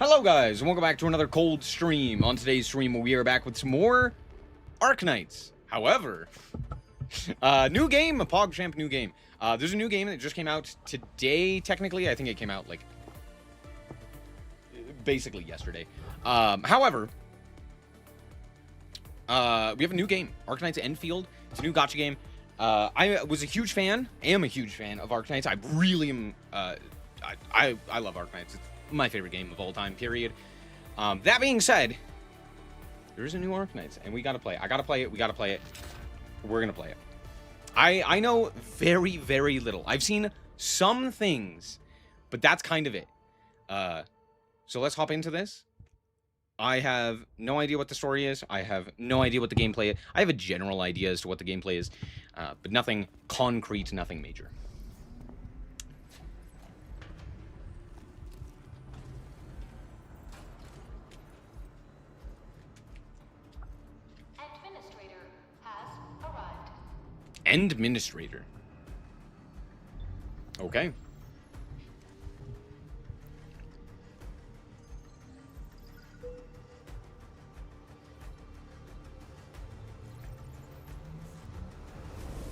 Hello guys, and welcome back to another cold stream. On today's stream, we are back with some more Arknights. However, new game, a PogChamp new game. There's a new game that just came out today, technically. I think it came out, like, basically yesterday. However, we have a new game, Arknights Enfield. It's a new gacha game. I was a huge fan, am a huge fan of Arknights. I really am, I love Arknights. It's my favorite game of all time, period. That being said, there is a new Arknights, and we gotta play it. I gotta play it, we gotta play it. We're gonna play it. I know very, very little. I've seen some things, but that's kind of it. So let's hop into this. I have no idea what the story is. I have no idea what the gameplay is. I have a general idea as to what the gameplay is, but nothing concrete, nothing major. Administrator. Okay.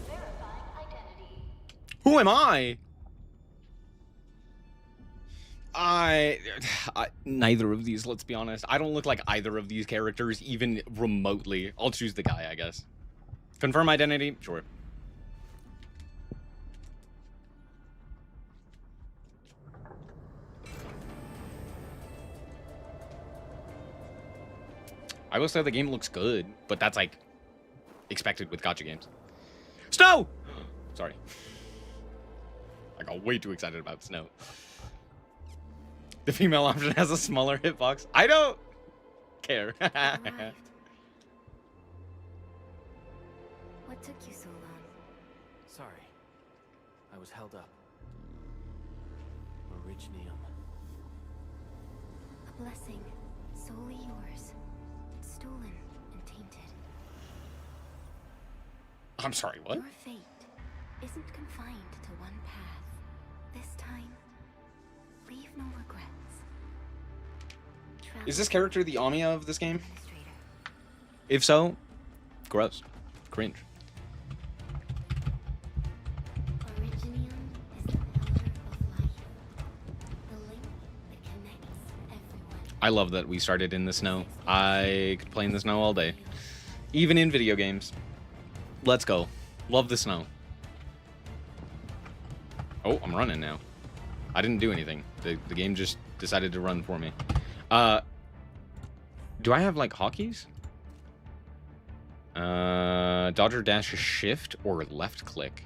Verifying identity. Who am I? Neither of these, let's be honest. I don't look like either of these characters, even remotely. I'll choose the guy, I guess. Confirm identity? Sure. I will say the game looks good, but that's, like, expected with gacha games. Snow! Sorry. I got way too excited about snow. The female option has a smaller hitbox. I don't care. What took you so long? Sorry. I was held up. Originium. A blessing, solely yours. Stolen and tainted. I'm sorry, what? Your fate isn't confined to one path. This time, leave no regrets. Is this character the Amiya of this game? Administrator. If so, gross. Cringe. Originium is the pillar of life. The link that connects everyone. I love that we started in the snow. I could play in the snow all day. Even in video games. Let's go. Love the snow. Oh, I'm running now. I didn't do anything. The game just decided to run for me. Do I have, like, hotkeys? Dodge or dash is shift or left click.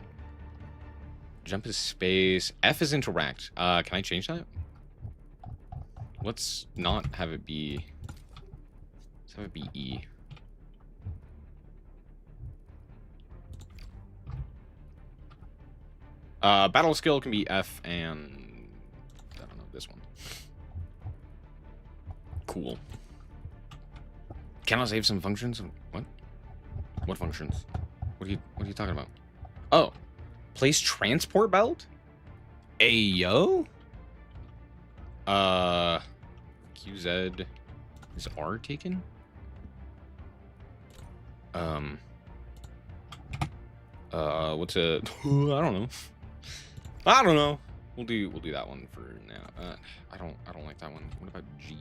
Jump is space. F is interact. Can I change that? Let's not have it be... Let's have it be E. Battle skill can be F and... I don't know, this one. Cool. Can I save some functions? What? What functions? What are you talking about? Oh. Place transport belt? Ayo? QZ is R taken? What's a... I don't know. I don't know. We'll do that one for now. I don't like that one. What about G?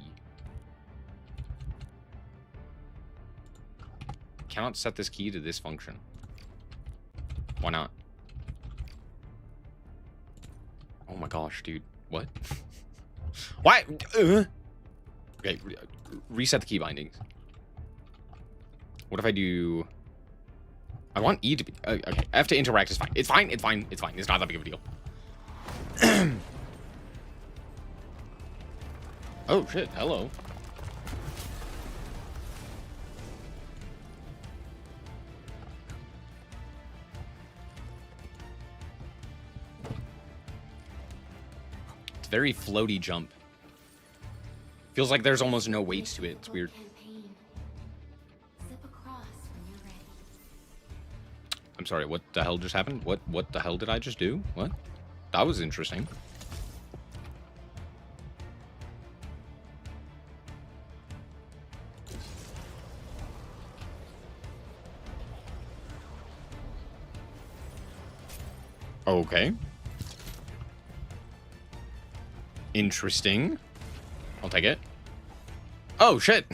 Cannot set this key to this function. Why not? Oh my gosh, dude. What? Why? Okay, reset the key bindings. What if I do... I want E to be... okay, F to interact is fine. It's fine, it's fine, it's fine. It's not that big of a deal. Oh, shit. Hello. It's very floaty jump. Feels like there's almost no weight to it. It's weird. Zip across when you're ready. I'm sorry, what the hell just happened? What the hell did I just do? What? That was interesting. Okay. Interesting. I'll take it. Oh, shit.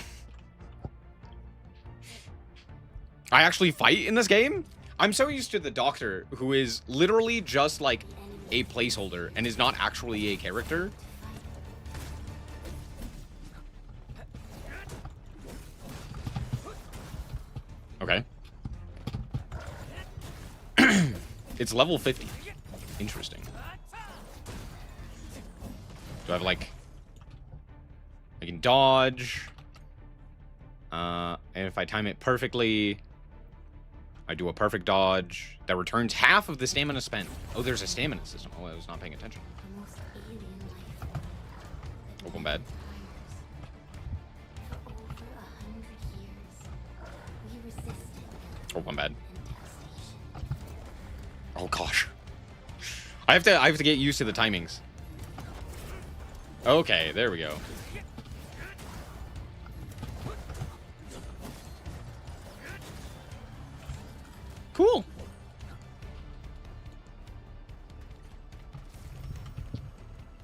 I actually fight in this game? I'm so used to the doctor, who is literally just like a placeholder and is not actually a character. Okay. It's level 50. Interesting. Do I have like... I can dodge. And if I time it perfectly, I do a perfect dodge that returns half of the stamina spent. Oh, there's a stamina system. Oh, I was not paying attention. The most alien life form Oh, one bad. for over 100 years. We resisted Oh, one bad. infestation. Oh gosh. I have to get used to the timings. Okay, there we go. Cool.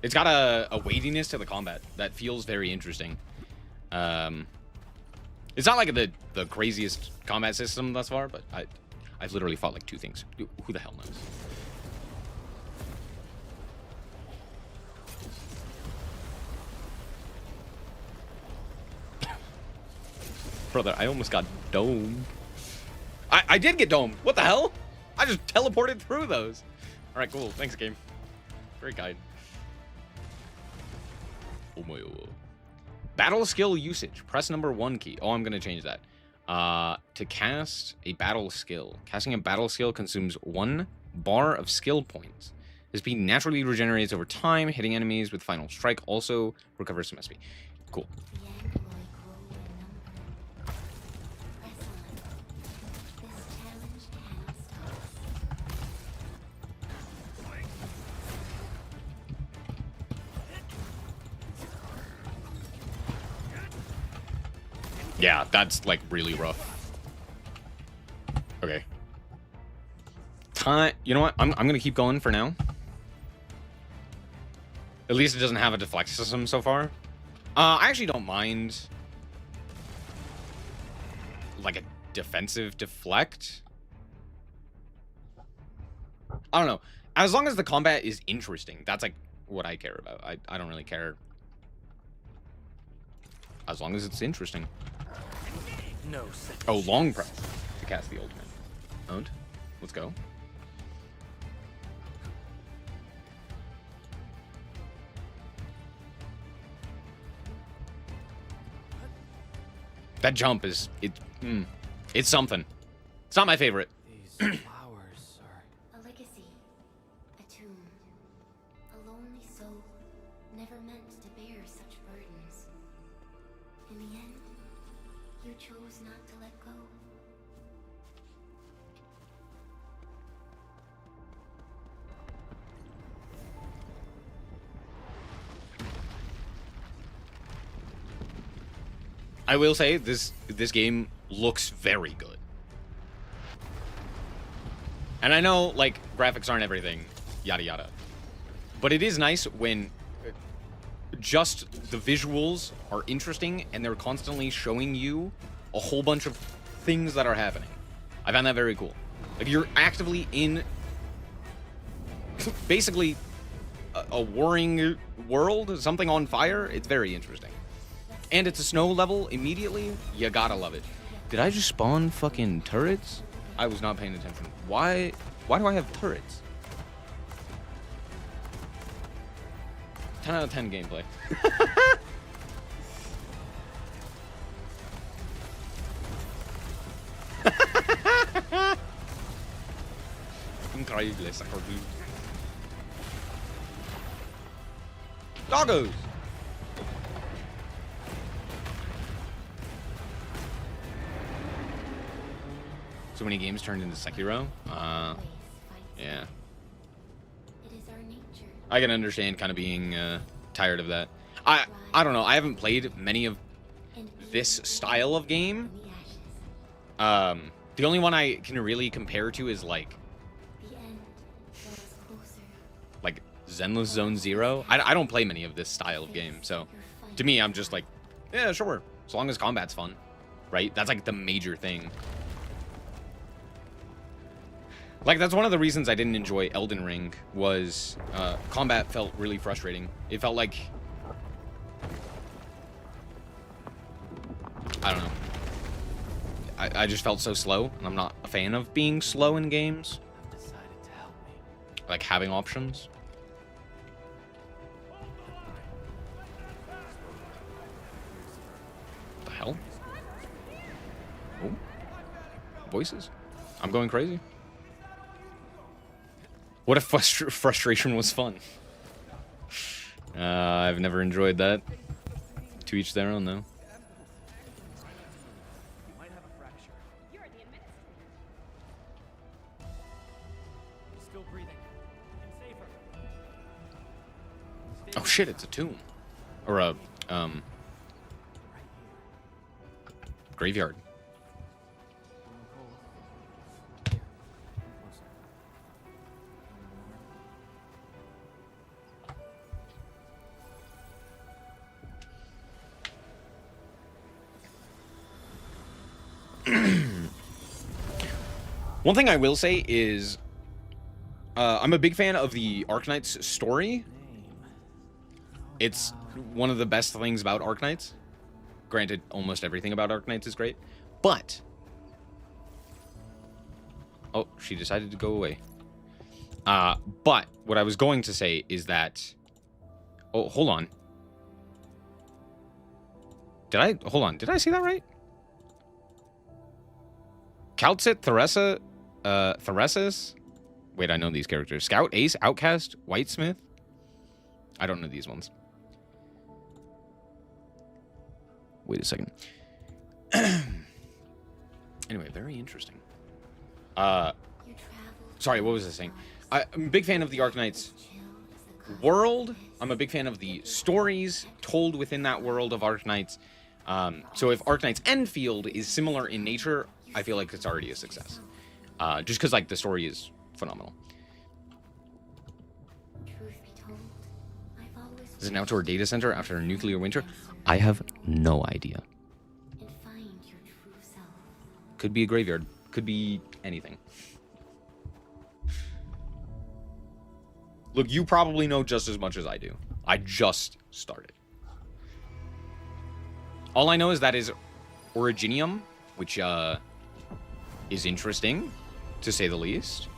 It's got a weightiness to the combat that feels very interesting. It's not like the craziest combat system thus far, but I've literally fought like 2 things. Who the hell knows? Brother, I almost got domed. I did get domed. What the hell? I just teleported through those. All right, cool. Thanks, game. Very kind. Oh my. Battle skill usage. Press number 1 key. Oh, I'm gonna change that. To cast a battle skill. Casting a battle skill consumes 1 bar of skill points. This speed naturally regenerates over time. Hitting enemies with final strike also recovers some SP. Cool. The android grow in number. Press on. This challenge cannot stop us. Yeah, that's like really rough. Okay. Time. You know what? I'm gonna keep going for now. At least it doesn't have a deflect system so far. I actually don't mind like a defensive deflect. I don't know. As long as the combat is interesting, that's like what I care about. I don't really care. As long as it's interesting. No. Oh, long press to cast the ultimate. Owned. Let's go. That jump is it's something. It's not my favorite. These flowers are... A legacy. A tomb. A lonely soul. Never meant to bear such burdens. In the end, you chose not to let go. I will say this game looks very good. And I know like graphics aren't everything, yada yada. But it is nice when just the visuals are interesting and they're constantly showing you a whole bunch of things that are happening. I found that very cool. Like you're actively in basically a warring world, something on fire. It's very interesting. And it's a snow level immediately. You gotta love it. Did I just spawn fucking turrets? I was not paying attention. Why do I have turrets? 10 out of 10 gameplay. Incredible, sucker dude. Doggos! So many games turned into Sekiro. Place fights. Yeah. It is our nature. I can understand kind of being tired of that. I don't know. I haven't played many of And this style of game. from the ashes. The only one I can really compare to is like The end draws Zenless Zone Zero. I don't play many of this style of game, so to me, I'm just like, yeah, sure, as long as combat's fun, right? That's like the major thing. Like, that's one of the reasons I didn't enjoy Elden Ring, was combat felt really frustrating. It felt like, I don't know. I just felt so slow, and I'm not a fan of being slow in games. Decided to help me. Like, having options. The hell? Oh. Voices. I'm going crazy. What if frustration was fun? I've never enjoyed that. To each their own, though. You might have a fracture. You're the admits. You're still breathing. And safer. Oh shit, it's a tomb. Or a, Right here. graveyard. Here. Closer. One thing I will say is, I'm a big fan of the Arknights story. Name. It's one of the best things about Arknights. Granted, almost everything about Arknights is great, but... Oh, she decided to go away. But what I was going to say is that... Oh, hold on. Hold on, did I see that right? Calcit, Theresis? Wait, I know these characters. Scout, Ace, Outcast, Whitesmith? I don't know these ones. Wait a second. Anyway, very interesting. Sorry, what was I saying? I'm a big fan of the Arknights world. I'm a big fan of the stories told within that world of Arknights. So if Arknights Enfield is similar in nature, I feel like it's already a success. Just because, like, the story is phenomenal. Is it an outdoor data center after a nuclear winter? I have no idea. Could be a graveyard. Could be anything. Look, you probably know just as much as I do. I just started. All I know is that is Originium, which is interesting, to say the least.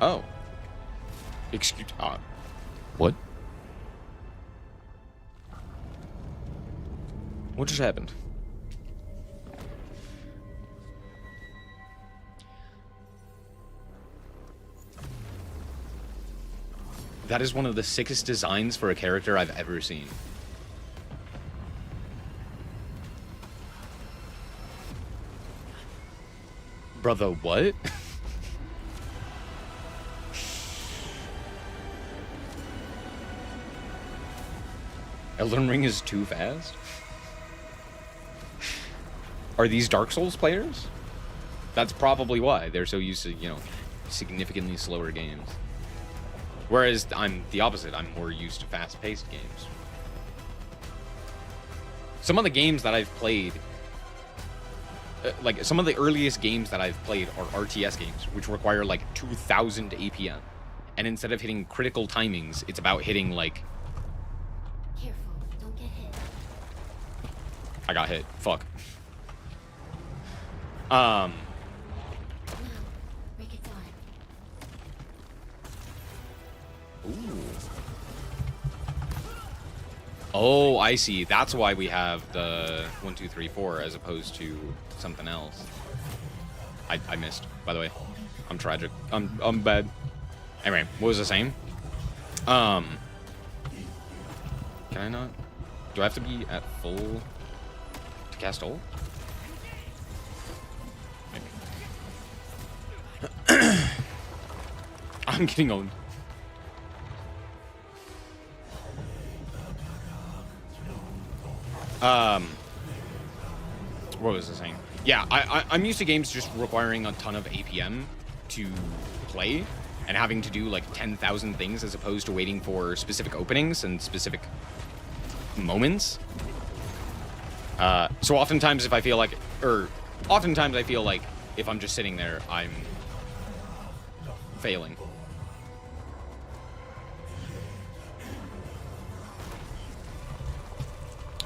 Oh. Excuse... what? What just happened? That is one of the sickest designs for a character I've ever seen. Brother, what? Elden Ring is too fast? Are these Dark Souls players? That's probably why. They're so used to, you know, significantly slower games. Whereas I'm the opposite. I'm more used to fast-paced games. Some of the games that I've played, like some of the earliest games that I've played are RTS games, which require like 2,000 APM. And instead of hitting critical timings, it's about hitting like... Careful, don't get hit. I got hit. Fuck. Now, break its arm. Ooh. Oh, I see. That's why we have the 1, 2, 3, 4 as opposed to something else. I missed, by the way. I'm tragic. I'm bad. Anyway, what was I saying? Can I not? Do I have to be at full to cast ult? I'm getting owned. What was I saying? Yeah, I'm used to games just requiring a ton of APM to play and having to do like 10,000 things as opposed to waiting for specific openings and specific moments. So oftentimes I feel like if I'm just sitting there, I'm failing.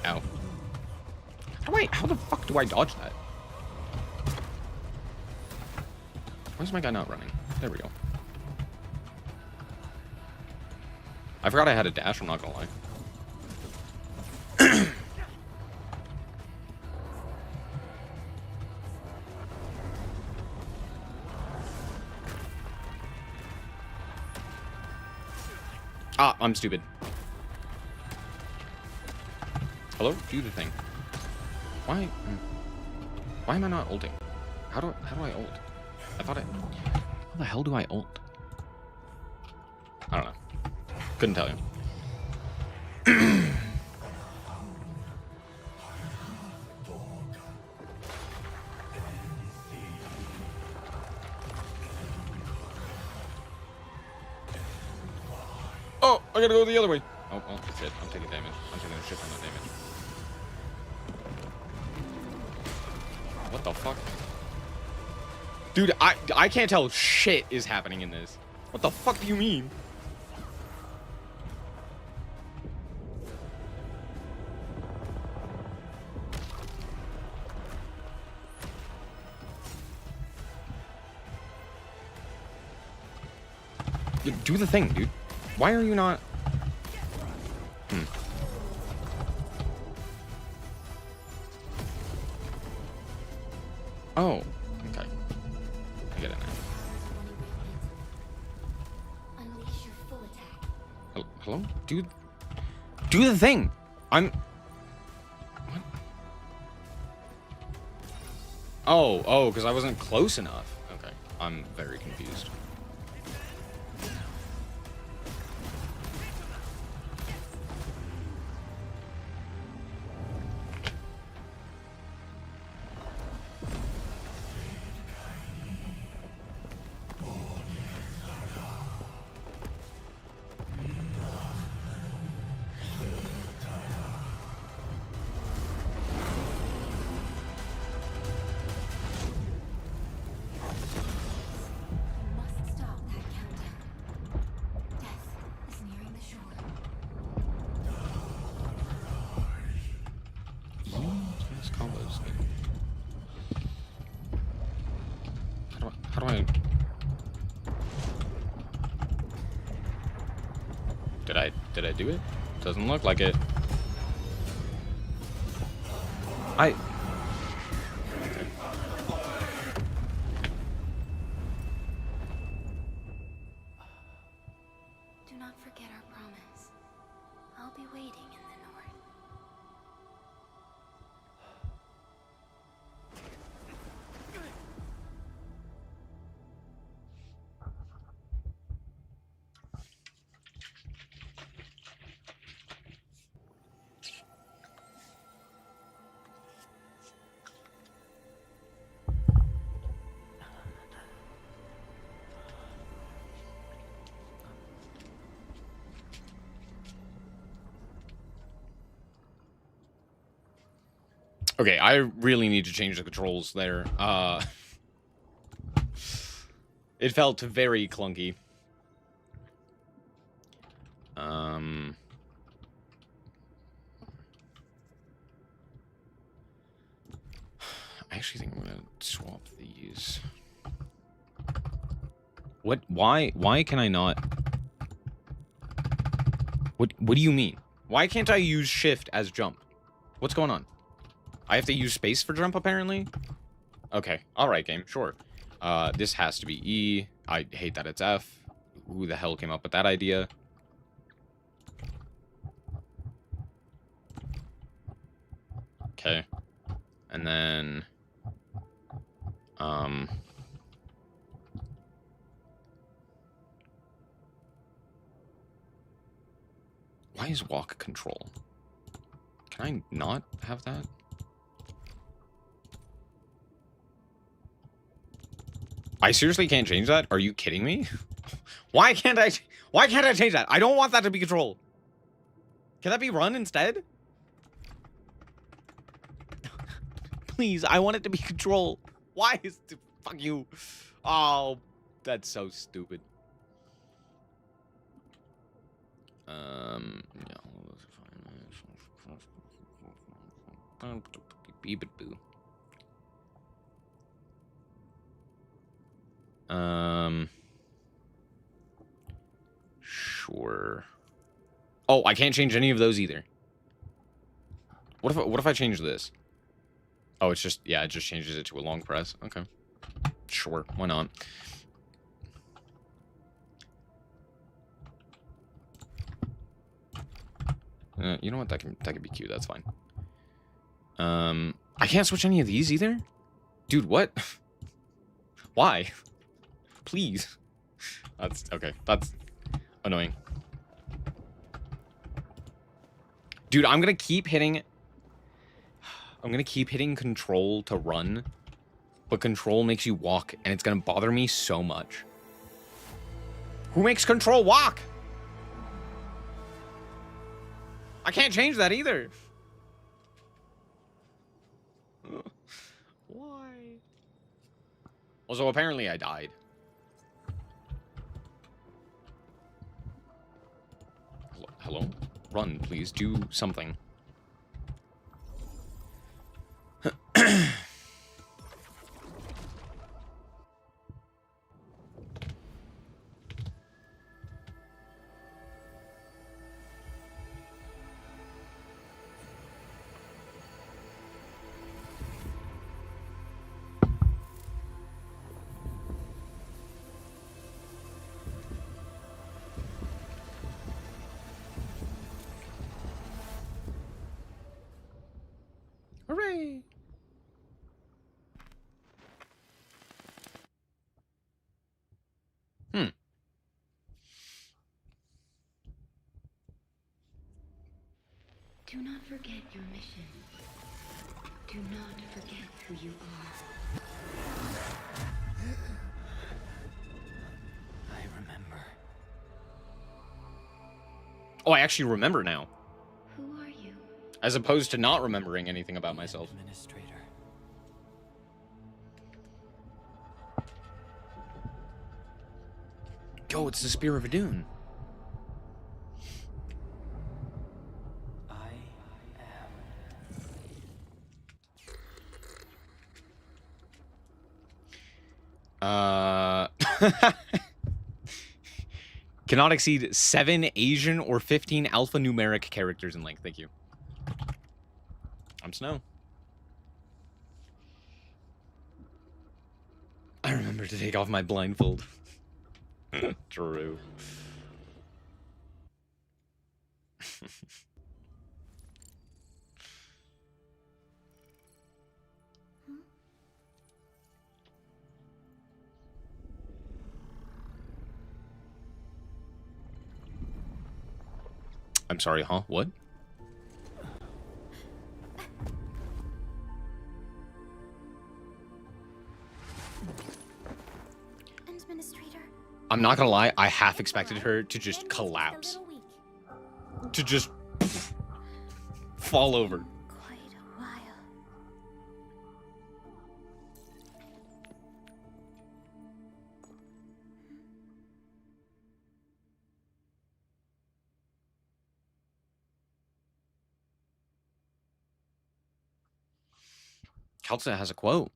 Ow. How the fuck do I dodge that? Why is my guy not running? There we go. I forgot I had a dash, I'm not gonna lie. Ah, I'm stupid. Hello? Do the thing. Why am I not ulting? How do I ult? How the hell do I ult? I don't know. Couldn't tell you. Oh, I gotta go the other way. Oh, shit. I'm taking damage. I'm taking a shit ton of damage. What the fuck? Dude, I can't tell shit is happening in this. What the fuck do you mean? Do the thing, dude. Why are you not... Oh, okay. I get it now. Unleash your full attack. Hello? Dude, do the thing. What? Oh, because I wasn't close enough. Okay, I'm very confused. Must stop that countdown. Death is nearing the shore. Nice combos. How do I... Did I do it? Doesn't look like it. Okay. Do not forget our promise. I'll be waiting in the north. Okay, I really need to change the controls there. It felt very clunky. I actually think I'm gonna swap these. What? Why can I not? What do you mean? Why can't I use shift as jump? What's going on? I have to use space for jump, apparently? Okay. Alright, game. Sure. This has to be E. I hate that it's F. Who the hell came up with that idea? Okay. And then... Why is walk control? Can I not have that? I seriously can't change that? Are you kidding me? Why can't I change that? I don't want that to be control. Can that be run instead? Please, I want it to be control. Why is the fuck you? Oh, that's so stupid. Yeah. Sure. Oh, I can't change any of those either. What if I change this? Oh, it's just, yeah, it just changes it to a long press. Okay. Sure, why not? You know what? That can be cute. That's fine. I can't switch any of these either? Dude, what? Why? Please. That's okay. That's annoying. Dude, I'm gonna keep hitting control to run, but control makes you walk, and it's gonna bother me so much. Who makes control walk? I can't change that either. Why? Well, so apparently I died. Hello? Run, please. Do something. Hooray! Do not forget your mission. Do not forget who you are. I remember. Oh, I actually remember now. Who are you? As opposed to not remembering anything about myself. Administrator. Yo, it's the Spear of Adun. I am. Cannot exceed 7 Asian or 15 alphanumeric characters in length. Thank you. I'm Snow. I remember to take off my blindfold. True. I'm sorry, huh? What? Administrator. I'm not gonna lie, I half expected her to just collapse. To just fall over. Quite a while. Kaltza has a quote.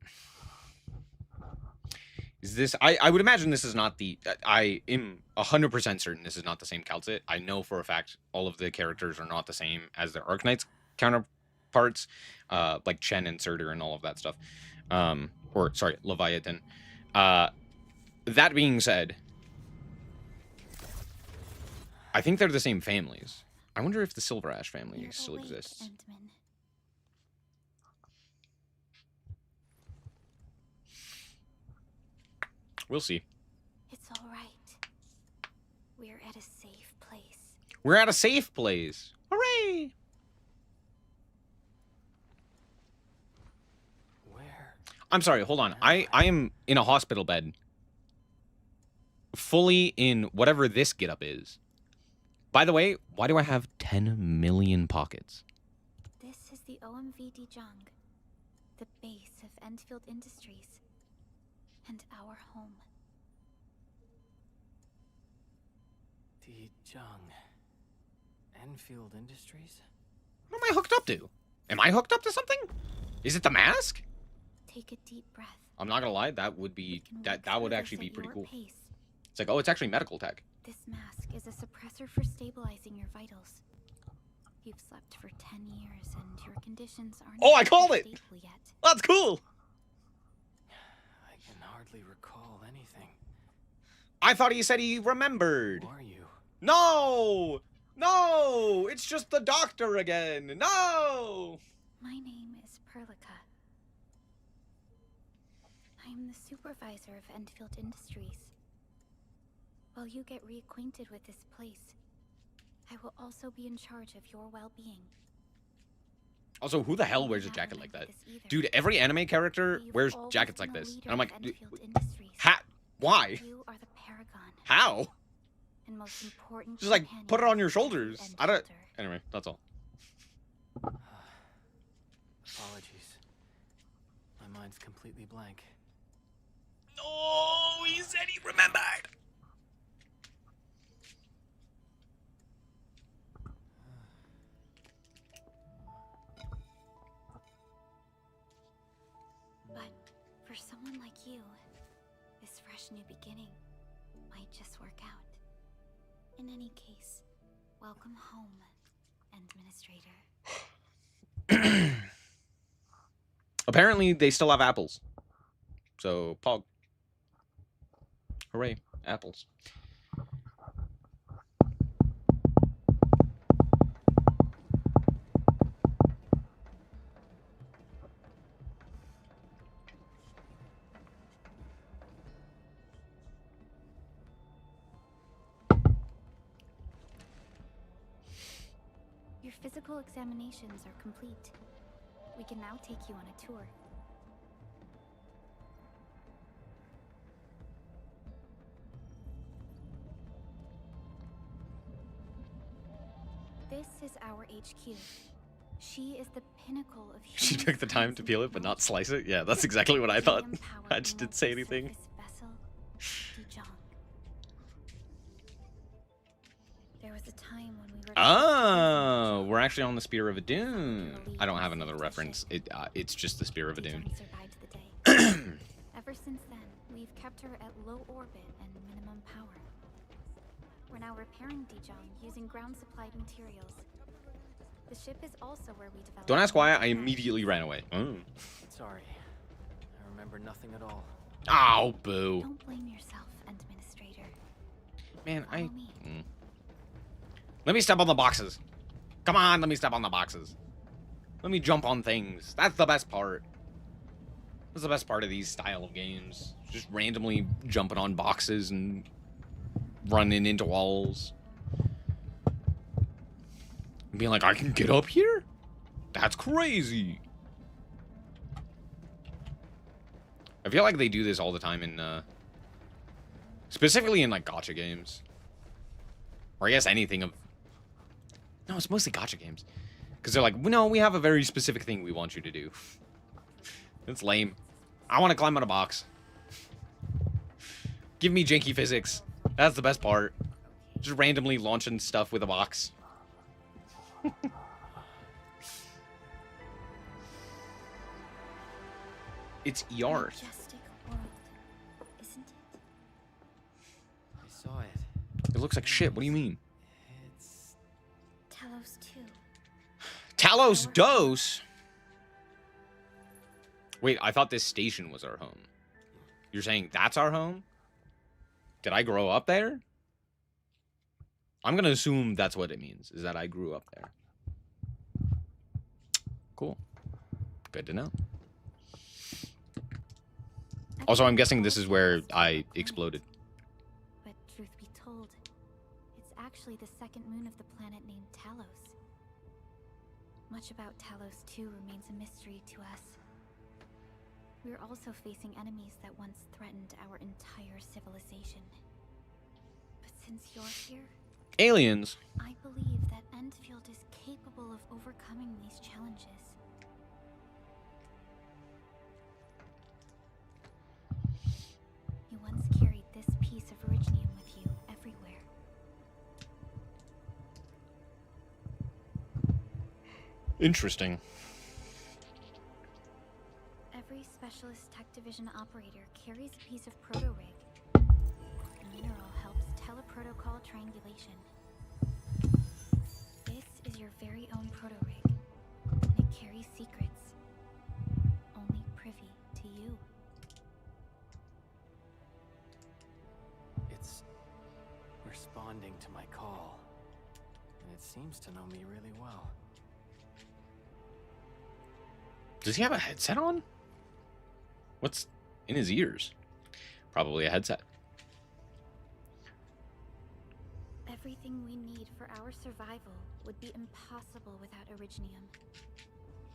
Is this... I would imagine this is not the... I am 100% certain this is not the same Kaltza. I know for a fact all of the characters are not the same as their Arknights counterparts. Like Chen and Surtur and all of that stuff. Or, sorry, Leviathan. That being said... I think they're the same families. I wonder if the Silver Ash family You're still awake, exists. Entman. We'll see. It's all right. We're at a safe place. We're at a safe place. Hooray! Where? I'm sorry, hold on. I am in a hospital bed fully in whatever this getup is. By the way, why do I have 10 million pockets? This is the OMV Dijong, the base of Enfield Industries, and our home. Dijong. Enfield Industries? What am I hooked up to? Am I hooked up to something? Is it the mask? Take a deep breath. I'm not gonna lie, that would be You can that work would through actually this be at pretty your cool. pace. It's like, oh, it's actually medical tech. This mask is a suppressor for stabilizing your vitals. You've slept for 10 years and your conditions aren't Oh, I called it! stable yet. That's cool. I can hardly recall anything. I thought he said he remembered. Who are you? No! No! It's just the doctor again. No! My name is Perlica. I'm the supervisor of Enfield Industries. While you get reacquainted with this place, I will also be in charge of your well-being. Also, who the hell wears a jacket like that? Dude, every anime character wears jackets like this. And I'm like, why? You are the paragon How? and most important. Just like, put it on your companion shoulders. of I don't... Enfielder. Anyway, that's all. Apologies. My mind's completely blank. No, he said he remembered. But for someone like you, this fresh new beginning might just work out. In any case, welcome home, Administrator. Apparently, they still have apples. So, Pog. Hooray, apples. Your physical examinations are complete. We can now take you on a tour. This is our HQ. She is the pinnacle of She human took the time to science peel and it, but not technology. slice it? Yeah, that's exactly what I She thought. empowered I just didn't say the anything. multi-surface vessel, Dijong. There was a time when we were. Oh, we're actually on the Spear of Adun. I don't have another reference. It's just the Spear of Adun. Dijong survived the day. Ever since then, we've kept her at low orbit and minimum power. We're now repairing Dijong using ground-supplied materials. The ship is also where we developed. Don't ask why, I immediately ran away. Oh, Sorry. I remember nothing at all. oh boo. Don't blame yourself, Administrator. Man, Follow me. Let me step on the boxes. Come on, let me step on the boxes. Let me jump on things. That's the best part. That's the best part of these style of games. Just randomly jumping on boxes and running into walls. And being like, I can get up here? That's crazy. I feel like they do this all the time in, specifically in, like, gacha games. Or I guess anything of... No, it's mostly gacha games. Because they're like, no, we have a very specific thing we want you to do. It's lame. I want to climb on a box. Give me janky physics. That's the best part. Just randomly launching stuff with a box. It's yard. Majestic world, isn't it? I saw it. It looks like shit. What do you mean? It's... Talos 2. Talos Dos? Wait, I thought this station was our home. You're saying that's our home? Did I grow up there? I'm gonna assume that's what it means, is that I grew up there. Cool. Good to know. Also, I'm guessing this is where I exploded. But truth be told, it's actually the second moon of the planet named Talos. Much about Talos 2 remains a mystery to us. We're also facing enemies that once threatened our entire civilization. Since you're here, Aliens. I believe that Enfield is capable of overcoming these challenges. You once carried this piece of Originium with you everywhere. Interesting. Every Specialist Tech Division operator carries a piece of proto-rig. The mineral helps teleprotocol triangulation. This is your very own proto-rig, and it carries secrets only privy to you. It's responding to my call, and it seems to know me really well. Does he have a headset on? What's in his ears? Probably a headset. Everything we need for our survival would be impossible without Originium.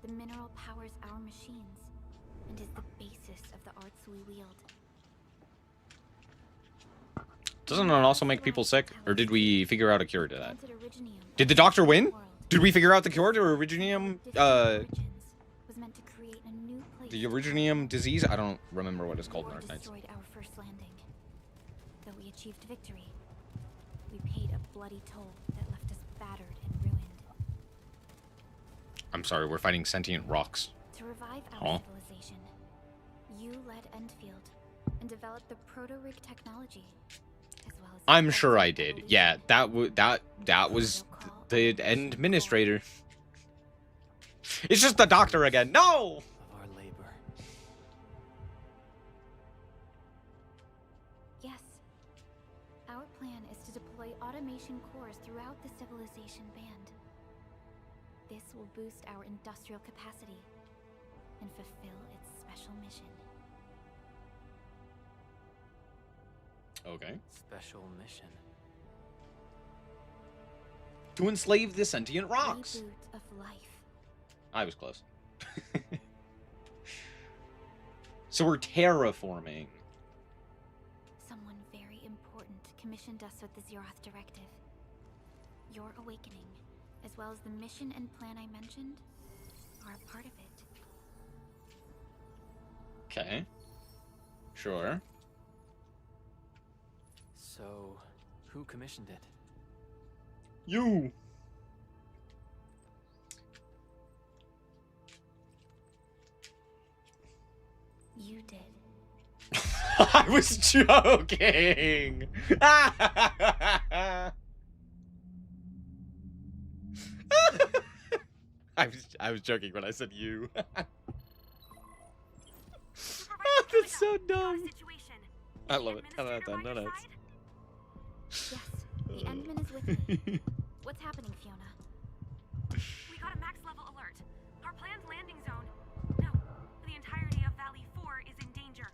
The mineral powers our machines, and is the basis of the arts we wield. Doesn't it also make people sick? Or did we figure out a cure to that? Planted Originium Did the doctor win? world. Did we figure out the cure to Originium? Origins was meant to create a new place. The Originium disease? I don't remember what it's called in War Arknights. destroyed our first landing. Though we achieved victory, we paid a bloody toll that left us battered and ruined. I'm sorry, we're fighting sentient rocks. To revive our Huh? civilization, you led Enfield and developed the proto-rig technology, as well as. I'm sure I did. Yeah, that was the administrator. It's just the doctor again. No! Of our labor. Yes. Our plan is to deploy automation cores throughout the civilization band. This will boost our industrial capacity and fulfill its special mission. Okay. Special mission. To enslave the sentient rocks. Reboot of life. I was close. So we're terraforming. Someone very important commissioned us with the Zeroth Directive. Your awakening, as well as the mission and plan I mentioned, are a part of it. Okay. Sure. So, who commissioned it? You. You did. I was joking. I was joking when I said you. That's so dumb. I love it. 10 out of 10. No notes. Yes, the Endman is with me. What's happening, Fiona? We got a max level alert. Our planned landing zone. No, the entirety of Valley 4 is in danger.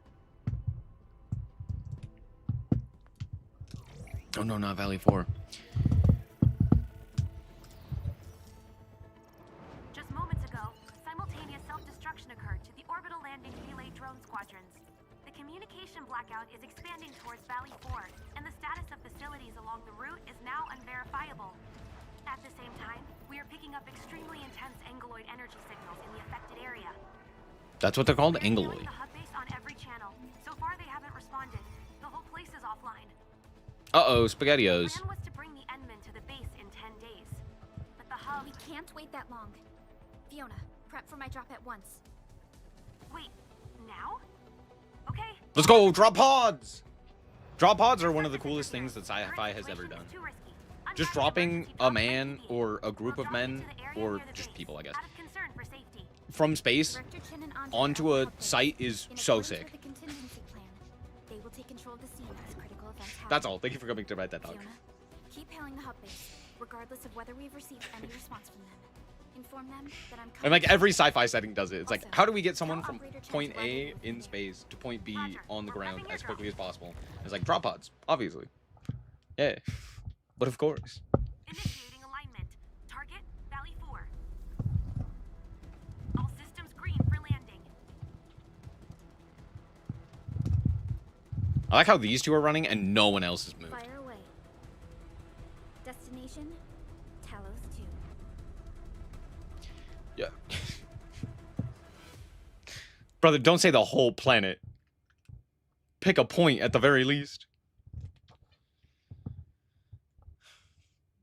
Oh no, not Valley 4. Just moments ago, simultaneous self-destruction occurred to the orbital landing relay drone squadrons. The communication blackout is expanding towards Valley 4, and the status of facilities along the route is now unverifiable. At the same time, we are picking up extremely intense angeloid energy signals in the affected area. That's what they're called, We're scanning Angeloid. the hub base on every channel. So far, they haven't responded. The whole place is offline. Uh-oh, The SpaghettiOs. plan was to bring the Endman to the base in 10 days. But the hub... We can't wait that long. Fiona, prep for my drop at once. Wait, now? Okay. Let's go, drop pods! Drop pods are one of the coolest things that sci-fi has ever done. Just dropping a man or a group of men, or just people, I guess, Out of concern for safety. from space Director Chin and Andre onto are a at the hub site base. is In so accordance sick. with the contingency plan, they will take control of the scene as critical events happen. That's all. Thank you for coming to my TED Talk. Fiona, keep hailing the hub base, regardless of whether we've received any response from them. Inform them that I'm coming. And like every sci-fi setting does it. It's like, Also, how do we get someone tell from operator Chen point to A rendezvous with in me. space to point B Roger. on the We're ground prepping your as quickly as drop. possible? It's like drop pods, obviously. Yeah, but of course. Initiating alignment. Target, Valley 4. All systems green for landing. I like how these two are running and no one else is moved. Fire away. Brother, don't say the whole planet. Pick a point at the very least.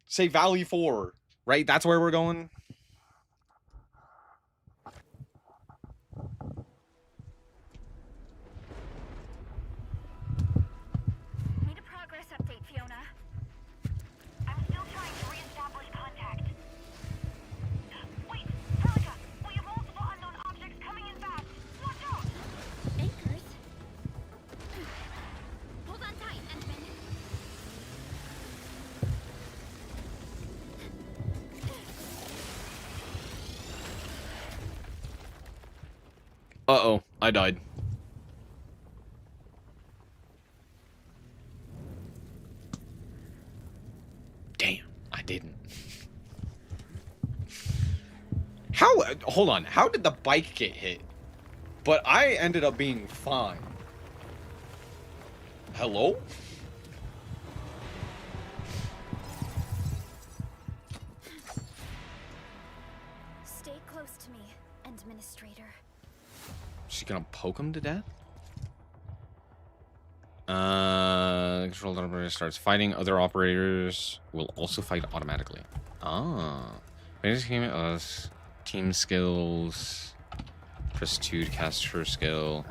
Say Valley 4, right? That's where we're going. Need a progress update, Fiona. I'm still trying to reestablish contact. Wait, Celica, we have multiple unknown objects coming in fast. Watch out! Anchors? Hold on tight, Entman. Uh-oh, I died. Damn, I didn't. How, hold on, how did the bike get hit? But I ended up being fine. Hello? Stay close to me, Administrator. She's gonna poke him to death? Controlled operator starts fighting. Other operators will also fight automatically. Ah. Team skills. Press 2 to cast her skill.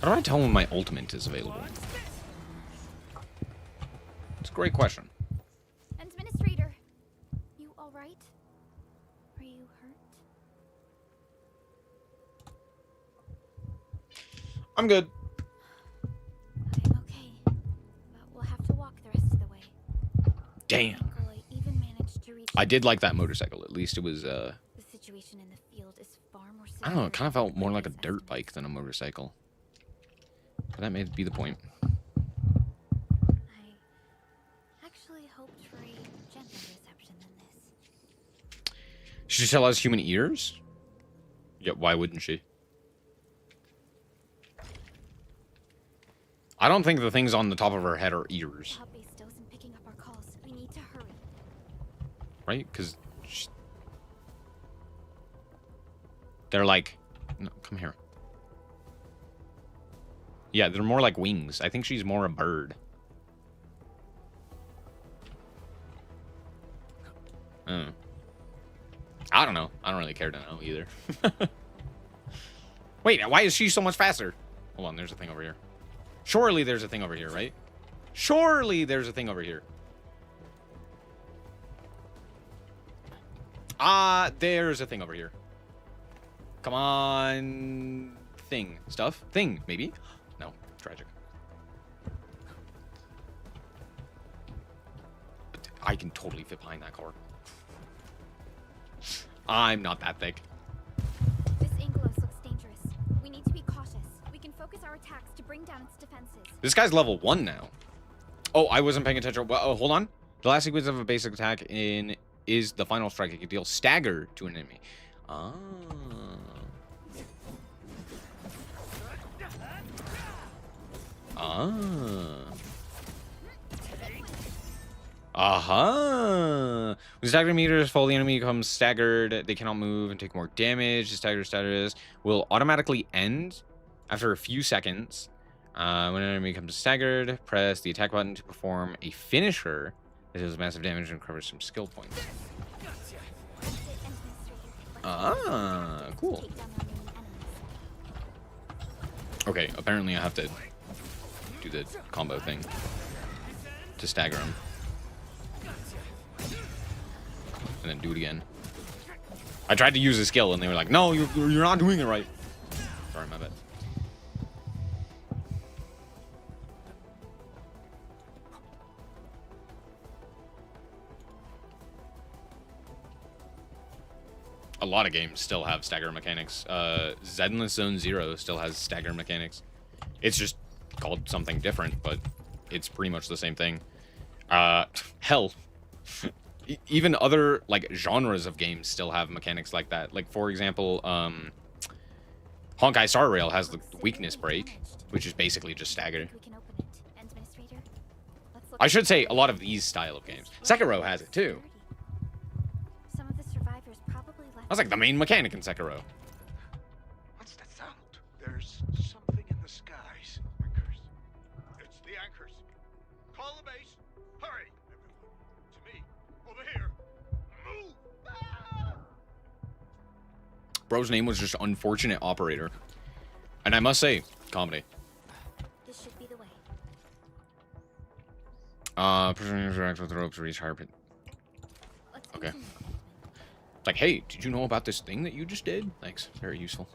How do I tell when my ultimate is available? It's a great question. Administrator, you all right? Are you hurt? I'm good. I'm okay, but we'll have to walk the rest of the way. Damn. Uncle, I even managed to reach. I did like that motorcycle. At least it was, The situation in the field is far more. I don't know, it kind of felt severe more than like a his dirt estimate. bike than a motorcycle. But that may be the point. I actually hoped for a gentler reception than this. She still has human ears? Yeah, why wouldn't she? I don't think the things on the top of her head are ears, Hub base still isn't picking up our calls. We need to hurry. right? Because they're like, no, come here. Yeah, they're more like wings. I think she's more a bird. I don't know. I don't really care to know either. Wait, why is she so much faster? Hold on, there's a thing over here. Surely there's a thing over here, right? Surely there's a thing over here. Ah, there's a thing over here. Come on. Thing. Stuff. Thing, maybe. No. Tragic. I can totally fit behind that car. I'm not that thick. This Angelos looks dangerous. We need to be cautious. We can focus our attacks to bring down its defenses. This guy's level 1 now. Oh, I wasn't paying attention. Well, oh, hold on. The last sequence of a basic attack is the final strike. It can deal stagger to an enemy. Ah. Ah. Aha. When stagger meters fall, the enemy becomes staggered. They cannot move and take more damage. The stagger status will automatically end after a few seconds. When an enemy becomes staggered, press the attack button to perform a finisher that deals massive damage and covers some skill points. Ah, cool. Take down our main enemies. Okay, apparently I have to do the combo thing to stagger him. And then do it again. I tried to use a skill and they were like, no, you're not doing it right. Sorry, my bad. A lot of games still have stagger mechanics. Zenless Zone Zero still has stagger mechanics. It's just called something different, but it's pretty much the same thing. Hell, even other like genres of games still have mechanics like that. Like for example, Honkai Star Rail has the weakness break, which is basically just stagger. We can open it. Administrator, let's look I at should the say a survivors. lot of these style of games. Sekiro has it too. Some of the survivors probably left. That's like the main mechanic in Sekiro. What's that sound? There's something in the skies. Anchors. It's the anchors. Call the base. Hurry, everyone. To me. Over here. Move. Ah! Bro's name was just Unfortunate Operator. And I must say, comedy. This should be the way. Prisoners interact with the ropes to reach higher pit. Let's Okay. continue. It's like, hey, did you know about this thing that you just did? Thanks. Very useful.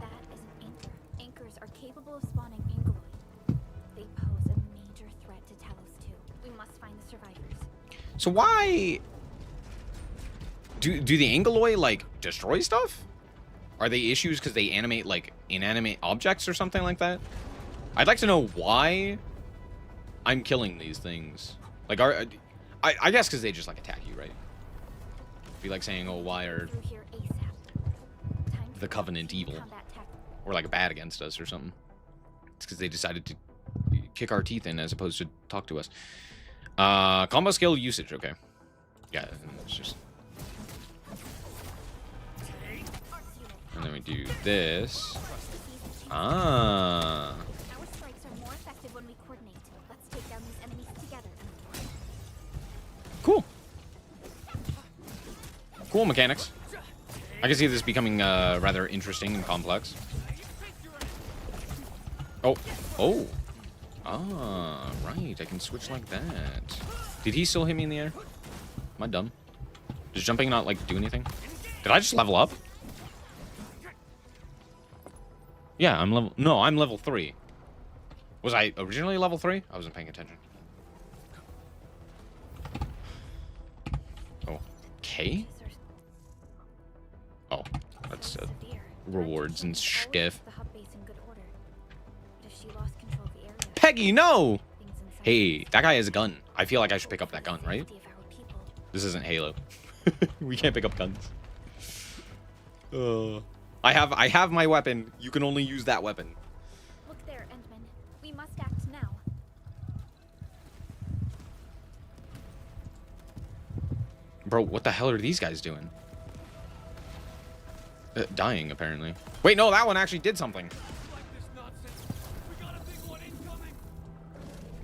That is an anchor. Anchors are capable of spawning angeloid. They pose a major threat to Talos too. We must find the survivors. So why do the Angeloi like destroy stuff? Are they issues because they animate like inanimate objects or something like that? I'd like to know why I'm killing these things. Like, I guess because they just like attack you, right? Be like saying, oh, why are Through here ASAP. Time the for Covenant evil, combat tactics. or like bad against us or something? It's because they decided to kick our teeth in as opposed to talk to us. Combo skill usage, okay. Yeah, it's just. And then we do this. Ah. Our strikes are more effective when we coordinate. Let's take down these enemies together. Cool. Cool mechanics. I can see this becoming rather interesting and complex. Oh. Oh. Ah, right. I can switch like that. Did he still hit me in the air? Am I dumb? Does jumping not, like, do anything? Did I just level up? Yeah, I'm level... No, I'm level 3. Was I originally level 3? I wasn't paying attention. Oh. Okay. Oh. That's rewards and stiff. Peggy, no! Hey, that guy has a gun. I feel like I should pick up that gun, right? This isn't Halo. We can't pick up guns. I have my weapon. You can only use that weapon. Look there, Endman. We must act now. Bro, what the hell are these guys doing? Dying, apparently. Wait, no, that one actually did something.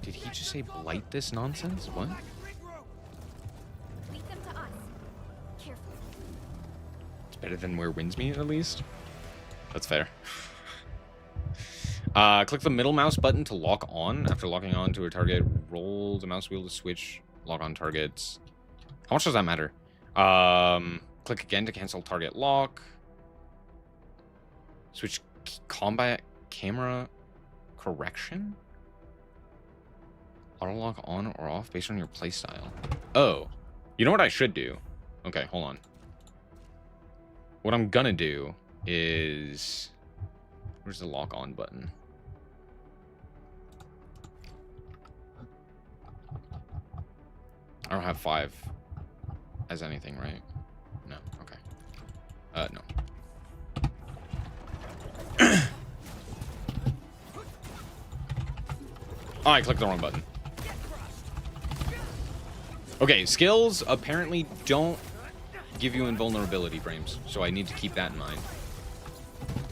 Did he just say blight this nonsense? What? Lead them to us. Careful. It's better than where winds meet, at least. That's fair. Click the middle mouse button to lock on. After locking on to a target, roll the mouse wheel to switch lock on targets. How much does that matter? Click again to cancel target lock. Switch combat camera correction. Auto lock on or off based on your playstyle. Oh, you know what I should do? Okay, hold on. What I'm gonna do is, where's the lock on button? I don't have 5 as anything, right? No, okay. No. Oh, I clicked the wrong button. Okay, skills apparently don't give you invulnerability frames, so I need to keep that in mind.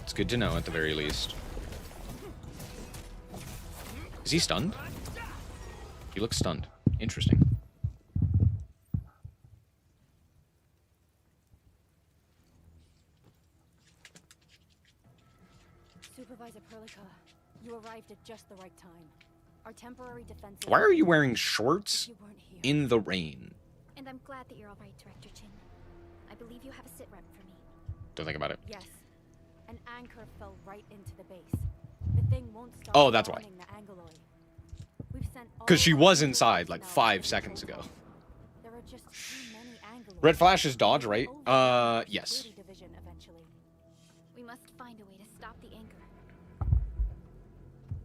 It's good to know at the very least. Is he stunned? He looks stunned. Interesting. Supervisor Perlica, you arrived at just the right time. Our temporary defenses... Why are you wearing shorts You weren't here. in the rain? And I'm glad that you're all right, Director Chin. I believe you have a sit rep for me. Don't think about it. Yes. An anchor fell right into the base. The thing won't stop. Oh, that's why. spawning the Angeloi. We've sent all Because she our was Angeloi inside like personnel 5 to seconds control. ago. There are just too many Angeloi. Red Flash is dodge, right? Over the Yes. security division eventually. We must find a way to stop the anchor.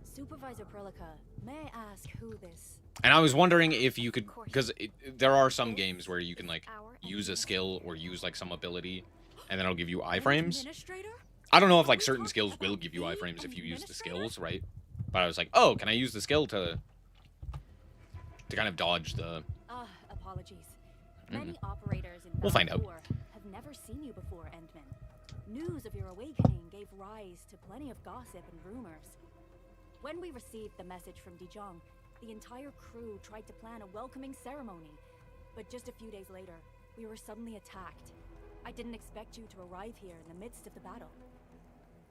Supervisor Perlica, may I ask who this And I was wondering if you could, because there are some games where you can like use a skill or use like some ability, and then it'll give you iframes. Administrator? I don't know if like certain skills will give you iframes if you use the skills, right? But I was like, oh, can I use the skill to kind of dodge the? Apologies. Many operators in We'll find out. Valor have never seen you before, Endman. News of your awakening gave rise to plenty of gossip and rumors. When we received the message from Dijon, the entire crew tried to plan a welcoming ceremony. But just a few days later, we were suddenly attacked. I didn't expect you to arrive here in the midst of the battle.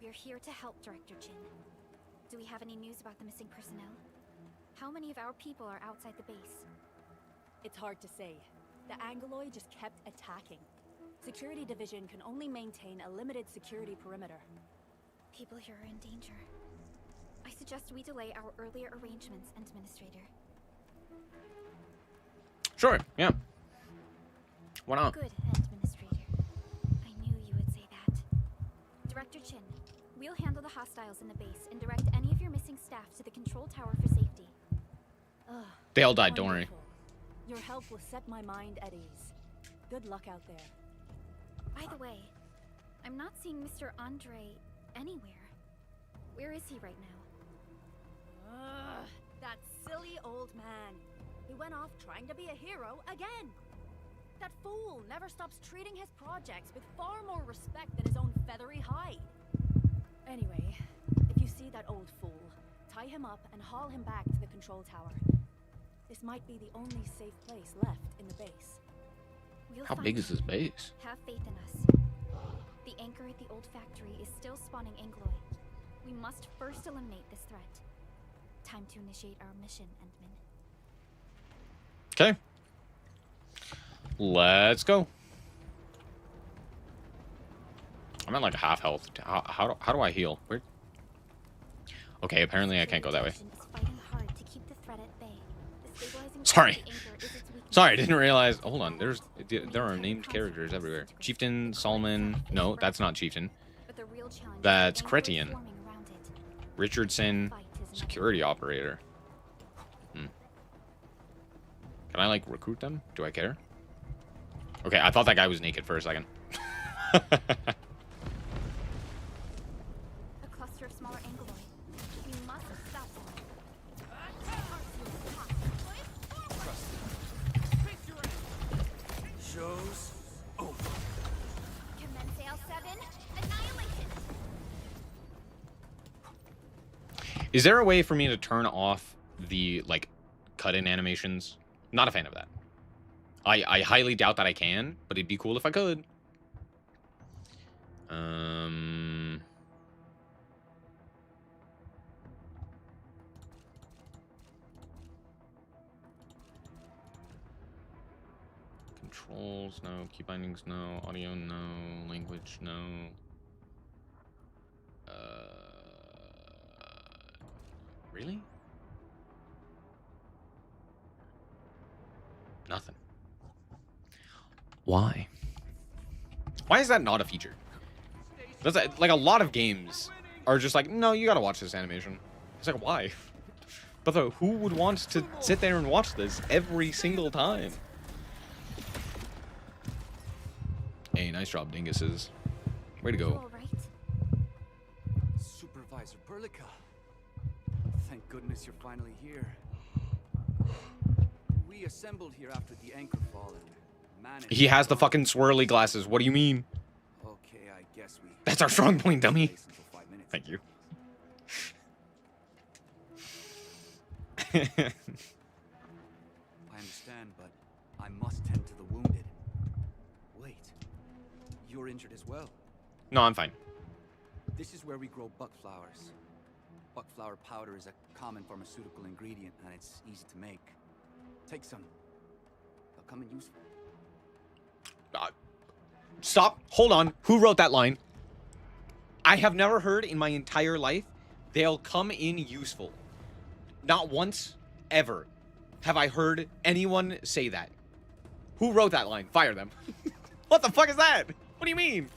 We're here to help, Director Jin. Do we have any news about the missing personnel? How many of our people are outside the base? It's hard to say. The Angloid just kept attacking. Security Division can only maintain a limited security perimeter. People here are in danger. I suggest we delay our earlier arrangements, Administrator. Sure. Yeah. Why not? Good, Administrator. I knew you would say that. Director Chin, we'll handle the hostiles in the base and direct any of your missing staff to the control tower for safety. They all died. Don't worry. Wonderful. Your help will set my mind at ease. Good luck out there. By the way, I'm not seeing Mr. Andre anywhere. Where is he right now? That silly old man. He went off trying to be a hero again. That fool never stops treating his projects with far more respect than his own feathery hide. Anyway, if you see that old fool, tie him up and haul him back to the control tower. This might be the only safe place left in the base. We'll How find big is this base? Have faith in us. The anchor at the old factory is still spawning Angloy. We must first eliminate this threat. Time to initiate our mission, Endman. Okay. Let's go. I'm at like half health. How do I heal? Where? Okay, apparently I can't go that way. Is fighting hard to keep the threat at bay. The stabilizing Sorry. power of the anchor is its weakness. Sorry, I didn't realize. Hold on. There are named characters everywhere. Chieftain, Solomon. No, that's not Chieftain. But the real challenge is That's the anchor Cretian. forming around it. Richardson, Fight is inevitable. security operator. Can I like recruit them? Do I care? Okay, I thought that guy was naked for a second. A cluster of smaller Angloy. We must stop them. Shows over. Commence AL7. Annihilation. Is there a way for me to turn off the like cut-in animations? Not a fan of that. I highly doubt that I can, but it'd be cool if I could. Controls, no. Key bindings, no. Audio, no. Language, no. Really? Nothing. Why? Why is that not a feature? That's like a lot of games are just like, no, you gotta watch this animation. It's like, why? But who would want to sit there and watch this every single time? Hey, nice job, dinguses. Way to You go. all right? Supervisor Perlica. Thank goodness you're finally here. We assembled here after the anchor fall and managed. He has the fucking swirly glasses. What do you mean? Okay, I guess we. That's our strong point, dummy. Place until 5 minutes. Thank you. I understand, but I must tend to the wounded. Wait, you're injured as well. No, I'm fine. This is where we grow buck flowers. Buck flower powder is a common pharmaceutical ingredient, and it's easy to make. Take some. They'll come in useful. Stop. Hold on. Who wrote that line? I have never heard in my entire life, they'll come in useful. Not once, ever, have I heard anyone say that. Who wrote that line? Fire them. What the fuck is that? What do you mean?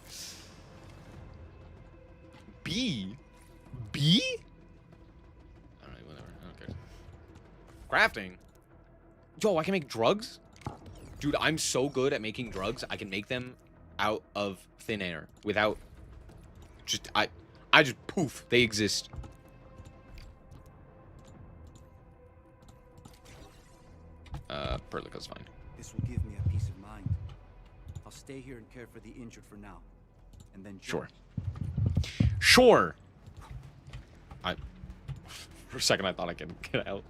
B? B? I don't know, whatever. I don't care. Crafting? Yo, I can make drugs? Dude, I'm so good at making drugs. I can make them out of thin air without just I just poof, they exist. Perlica's fine. This will give me a peace of mind. I'll stay here and care for the injured for now. And then Sure. Sure. For a second I thought I could get out.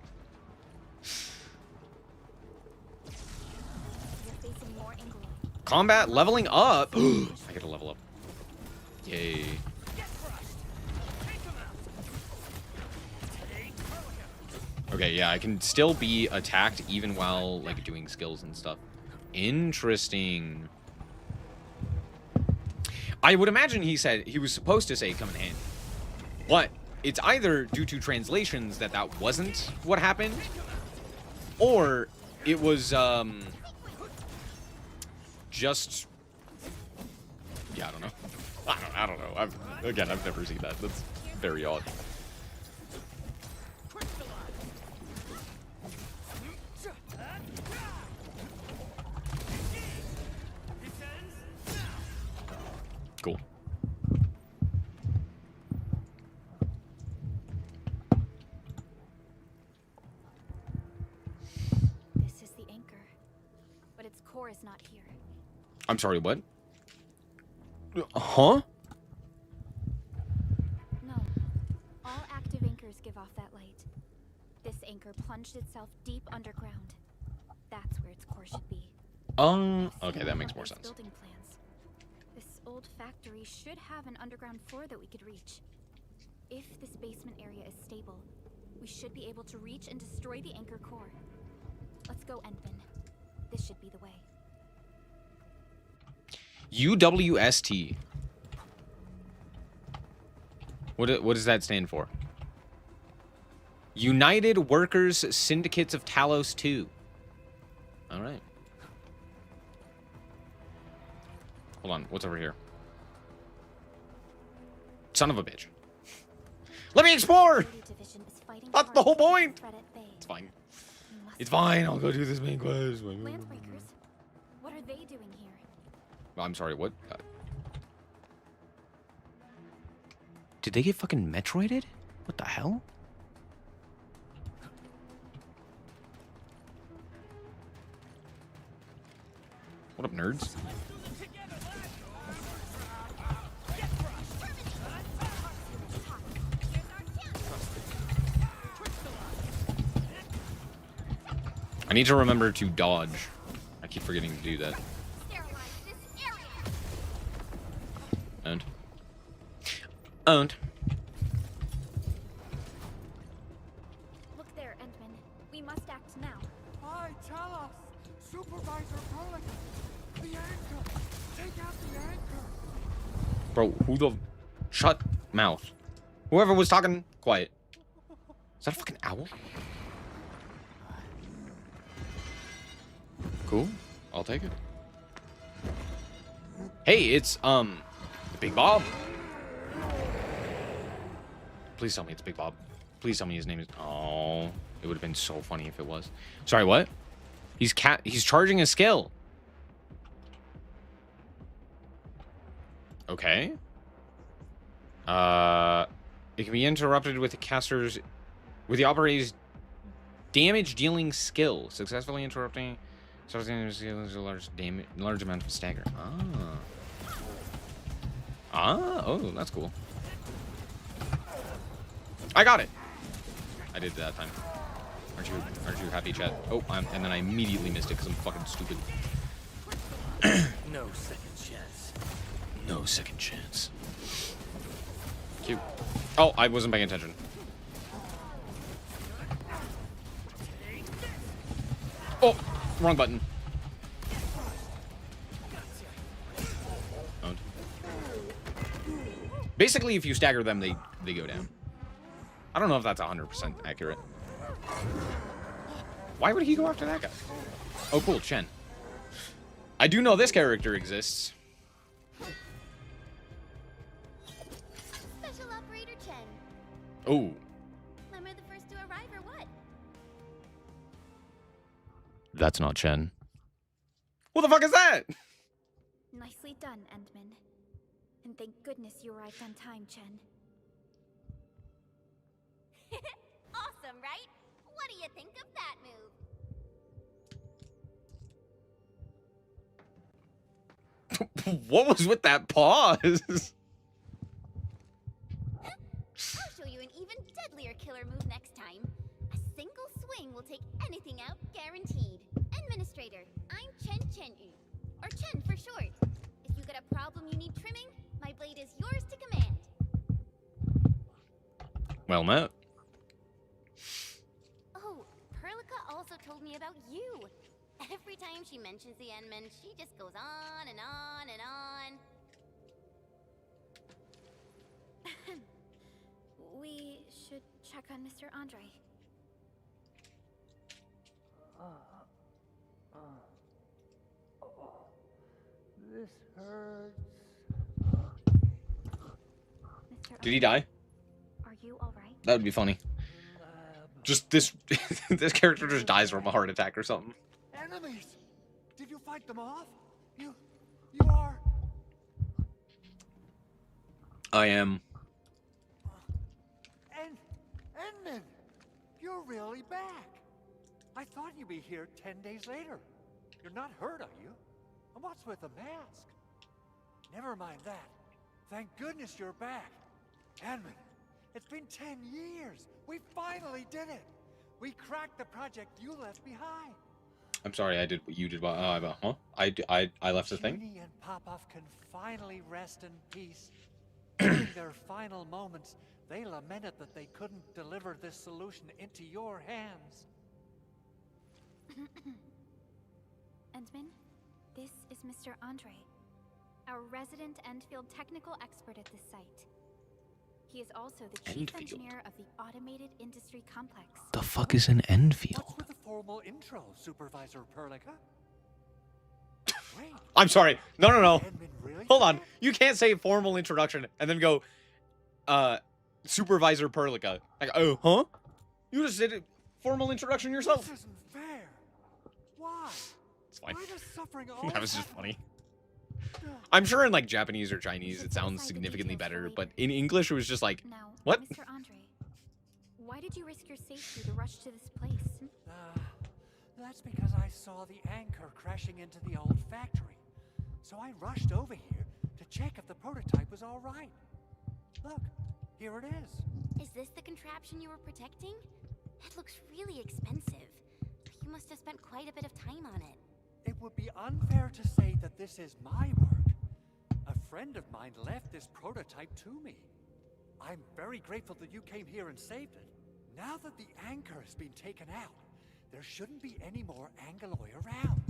You're facing more Inglewood. Combat leveling up. I get to level up. Yay. Okay, yeah, I can still be attacked even while like doing skills and stuff. Interesting. I would imagine he was supposed to say come in handy. But it's either due to translations that wasn't what happened, or it was just, yeah, I don't know. I don't know. I've never seen that. That's very odd. Cool. This is the anchor, but its core is not here. I'm sorry, what? Huh? No. All active anchors give off that light. This anchor plunged itself deep underground. That's where its core should be. Okay, that makes more sense. Building plans. This old factory should have an underground floor that we could reach. If this basement area is stable, we should be able to reach and destroy the anchor core. Let's go, Entman. This should be the way. UWST. What does that stand for? United Workers Syndicates of Talos 2. All right. Hold on. What's over here? Son of a bitch. Let me explore! That's the whole point! It's fine. It's fine. I'll go do this main quest. Landbreakers. What are they doing here? I'm sorry, what? Did they get fucking Metroided? What the hell? What up, nerds? I need to remember to dodge. I keep forgetting to do that. Owned. Look there, Entman. We must act now. Hi, tell us! Supervisor Perlica! The anchor! Take out the anchor! Bro, who the... Shut mouth. Whoever was talking, quiet. Is that a fucking owl? Cool. I'll take it. Hey, it's, the Big Bob. Please tell me it's Big Bob. Please tell me his name is... Oh, it would have been so funny if it was. Sorry, what? He's charging a skill. Okay. It can be interrupted with the caster's... With the operator's damage-dealing skill. Successfully interrupting... a large amount of stagger. Oh, that's cool. I got it. I did it that time. Aren't you happy, chat? Oh, and then I immediately missed it because I'm fucking stupid. No second chance. No second chance. Cute. Oh, I wasn't paying attention. Oh, wrong button. Owned. Basically, if you stagger them, they go down. I don't know if that's 100% accurate. Why would he go after that guy? Oh, cool, Chen. I do know this character exists. Special Operator Chen. Oh. Am I the first to arrive or what? That's not Chen. What the fuck is that? Nicely done, Endman. And thank goodness you arrived on time, Chen. Awesome, right? What do you think of that move? What was with that pause? I'll show you an even deadlier killer move next time. A single swing will take anything out, guaranteed. Administrator, I'm Chen, or Chen for short. If you got a problem you need trimming, my blade is yours to command. Well met. Oh, Perlica also told me about you. Every time she mentions the Endman, she just goes on and on and on. We should check on Mr. Andre. This hurts. Mr. Did he die? Are you alright? That would be funny. Just this this character just dies from a heart attack or something. Enemies! Did you fight them off? You are... I am. Endman! You're really back! I thought you'd be here 10 days later. You're not hurt, are you? And what's with the mask? Never mind that. Thank goodness you're back. Endman, it's been 10 years. We finally did it. We cracked the project you left behind. I'm sorry, I did what you did. Huh? I left the thing? Junie and Popov can finally rest in peace. During their final moments, they lamented that they couldn't deliver this solution into your hands. Endman, this is Mr. Andre, our resident Enfield technical expert at this site. He is also the chief Enfield. engineer of the automated industry complex. The fuck is an Enfield? What's with the formal intro, Supervisor Perlica? Wait, I'm sorry. No. Endman really Hold on. back? You can't say formal introduction and then go, Supervisor Perlica. Like, oh, huh? You just did a formal introduction yourself. This isn't fair. Why? It's fine. Why does suffering That always was just have- funny. I'm sure in like Japanese or Chinese it sounds Specify the significantly details better, later. but in English it was just like, Now, What? Mr. Andre, why did you risk your safety to rush to this place? That's because I saw the anchor crashing into the old factory. So I rushed over here to check if the prototype was all right. Look, here it is. Is this the contraption you were protecting? It looks really expensive. You must have spent quite a bit of time on it. It would be unfair to say that this is my work. A friend of mine left this prototype to me. I'm very grateful that you came here and saved it. Now that the anchor has been taken out, there shouldn't be any more Angaloi around.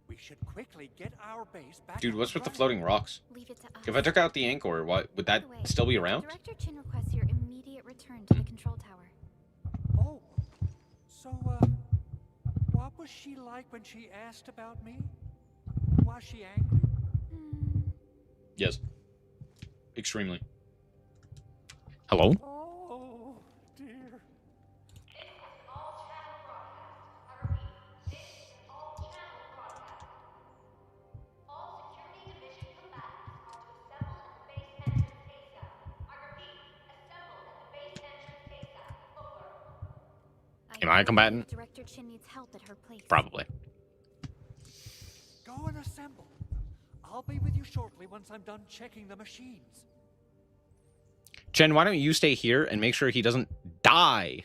We should quickly get our base back. dude, up what's and with the running. floating rocks? Leave it to us. If I took out the anchor, what would that By the way, still be around? Director Chin requests your immediate return to the control tower. Oh, so, what was she like when she asked about me? Was she angry? Yes. Extremely. Hello? Oh, dear. All channel broadcast. I repeat, this is an all-channel broadcast. All security division combatants are to assemble at the base entrance ASAP. I repeat, assemble at the base entrance ASAP. Over. Am I a combatant? Director Chin needs help at her place. Probably. Go and assemble. I'll be with you shortly once I'm done checking the machines. Jen, why don't you stay here and make sure he doesn't die?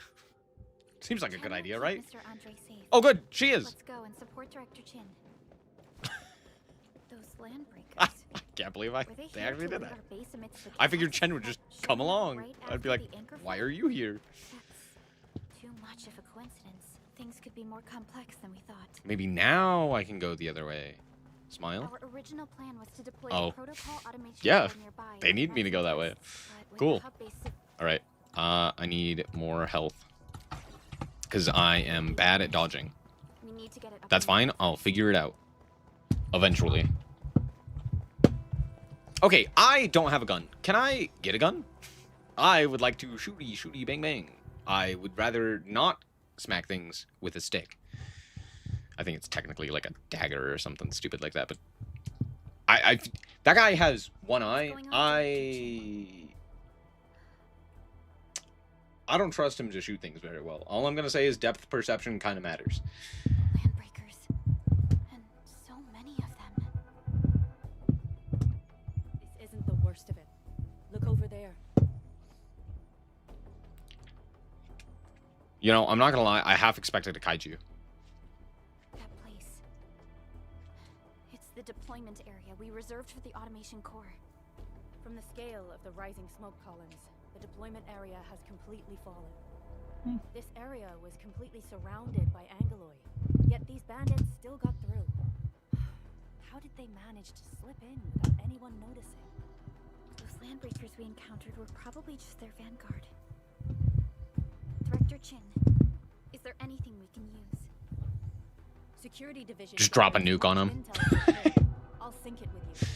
Seems like a Chen good will idea, keep right? Mr. Andre safe. Oh, good. She is. Let's go and support Director Chin. Those land I breakers. can't believe Were they here actually to did lead that. our base amidst the I figured chaos Chen would that just showed come up along. right I'd be after like, the anchor why fell? are you here? That's too much of a coincidence. Things could be more complex than we thought. Maybe now I can go the other way. Smile? Our original plan was to deploy Oh. the protocol automation Yeah, cell nearby they and need me to go that way. tests, but with Cool. the hub base Alright. I need more health. Because I am bad at dodging. we need to get it up That's and fine. running. I'll figure it out. Eventually. Okay, I don't have a gun. Can I get a gun? I would like to shooty, bang, bang. I would rather not smack things with a stick. I think it's technically like a dagger or something stupid like that, but I that guy has one eye. I don't trust him to shoot things very well. All I'm gonna say is depth perception kind of matters. Landbreakers. And so many of them. This isn't the worst of it. Look over there. You know, I'm not gonna lie, I half expected a kaiju. That place. It's the deployment area we reserved for the automation core. From the scale of the rising smoke columns, the deployment area has completely fallen. This area was completely surrounded by Angoloid, yet these bandits still got through. How did they manage to slip in without anyone noticing? Those landbreakers we encountered were probably just their vanguard. Director Chin, is there anything we can use? Security division. Just drop a nuke on him. I'll sync it with you.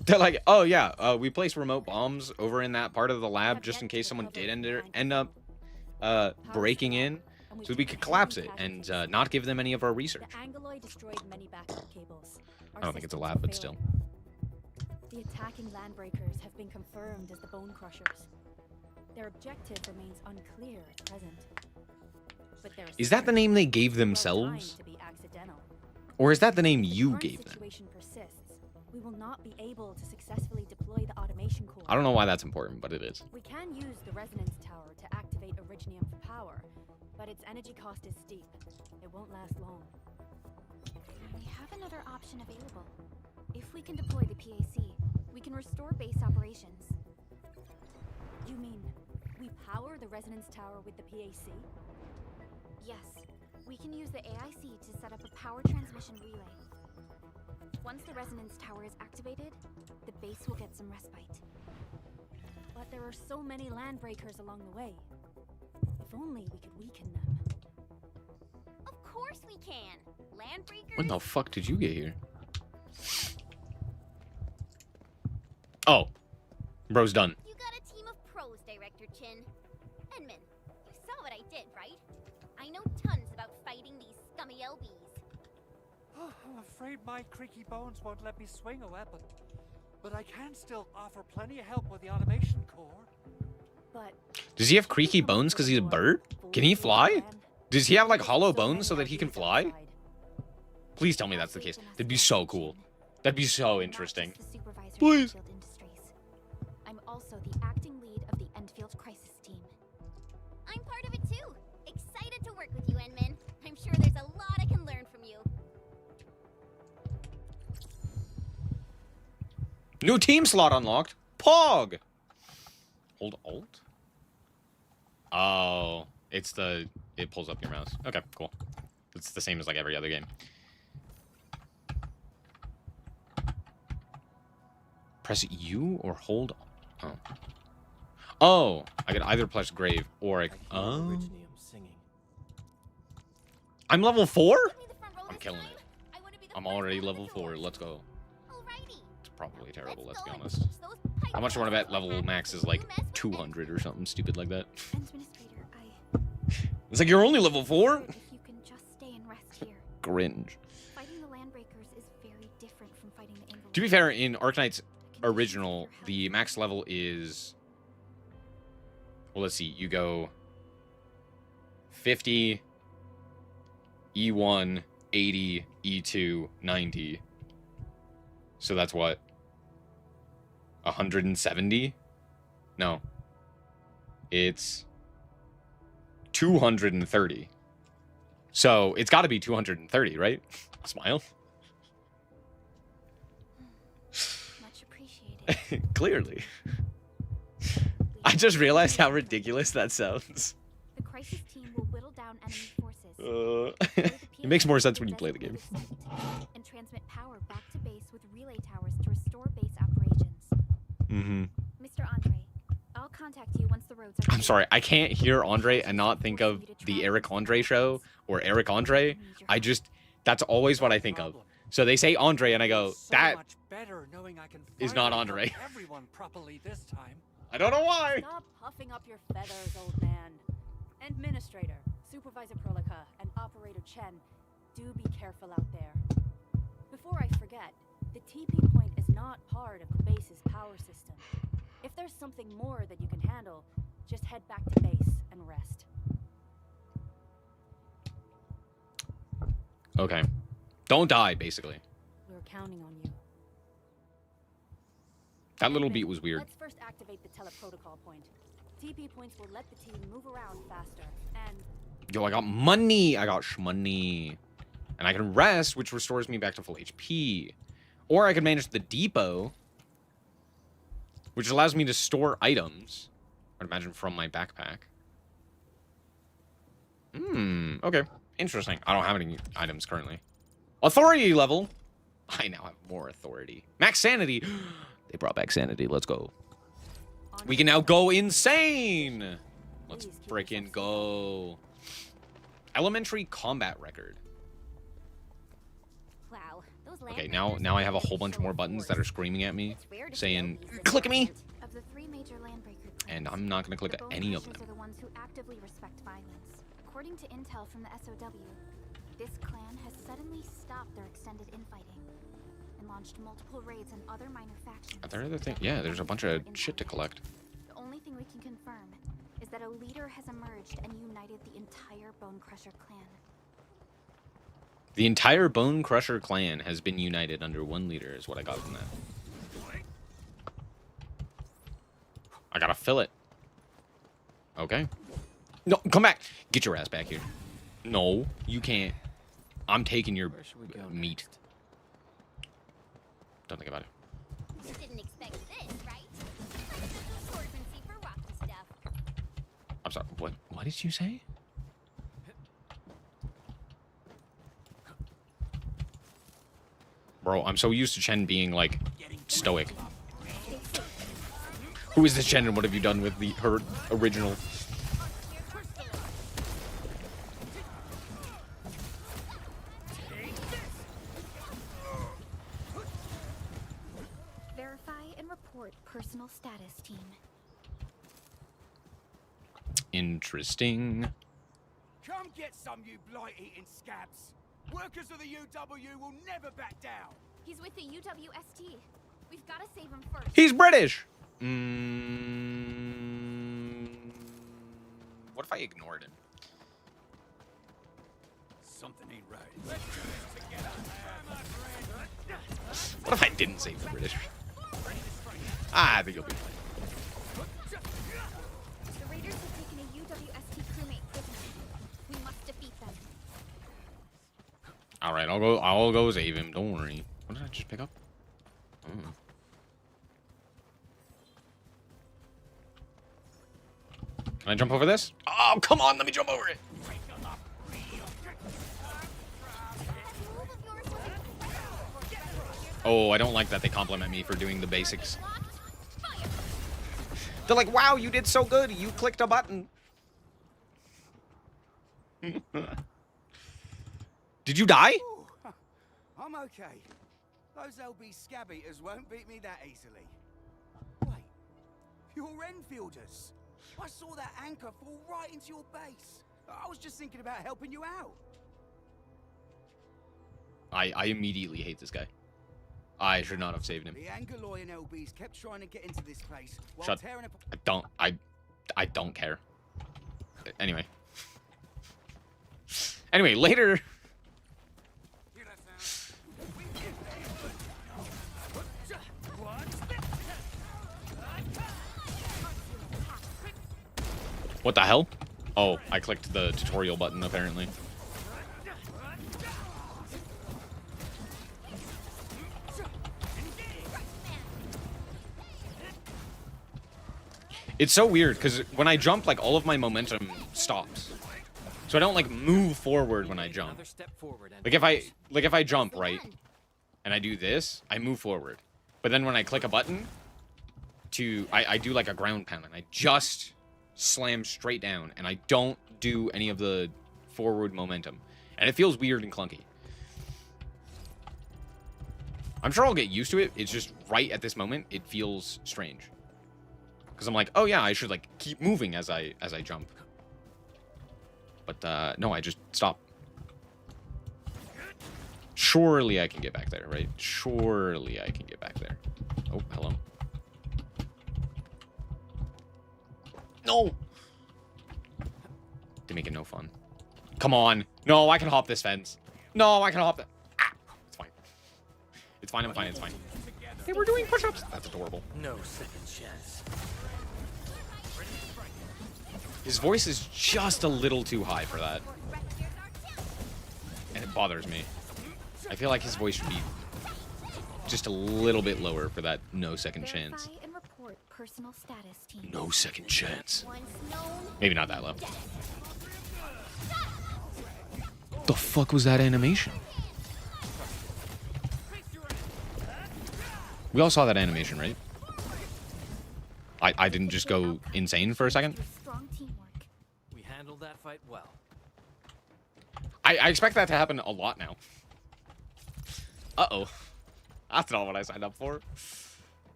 They're like, oh yeah, we place remote bombs over in that part of the lab just in case someone did end up breaking in, so we could collapse it and not give them any of our research. The Angoloid destroyed many backup cables. I don't think it's a lab, but still. The attacking landbreakers have been confirmed as the Bone Crushers. Their objective remains unclear at present. But is that the name they gave themselves? Or is that the name you gave them? We will not be able to successfully deploy the automation core. I don't know why that's important, but it is. We can use the resonance tower to activate Originium for power, but its energy cost is steep. It won't last long. We have another option available. If we can deploy the PAC, we can restore base operations. You mean we power the resonance tower with the PAC? Yes. We can use the AIC to set up a power transmission relay. Once the resonance tower is activated, the base will get some respite. But there are so many landbreakers along the way. If only we could weaken them. Of course we can. Landbreakers. When the fuck did you get here? Oh. Bro's done. You got a team of pros, Director Chin. Edmund, you saw what I did, right? I know tons about fighting these scummy LBs. I'm afraid my creaky bones won't let me swing a weapon. But I can still offer plenty of help with the automation core. But Does he have creaky bones because he's a bird? Can he fly? Does he have like hollow bones so that he can fly? Please tell me that's the case. That'd be so cool. That'd be so interesting. Please. I'm also the acting lead of the Enfield Crisis Team. I'm part of it too. Excited to work with you, Enman. I'm sure there's a lot I can learn from you. New team slot unlocked. Pog. Hold Alt. Oh, it's the it pulls up your mouse. Okay, cool. It's the same as like every other game. Press U or hold. Oh. Oh, I could either press grave or I. Oh. I'm level 4. I'm killing it. I'm already level 4. Let's go. It's probably terrible. Let's be honest. How much do you want to bet level max is like 200 or something stupid like that? Administrator, It's like you're only level 4. if you can just stay and rest here. Cringe. Fighting the Landbreakers is very different from fighting the Angoloid. To be fair, in Arknights original, the max level is. Well, let's see. You go 50, E1, 80, E2, 90. So that's what? 170? No. It's 230. So it's got to be 230, right? Smile. Much appreciated. Clearly. I just realized how ridiculous that sounds. The Crisis Team will whittle down enemy forces. It makes more sense when you play the game. And transmit power back to base with relay towers to restore base operations. Mm-hmm. Mr. Andre, I'll contact you once the roads are I'm clear. sorry, I can't hear Andre and not think of the Eric Andre show or Eric Andre. I just, that's always what I think of. So they say Andre and I go, that much better knowing I can is not finally Andre. help everyone properly this time. I don't know why. Stop puffing up your feathers, old man. Administrator, Supervisor Prolica and Operator Chen, do be careful out there. Before I forget, the TP point is not part of the base's power system. If there's something more that you can handle, just head back to base and rest. Okay. Don't die, basically. We're counting on you. That little beat was weird. Let's first activate the teleprotocol point. TP points will let the team move around faster, and... Yo, I got money. I got shmoney. And I can rest, which restores me back to full HP. Or I can manage the depot, which allows me to store items. I'd imagine from my backpack. Okay. Interesting. I don't have any items currently. Authority level. I now have more authority. Max sanity. They brought back sanity. Let's go. We can now go insane. Let's frickin' go. Elementary combat record. Wow, those Okay, land now I have a whole bunch more buttons that are screaming at me, saying, "Click me!" Of the 3 major landbreaker clans, And I'm not gonna click the any of Bonecrushers them. are the ones who actively respect violence. According to intel from the SOW, this clan has suddenly stopped their extended infighting and launched multiple raids on other minor factions. Are there other things? Yeah, there's a bunch of shit to collect. The only thing we can confirm is that a leader has emerged and united the entire Bonecrusher clan. The entire Bone Crusher clan has been united under one leader, is what I got from that. I gotta fill it. Okay. No, come back. Get your ass back here. No, you can't. I'm taking your meat. Don't think about it. You didn't expect this, right? Let's go to swordsmancy for rocky stuff. I'm sorry. What did you say? Bro, I'm so used to Chen being, like, stoic. Who is this Chen and what have you done with her original? Verify and report personal status, team. Interesting. Come get some, you blight-eating scabs. Workers of the UW will never back down. He's with the UWST. We've got to save him first. He's British! What if I ignored him? Something ain't right. What if I didn't save the British? I think you'll be fine. The raiders have taken a UWST crewmate prisoner. We must defeat them. Alright, I'll go save him. Don't worry. What did I just pick up? Oh. Can I jump over this? Oh, come on, let me jump over it. Oh, I don't like that they compliment me for doing the basics. They're like, wow, you did so good. You clicked a button. Did you die? Ooh, I'm okay. Those LB scab-eaters won't beat me that easily. Wait, you're Enfielders. I saw that anchor fall right into your base. I was just thinking about helping you out. I immediately hate this guy. I should not have saved him. The Angaloyan LBs kept trying to get into this place while Shut. tearing up. I don't care. Anyway. Anyway, later. What the hell? Oh, I clicked the tutorial button apparently. It's so weird because when I jump, like all of my momentum stops, so I don't like move forward when I jump. Like if I jump right, and I do this, I move forward. But then when I click a button, I do like a ground pound, and I just slam straight down, and I don't do any of the forward momentum, and it feels weird and clunky. I'm sure I'll get used to it. It's just right at this moment, it feels strange. Because I'm like, oh yeah, I should like keep moving as I jump. But no, I just stop. Surely I can get back there, right? Surely I can get back there. Oh, hello. No! To make it no fun. Come on. No, I can hop this fence. No, I can hop that. Ah, it's fine. It's fine, I'm fine, it's fine. Hey, we're doing push-ups. That's adorable. No second chance. His voice is just a little too high for that. And it bothers me. I feel like his voice should be just a little bit lower for that no second chance. Verify and report personal status team. No second chance. Once known, Maybe not that low. The fuck was that animation? We all saw that animation, right? I didn't just go insane for a second. Strong teamwork. We handled that fight well. I expect that to happen a lot now. Uh-oh. That's not what I signed up for.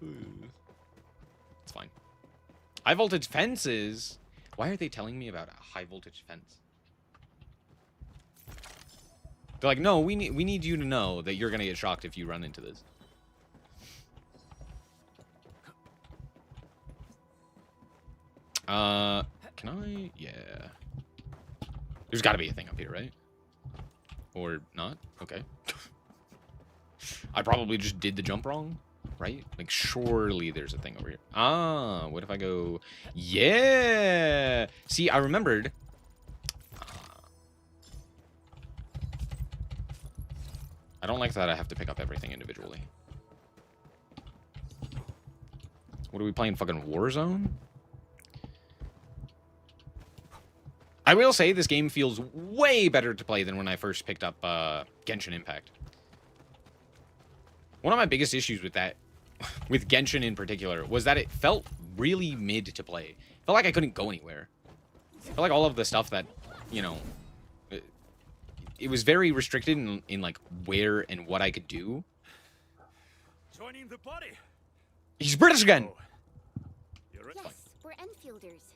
It's fine. High voltage fences. Why are they telling me about a high voltage fence? They're like, no, we need you to know that you're gonna get shocked if you run into this. Can I? Yeah. There's got to be a thing up here, right? Or not? Okay. I probably just did the jump wrong, right? Like, surely there's a thing over here. Ah, what if I go... Yeah! See, I remembered... I don't like that I have to pick up everything individually. What are we playing? Fucking Warzone? I will say this game feels way better to play than when I first picked up Genshin Impact. One of my biggest issues with that, with Genshin in particular, was that it felt really mid to play. Felt like I couldn't go anywhere. Felt like all of the stuff that, you know, it was very restricted in like where and what I could do. Joining the party. He's British again. yes, we're Enfielders.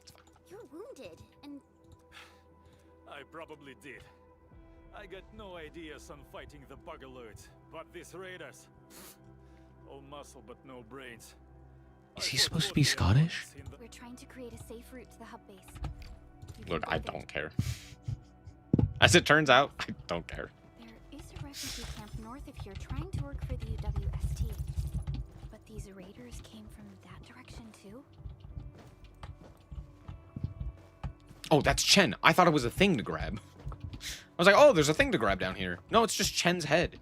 You're wounded, and I probably did. I got no ideas on fighting the buggerlords, but these raiders, all muscle but no brains. Is he supposed to be Scottish? We're trying to create a safe route to the hub base. You can Look, I guide it. don't care. As it turns out, I don't care. There is a refugee camp north of here trying to work for the UWST. But these raiders came from that direction too? Oh, that's Chen. I thought it was a thing to grab. I was like, oh, there's a thing to grab down here. No, it's just Chen's head.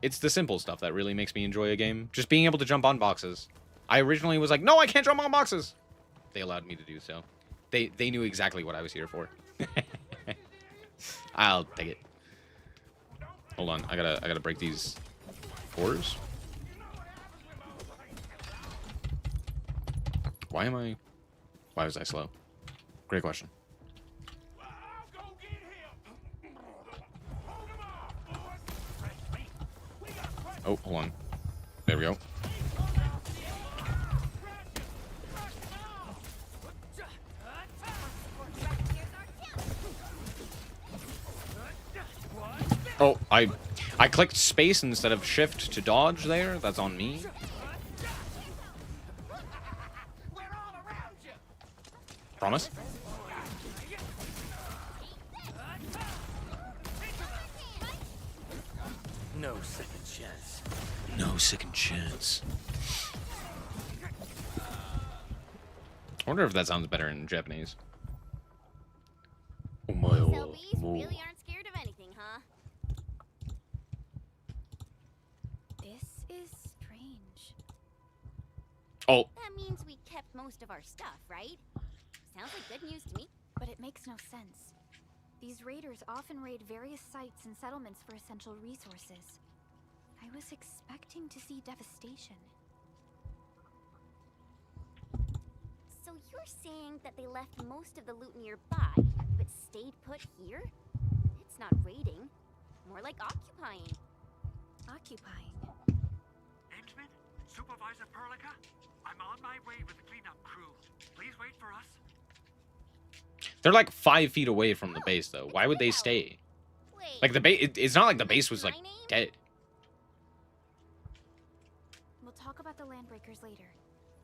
It's the simple stuff that really makes me enjoy a game. Just being able to jump on boxes. I originally was like, no, I can't jump on boxes. They allowed me to do so. They knew exactly what I was here for. I'll take it. Hold on, I gotta break these cores. Why was I slow? Great question. Oh, hold on. There we go. Oh, I clicked space instead of shift to dodge there. That's on me. Promise? No second chance. No second chance. I wonder if that sounds better in Japanese. these LBs really aren't scared of anything, huh? This is strange. Oh, That means we kept most of our stuff, right? Sounds like good news to me. But it makes no sense. These raiders often raid various sites and settlements for essential resources. I was expecting to see devastation. So you're saying that they left most of the loot nearby, but stayed put here? It's not raiding, more like occupying. Occupying. Henchman? Supervisor Perlica, I'm on my way with the cleanup crew. Please wait for us. They're like 5 feet away from the base, though. Why would they stay? Wait. Like the base, it's not like the base was like My name? dead. We'll talk about the landbreakers later.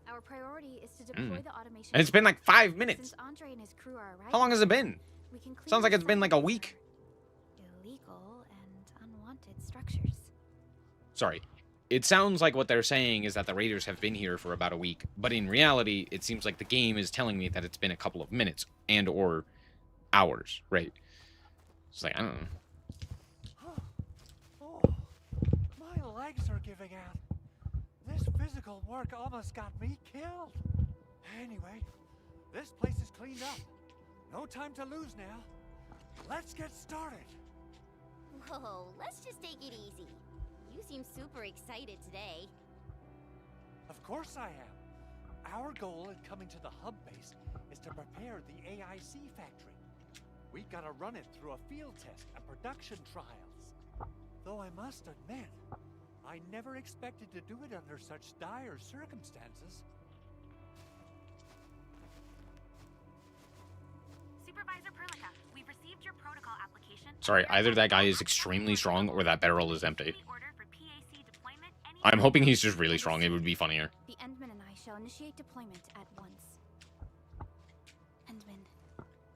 Our priority is to deploy the automation. And it's been like 5 minutes. Since Andre and his crew are arriving, How long has it been? we can clean Sounds like the it's been site like a for week. illegal and unwanted structures. Sorry. It sounds like what they're saying is that the raiders have been here for about a week, but in reality, it seems like the game is telling me that it's been a couple of minutes and or hours, right? It's like, I don't know. Oh, my legs are giving out. This physical work almost got me killed. Anyway, this place is cleaned up. No time to lose now. Let's get started. Whoa, let's just take it easy. You seem super excited today. Of course I am. Our goal in coming to the hub base is to prepare the AIC factory. We gotta run it through a field test and production trials. Though I must admit, I never expected to do it under such dire circumstances. Supervisor Perlica, we've received your protocol application. Sorry, either that guy is extremely strong or that barrel is empty. Order for PAC deployment any I'm hoping he's just really strong. It would be funnier. The Endman and I shall initiate deployment at once. Endman,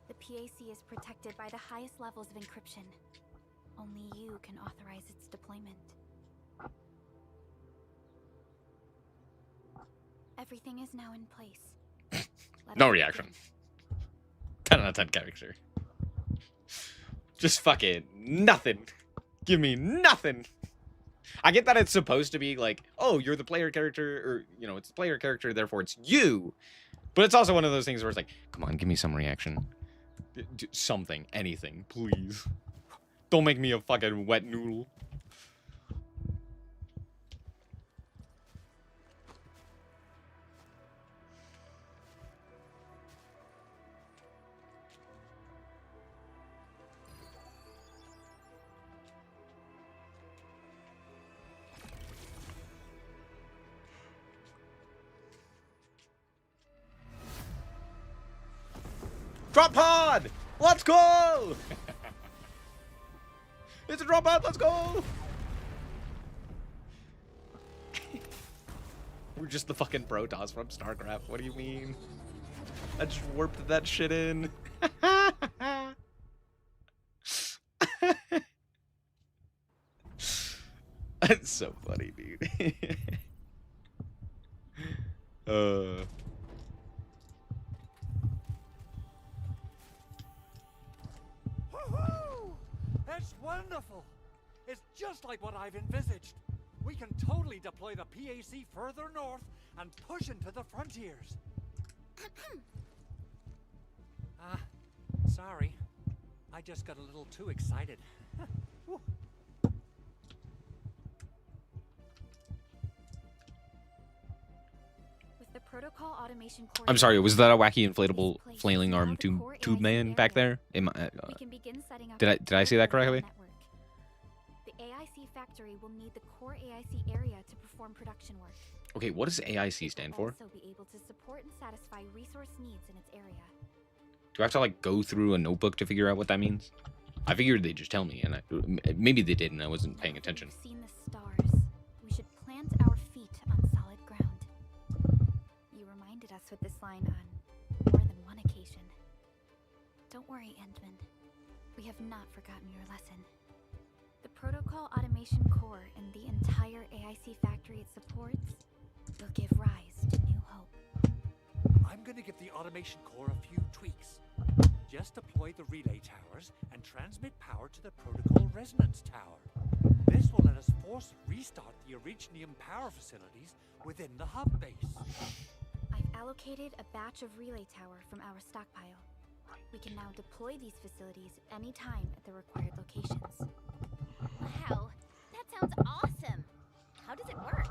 the PAC is protected by the highest levels of encryption. Only you can authorize its deployment. Everything is now in place. Let No us reaction. begin. 10 out of 10 character. Just fucking nothing. Give me nothing. I get that it's supposed to be like, oh, you're the player character, or, you know, it's the player character, therefore it's you. But it's also one of those things where it's like, come on, give me some reaction. Something, anything, please. Don't make me a fucking wet noodle. Drop pod! Let's go! It's a drop pod, let's go! We're just the fucking Protoss from StarCraft, what do you mean? I just warped that shit in. That's so funny, dude. Woohoo! That's wonderful! It's just like what I've envisaged. We can totally deploy the PAC further north and push into the frontiers. Sorry. I just got a little too excited. Whew. With the protocol automation core. I'm sorry, was that a wacky inflatable This place flailing is arm now the tube core tube AIC man back area. there? Am I, We can begin setting up did I say that correctly? network. The AIC factory will need the core AIC area to perform production work. okay, what does AIC It stand will for? also be able to support and satisfy resource needs in its area. Do I have to like go through a notebook to figure out what that means? I figured they'd just tell me, and maybe they did, and I wasn't paying Now that attention. we've seen the stars, we should plant our feet on solid ground. You reminded us with this line on more than one occasion. Don't worry, Endman. We have not forgotten your lesson. The protocol automation core and the entire AIC factory it supports will give rise to new hope. I'm gonna give the automation core a few tweaks. Just deploy the relay towers and transmit power to the protocol resonance tower. This will let us force restart the Originium power facilities within the hub base. I've allocated a batch of relay tower from our stockpile. We can now deploy these facilities any time at the required locations. Wow, that sounds awesome. How does it work?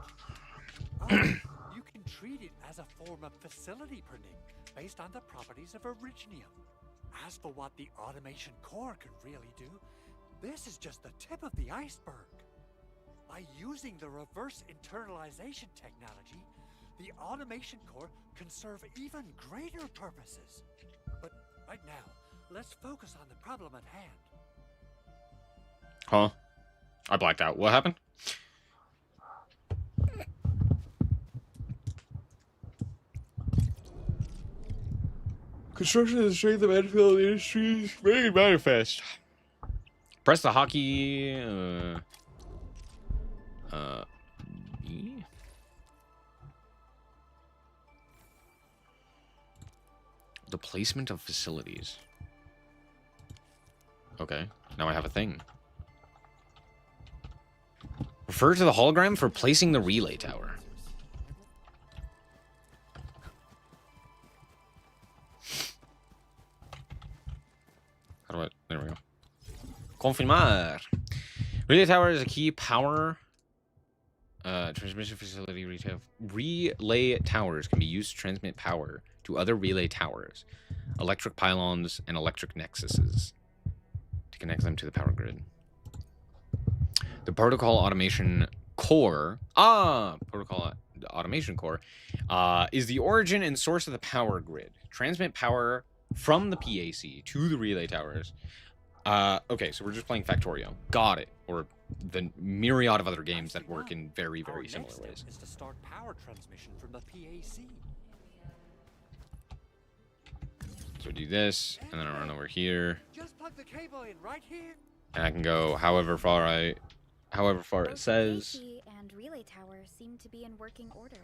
You can treat it as a form of facility printing based on the properties of Originium. As for what the automation core can really do, this is just the tip of the iceberg. By using the reverse internalization technology, the automation core can serve even greater purposes. But right now, let's focus on the problem at hand. Huh? I blacked out. What happened? Construction is strength of Enfield Industries very manifest. Press the hockey. E? The placement of facilities. Okay, now I have a thing. Refer to the hologram for placing the relay tower. How do I... There we go. Confirmar. Relay tower is a key power... transmission facility relay towers can be used to transmit power to other relay towers, electric pylons, and electric nexuses to connect them to the power grid. The protocol automation core, is the origin and source of the power grid. Transmit power from the PAC to the relay towers. Okay, so we're just playing Factorio. Got it. Or the myriad of other games that work in very, very similar ways. Is to start power transmission from the PAC. So do this, and then I run over here. Just plug the cable in right here. And I can go however far it says. AC and relay towers seem to be in working order.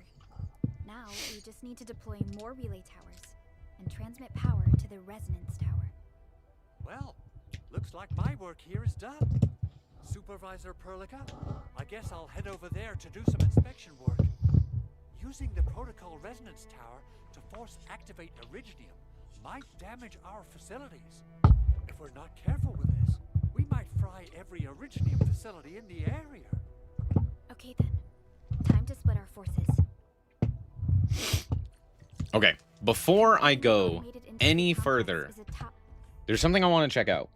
Now we just need to deploy more relay towers and transmit power to the resonance tower. Well, looks like my work here is done. Supervisor Perlica, I guess I'll head over there to do some inspection work. Using the protocol resonance tower to force activate Originium might damage our facilities. If we're not careful with this, we might fry every Originium facility in the area. Okay then, time to split our forces. Okay, before I go any further, there's something I want to check out.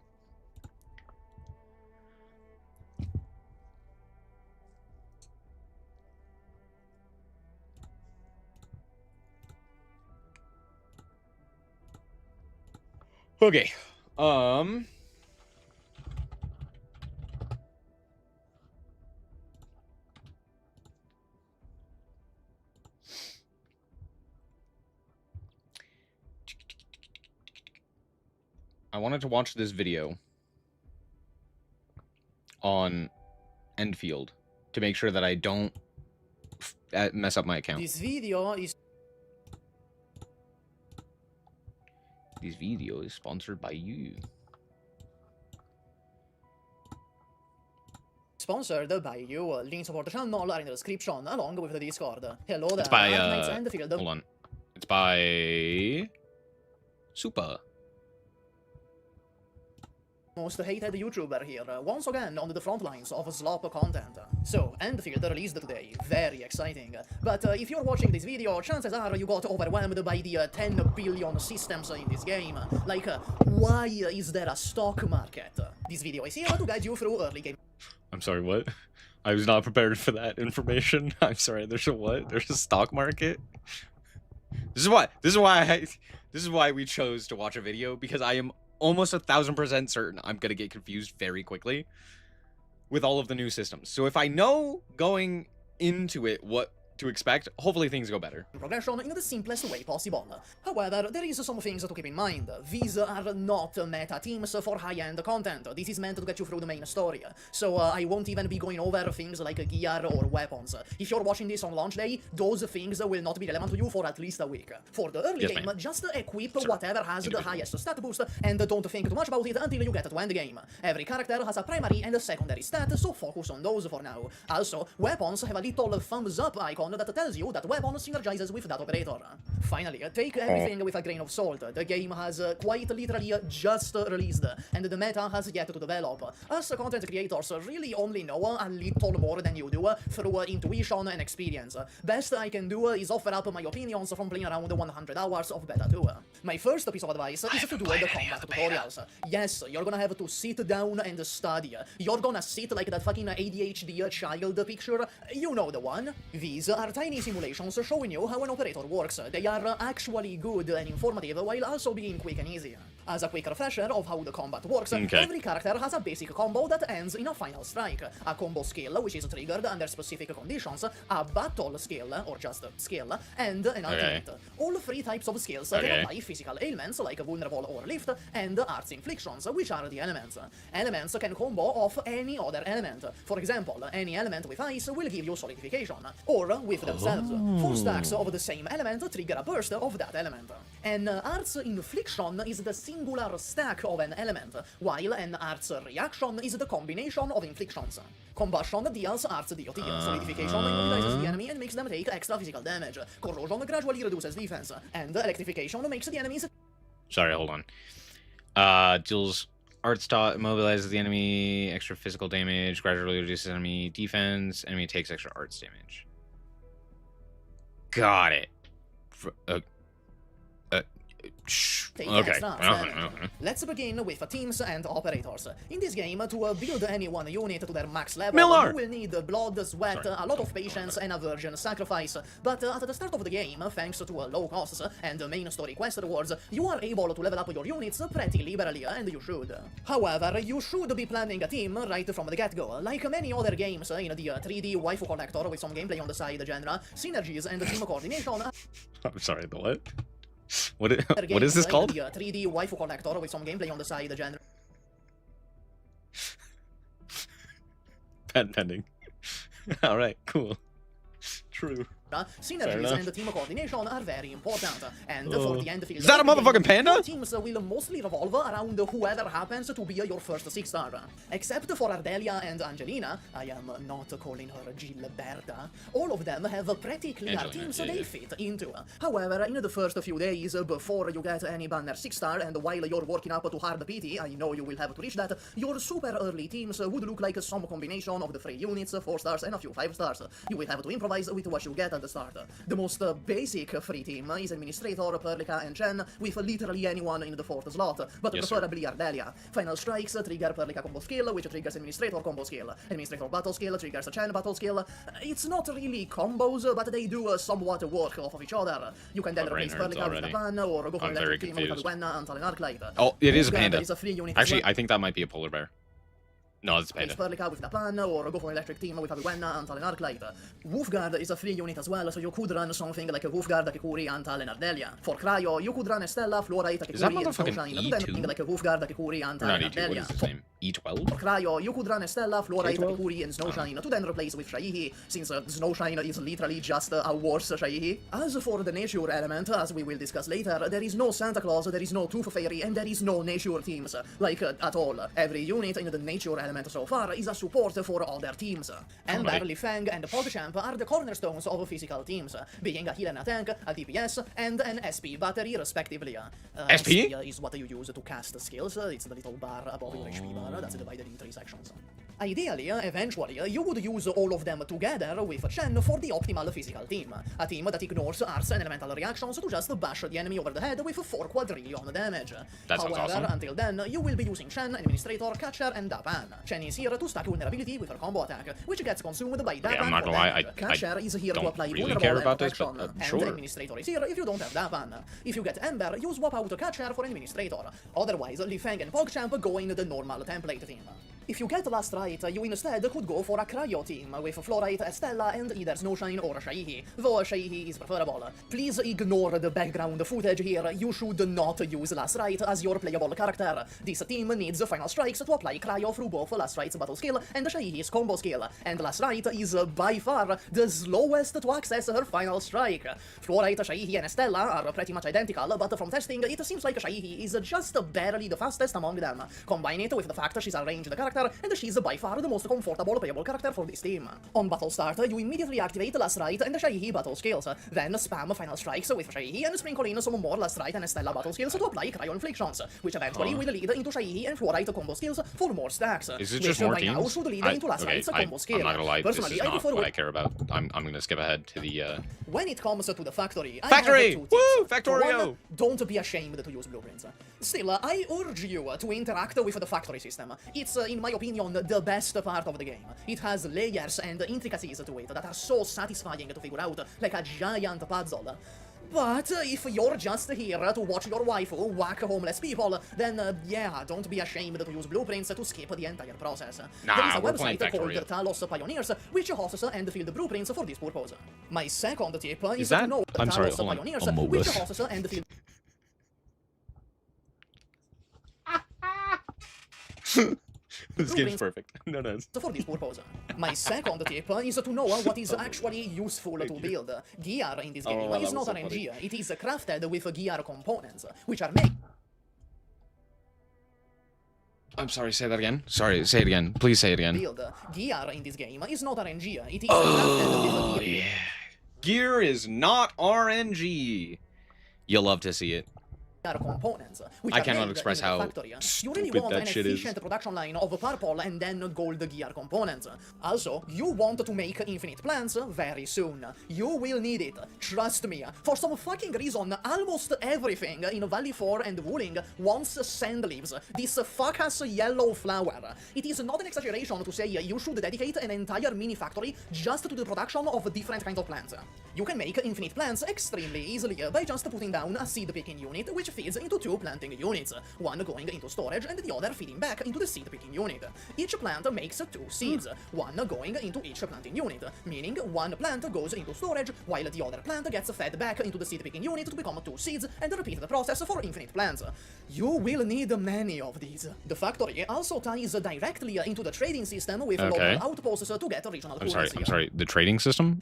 Okay. I wanted to watch this video on Enfield to make sure that I don't mess up my account. This video is sponsored by you. Sponsored by you. Link support the channel are in the description along with the Discord. Hello there. It's by Arknights and Field. hold on. It's by Super. Most hated YouTuber here, once again on the front lines of slop content. So, Enfield released today, very exciting. But if you're watching this video, chances are you got overwhelmed by the 10 billion systems in this game. Like, why is there a stock market? This video is here to guide you through early game. I'm sorry, what? I was not prepared for that information. I'm sorry, there's a what? There's a stock market? This is why we chose to watch a video, because I am almost 1000% certain I'm gonna get confused very quickly with all of the new systems. So if I know going into it what to expect, hopefully things go better. Progression in the simplest way possible. However, there is some things to keep in mind. These are not meta teams for high-end content. This is meant to get you through the main story. So I won't even be going over things like gear or weapons. If you're watching this on launch day, those things will not be relevant to you for at least a week. For the early game, just equip whatever has the highest stat boost, and don't think too much about it until you get to endgame. Every character has a primary and a secondary stat, so focus on those for now. Also, weapons have a little thumbs up icon that tells you that weapon synergizes with that operator. Finally, take everything with a grain of salt. The game has quite literally just released, and the meta has yet to develop. Us content creators really only know a little more than you do through intuition and experience. Best I can do is offer up my opinions from playing around 100 hours of beta 2. My first piece of advice is to do the combat tutorials. Yes, you're gonna have to sit down and study. You're gonna sit like that fucking ADHD child picture. You know the one. These are tiny simulations showing you how an operator works. They are actually good and informative while also being quick and easy. As a quick refresher of how the combat works, every character has a basic combo that ends in a final strike, a combo skill which is triggered under specific conditions, a battle skill, or just skill, and an ultimate. All three types of skills can apply physical ailments like vulnerable or lift, and arts inflictions, which are the elements. Elements can combo off any other element. For example, any element with ice will give you solidification, or with themselves. 4 stacks of the same element trigger a burst of that element. An arts infliction is the singular stack of an element, while an arts reaction is the combination of inflictions. Combustion deals arts DOT, solidification immobilizes the enemy and makes them take extra physical damage. Corrosion gradually reduces defense, and electrification makes the enemies... Sorry, hold on. Deals arts dot, immobilizes the enemy, extra physical damage, gradually reduces enemy defense, enemy takes extra arts damage. Got it. Okay. Let's begin with teams and operators. In this game, to build any one unit to their max level, you will need blood, sweat, a lot of patience, and a virgin sacrifice. But at the start of the game, thanks to low costs and main story quest rewards, you are able to level up your units pretty liberally, and you should. However, you should be planning a team right from the get-go. Like many other games in the 3D waifu collector with some gameplay on the side genre, synergies and team coordination... I'm sorry, the what? What is this called? 3D waifu collector with some gameplay on the side genre. Patent pending. Alright, cool. True. Synergies and team coordination are very important, and for the end field... Is that a motherfucking panda? Teams will mostly revolve around whoever happens to be your first 6-star. Except for Ardelia and Angelina, I am not calling her Gilberta, all of them have pretty clear teams they fit into. However, in the first few days, before you get any banner 6-star, and while you're working up to hard PT, I know you will have to reach that, your super early teams would look like some combination of the 3 units, 4 stars, and a few 5 stars. You will have to improvise with what you get at the start. The most basic free team is Administrator, Perlica, and Chen, with literally anyone in the 4th slot, but preferably Ardelia. Final Strikes trigger Perlica combo skill, which triggers Administrator combo skill. Administrator battle skill triggers Chen battle skill. It's not really combos, but they do somewhat work off of each other. You can then replace Perlica with Napan, or go for an electric team with a Gwenna until an Arknight. Oh, it is a panda. Actually, I think that might be a polar bear. No, it's Panda. Perlica with Napan, or go for an electric team with Gwenna until an Arklight. Wolfguard is a free unit as well, so you could run something like a Wolfguard, Kikuri, Antal, and Ardelia. For Cryo, you could run Estella, Fluorite, Kikuri, and Snowshine. E2? Like a Wolfguard, Kikuri, Antal, and E2, Ardelia. what is his name? E12? For Cryo, you could run Estella, Fluorite, Kikuri, and Snowshine to then replace with Shaihi, since Snowshine is literally just a worse Shaihi. As for the nature element, as we will discuss later, there is no Santa Claus, there is no Tooth Fairy, and there is no nature teams, like at all. Every unit in the nature element so far is a support for all their teams. Ember, Li Feng, and PogChamp are the cornerstones of physical teams, being a heal and a tank, a DPS, and an SP battery respectively. SP is what you use to cast skills, it's the little bar above your HP bar that's divided in 3 sections. Ideally, eventually, you would use all of them together with Chen for the optimal physical team. A team that ignores arts and elemental reactions to just bash the enemy over the head with 4 quadrillion damage. However, awesome. Until then, you will be using Chen, Administrator, Catcher, and Dapan. Chen is here to stack vulnerability with her combo attack, which gets consumed by Dapan. I'm not gonna lie, Catcher is here to apply really care about this, protection, but sure. And Administrator is here if you don't have Dapan. If you get Ember, you swap out Catcher for Administrator. Otherwise, Li Feng and PogChamp go in the normal template team. If you get last right, you instead could go for a Cryo team with Fluorite, Estella, and either Snowshine or Shaihi, though Shaihi is preferable. Please ignore the background footage here, you should not use Last Right as your playable character. This team needs Final Strikes to apply Cryo through both Last Right's battle skill and Shaihi's combo skill, and Last Right is by far the slowest to access her Final Strike. Fluorite, Shaihi, and Estella are pretty much identical, but from testing, it seems like Shaihi is just barely the fastest among them. Combine it with the fact she's a ranged character, character, and she's by far the most comfortable playable character for this team. On battle start, you immediately activate Last Rite and Shaihi battle skills, then spam Final Strikes with Shaihi and sprinkle in some more Last Rite and Stella battle skills to apply Cryo Inflictions, which eventually will lead into Shaihi and Fluorite combo skills for more stacks. Is it just more teams? Now should lead into Last Rite's combo skill. I'm not gonna lie, this Personally, is I not prefer what I care about. I'm gonna skip ahead to the When it comes to the factory, I Factory! have two tips. Woo! For Factorio! one, don't be ashamed to use blueprints. Still, I urge you to interact with the factory system. It's, in my opinion, the best part of the game. It has layers and intricacies to it that are so satisfying to figure out, like a giant puzzle. But if you're just here to watch your waifu whack homeless people, then yeah, don't be ashamed to use blueprints to skip the entire process. Nah, there is a we're playing website called Factorio. Talos Pioneers, which hosts and field blueprints for this purpose. My second tip is that? to know I'm sorry, Talos hold on. Pioneers, I'll move which this. hosts and field This game's perfect. No. for this purpose. My second tip is to know what is actually useful to build. Gear in this game Oh, that is was not so RNG, funny. it is crafted with gear components, which are made. I'm sorry, say that again. Sorry, say it again. Please say it again. Gear in this game is not RNG, it is crafted with gear. Yeah. Gear is not RNG. You'll love to see it. Components, which I are cannot made express in the how factory. You really stupid want that an shit is. efficient production line of purple and then gold gear components. Also, you want to make infinite plants very soon. You will need it, trust me. For some fucking reason, almost everything in Valley 4 and Wuling wants sand leaves, this fuck-ass yellow flower. It is not an exaggeration to say you should dedicate an entire mini factory just to the production of different kinds of plants. You can make infinite plants extremely easily by just putting down a seed picking unit which feeds into two planting units, one going into storage and the other feeding back into the seed picking unit. Each plant makes two seeds, one going into each planting unit, meaning one plant goes into storage while the other plant gets fed back into the seed picking unit to become two seeds and repeat the process for infinite plants. You will need many of these. The factory also ties directly into the trading system with Okay. local outposts to get regional I'm sorry. currency. I'm sorry. The trading system.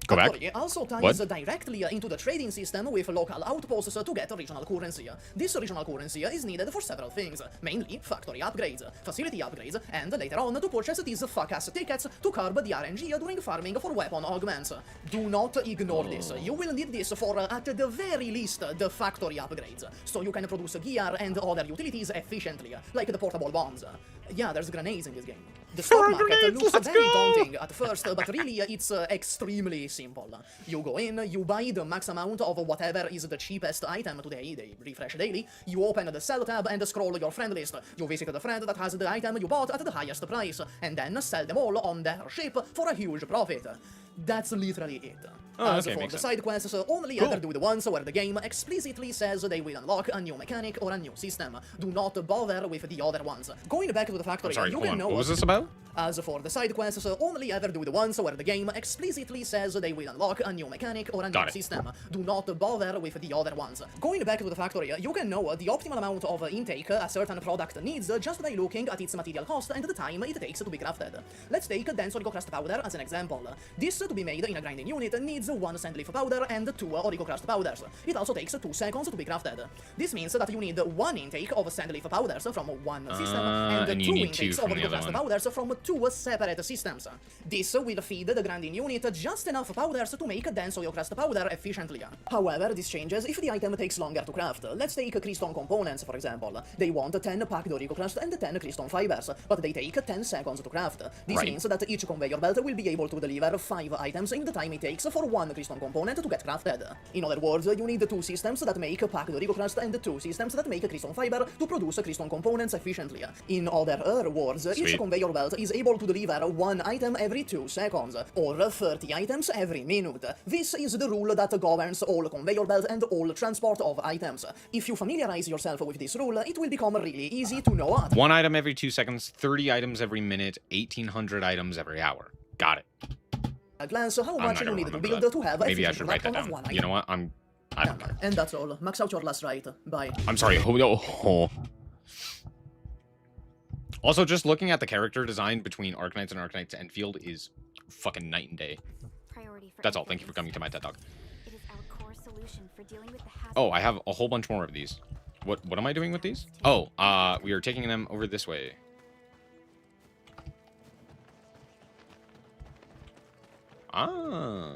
Go back. Factory also ties What? directly into the trading system with local outposts to get regional currency. This regional currency is needed for several things, mainly factory upgrades, facility upgrades, and later on to purchase these fuck-ass tickets to curb the RNG during farming for weapon augments. Do not ignore this. You will need this for, at the very least, the factory upgrades, so you can produce gear and other utilities efficiently, like the portable bombs. Yeah, there's grenades in this game. The stock market grenades, looks let's very go! daunting at first, but really it's extremely simple. You go in, you buy the max amount of whatever is the cheapest item today, they refresh daily, you open the sell tab and scroll your friend list. You visit the friend that has the item you bought at the highest price, and then sell them all on their ship for a huge profit. That's literally it. Oh, As okay, for makes the sense. side quests, only Cool. ever do the ones where the game explicitly says they will unlock a new mechanic or a new system. Do not bother with the other ones. Going back to the factory, I'm sorry. you Hold will on. know What was this about? As for the side quests, only ever do the ones where the game explicitly says they will unlock a new mechanic or a Got new it. system. Do not bother with the other ones. Going back to the factory, you can know the optimal amount of intake a certain product needs just by looking at its material cost and the time it takes to be crafted. Let's take dense oricocrust powder as an example. This, to be made in a grinding unit, needs 1 sandleaf powder and 2 oricocrust powders. It also takes 2 seconds to be crafted. This means that you need 1 intake of sandleaf powders from one system and and 2 you need intakes 2 of from the other oricocrust one. powders from 2 separate systems. This will feed the grinding unit just enough powders to make dense oricocrust powder efficiently. However, this changes if the item takes longer to craft. Let's take crystone components, for example. They want 10 packed oricocrust and 10 crystone fibers, but they take 10 seconds to craft. This Right. means that each conveyor belt will be able to deliver 5 items in the time it takes for 1 crystone component to get crafted. In other words, you need 2 systems that make packed oricocrust and 2 systems that make crystone fiber to produce crystone components efficiently. In other words, each Sweet. conveyor belt is able to deliver 1 item every 2 seconds, or 30 items every minute. This is the rule that governs all conveyor belt and all transport of items. If you familiarize yourself with this rule, it will become really easy to know 1 item every 2 seconds, 30 items every minute, 1,800 items every hour. Got it. at a glance how I'm much not you gonna need to remember build that. to have Maybe I efficient should write that production of down. 1 You know item. what? I don't care. And that's all. Max out your last right. Bye. I'm sorry. Also, just looking at the character design between Arknights and Arknights Enfield is fucking night and day. Priority for That's all. Thank you for coming to my TED Talk. It is our core solution for dealing with the hazard. Oh, I have a whole bunch more of these. What am I doing with these? Oh, we are taking them over this way. Ah.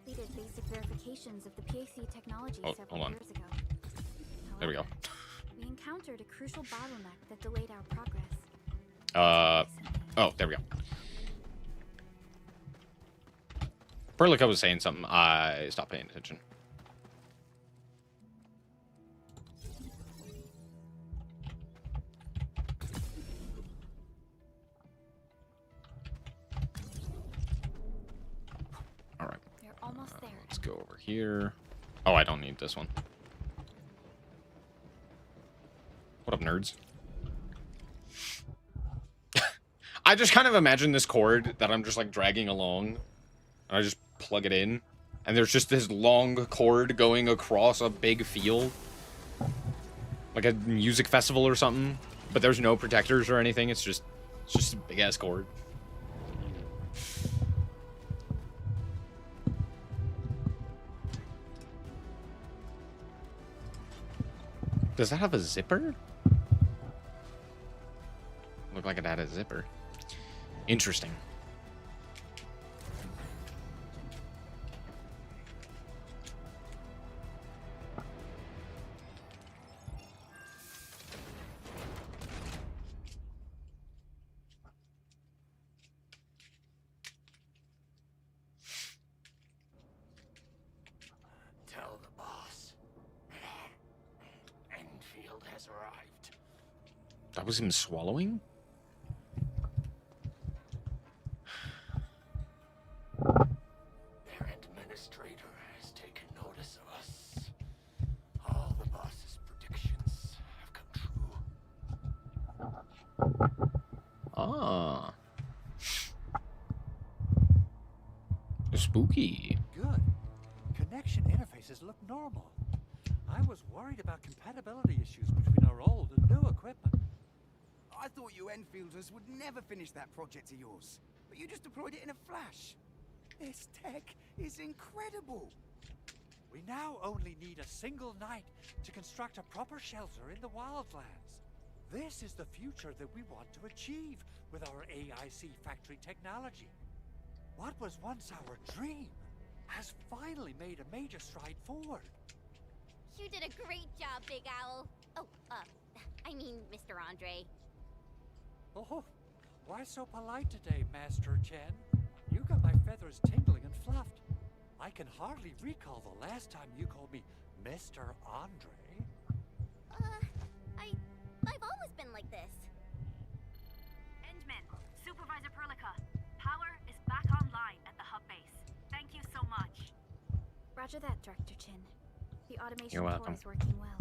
Completed basic verifications of the PAC technology Oh, several hold on. years ago. There we go. However, we encountered a crucial bottleneck that delayed our progress. Oh, there we go. Perlica was saying something. I stopped paying attention. All right. We're almost there. Let's go over here. Oh, I don't need this one. What up, nerds? I just kind of imagine this cord that I'm just like dragging along. And I just plug it in. And there's just this long cord going across a big field. Like a music festival or something. But there's no protectors or anything. It's just a big ass cord. Does that have a zipper? Looked like it had a zipper. Interesting. Tell the boss. Enfield has arrived. That was him swallowing? Their administrator has taken notice of us. All the boss's predictions have come true. Ah. Spooky. Good. Connection interfaces look normal. I was worried about compatibility issues between our old and new equipment. I thought you Enfielders would never finish that project of yours, but you just deployed it in a flash. This tech is incredible. We now only need a single night to construct a proper shelter in the wildlands. This is the future that we want to achieve with our AIC factory technology. What was once our dream has finally made a major stride forward. You did a great job, Big Owl. Oh, I mean, Mr. Andre. Oh, why so polite today, Master Chen? You got my feathers tingling and fluffed. I can hardly recall the last time you called me Mr. Andre. I've always been like this. Endman, Supervisor Perlica, power is back online at the hub base. Thank you so much. Roger that, Director Chin. The automation You're core welcome. is working well.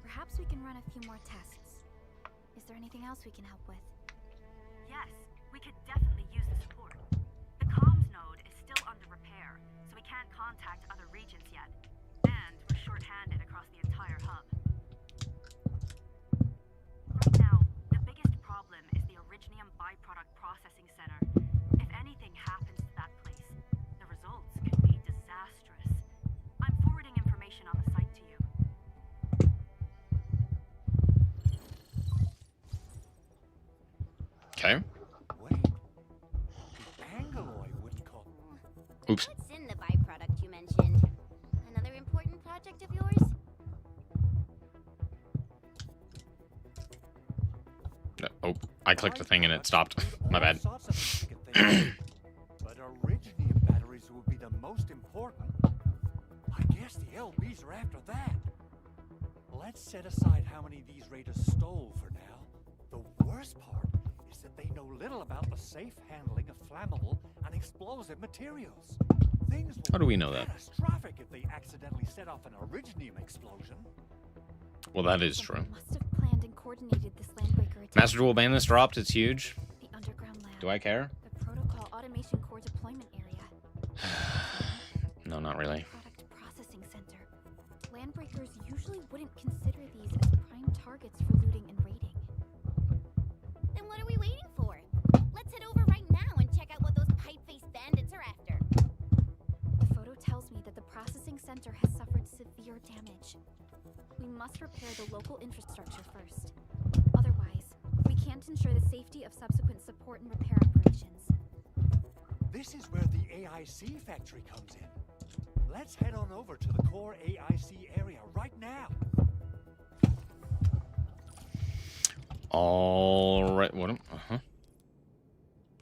Perhaps we can run a few more tests. Is there anything else we can help with? Yes, we could definitely use the support. The comms node is still under repair, so we can't contact other regions yet. And we're short-handed across the entire hub. Right now, the biggest problem is the Originium byproduct processing center. If anything happens to that place, the results could be disastrous. I'm forwarding information on the site to you. Okay. Wait, the Angaloy wouldn't call. Oops. What's in the byproduct you mentioned? Another important project of yours? Oh, I clicked the thing and it stopped. My bad. All sorts of significant things. But Originium batteries will be the most important. I guess the LBs are after that. Let's set aside how many these raiders stole for now. The worst part is that they know little about the safe handling of flammable and explosive materials. Things will How do we be know that? catastrophic if they accidentally set off an Originium explosion. Well, that is true. Someone must have planned and coordinated this landbreaker attack. Master Duel Bandits dropped. It's huge. The underground lab. Do I care? The protocol automation core deployment area. No, not really. Product processing center. Landbreakers usually wouldn't consider these as prime targets for looting and raiding. Then what are we waiting for? Let's head over right now and check out what those pipe-faced bandits are after. center has suffered severe damage. We must repair the local infrastructure first. Otherwise, we can't ensure the safety of subsequent support and repair operations. This is where the AIC factory comes in. Let's head on over to the core AIC area right now. All right. What?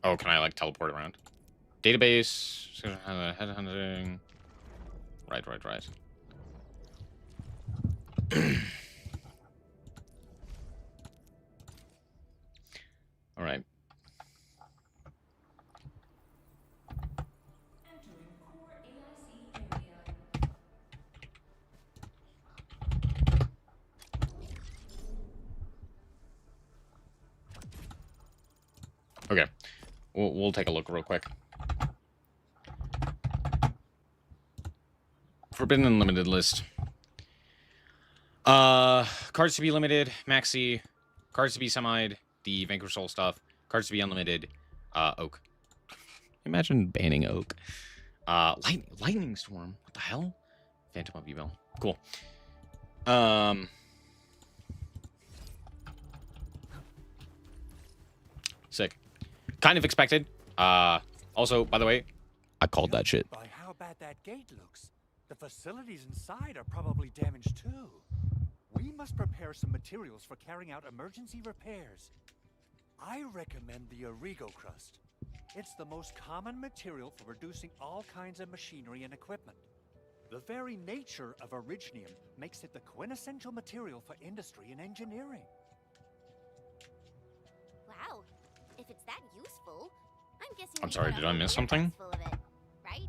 Oh, can I like teleport around? Database. Headhunting. Right. All right. Okay, we'll take a look real quick. Forbidden Unlimited list. Cards to be limited, maxi. Cards to be semied, the Vanquish Soul stuff. Cards to be unlimited, Oak. Imagine banning Oak. Lightning Storm. What the hell? Phantom of Evil. Cool. Sick. Kind of expected. Also, by the way, I called that shit. By how bad that gate looks, the facilities inside are probably damaged too. We must prepare some materials for carrying out emergency repairs. I recommend the Origo crust. It's the most common material for producing all kinds of machinery and equipment. The very nature of originium makes it the quintessential material for industry and engineering. Wow, if it's that useful, I'm guessing. I'm we sorry, got a did I whole miss something? warehouse full of it, right?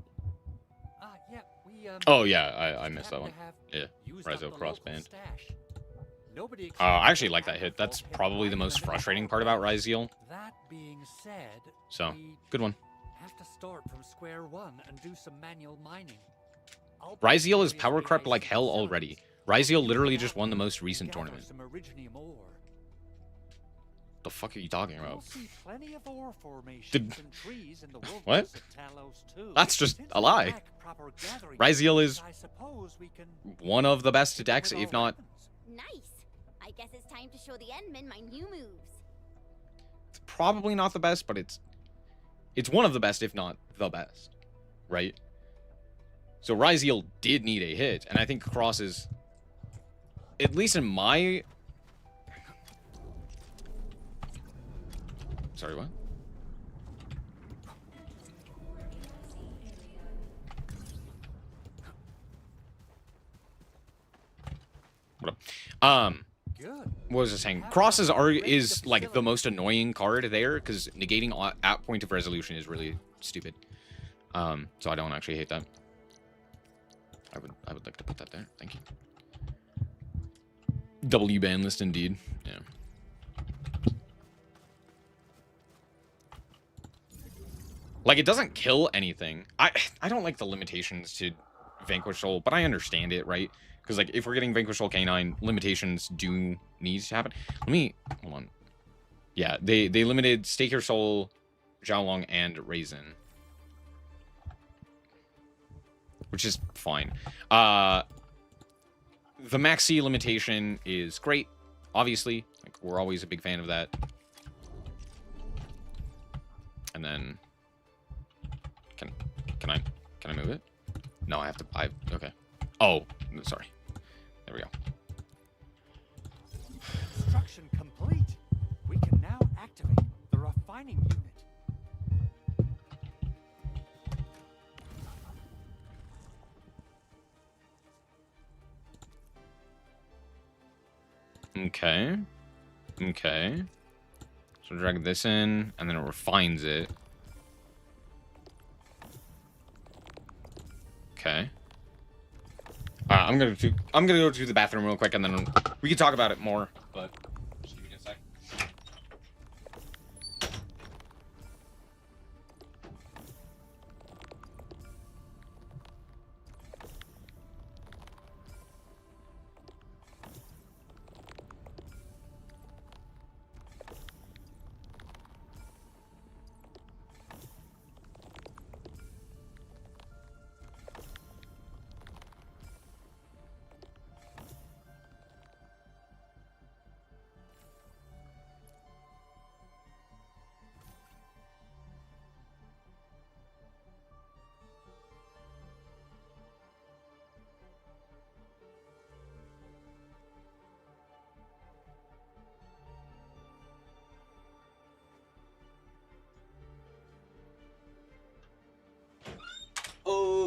Yeah, we Oh yeah, I missed that one. happen to Yeah, have used Rise up of the Cross local Band. stash. Nobody I expected actually like that hit. That's probably the most frustrating part about Ryzeal. That being said, So, we good one. have to start from square one and do some manual mining. Ryzeal is power crept like hell already. Ryzeal literally just won the most recent Gather tournament. some originium ore. The fuck are you talking You'll about? see plenty of ore formations Did- and trees in the wilderness What? of Talos too. That's just Since a we lie. lack proper gathering Ryzeal methods, is I suppose we can one of the best with decks, our if not... weapons. Nice. I guess it's time to show the Endmen my new moves. It's probably not the best, but it's one of the best, if not the best. Right? So Ryzeal did need a hit, and I think Cross is... At least in my... Sorry, what? What up? Good. What was I saying? Crosses is like the most annoying card there, because negating at point of resolution is really stupid. So I don't actually hate that. I would like to put that there. Thank you. W ban list indeed. Yeah. Like, it doesn't kill anything. I don't like the limitations to Vanquish Soul, but I understand it, right? Because, like, if we're getting Vanquish Soul K9, limitations do need to happen. Hold on. Yeah, they limited Stake Your Soul, Xiaolong, and Raisin. Which is fine. The Maxi limitation is great, obviously. Like, we're always a big fan of that. And then... Can I move it? No, I have to... Okay. Oh, sorry. There we go. Construction complete. We can now activate the refining unit. Okay. Okay. So drag this in, and then it refines it. Okay. I'm gonna go to the bathroom real quick, and then we can talk about it more. But just give me a sec.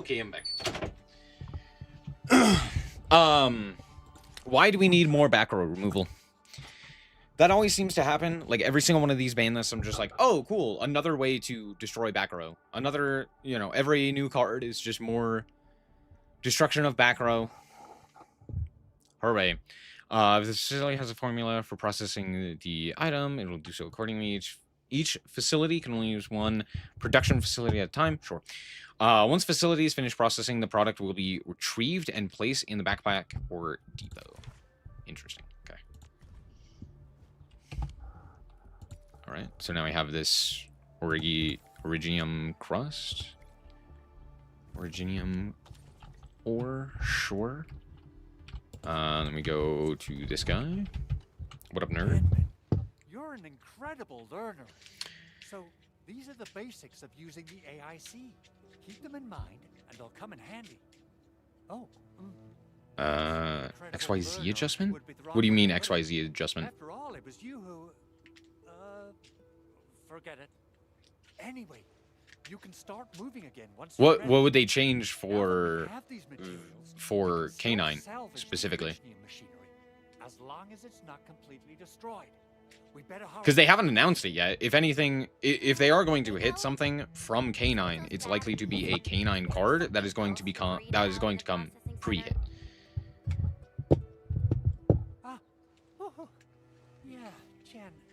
Okay, I'm back. Why do we need more back row removal? That always seems to happen. Like, every single one of these ban lists, I'm just like, oh, cool. Another way to destroy back row. Another, you know, every new card is just more destruction of back row. Hooray. If the facility has a formula for processing the item, it will do so accordingly. Each facility can only use one production facility at a time. Sure. Once facility is finished processing, the product will be retrieved and placed in the backpack or depot. Interesting. Okay. All right. So now we have this Originium crust. Originium ore. Sure. Then we go to this guy. What up, nerd? You're an incredible learner. So, these are the basics of using the AIC. Keep them in mind, and they'll come in handy. Oh. XYZ adjustment? What do you mean XYZ adjustment? After all, it was you who... forget it. Anyway, you can start moving again once you're ready. What would they change for K9 K9 specifically? As long as it's not completely destroyed. Because they haven't announced it yet. If anything, if they are going to hit something from K9, it's likely to be a K9 card that is going to become come pre-hit.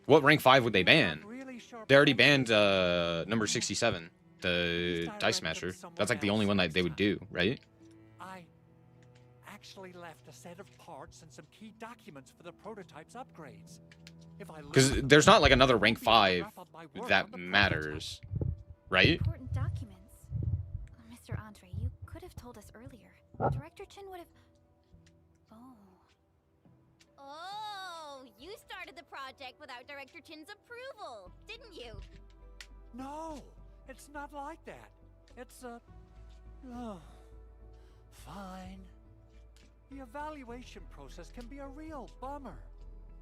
What rank 5 would they ban? They already banned number 67, the Dice Smasher. That's like the only one that they would do, right? I actually left a set of parts and some key documents for the prototype's upgrades. Because there's not like another rank 5 that matters, right? Important documents. Mr. Andre, you could have told us earlier. Director Chin would have... Oh, you started the project without Director Chin's approval, didn't you? No, it's not like that. It's fine. The evaluation process can be a real bummer.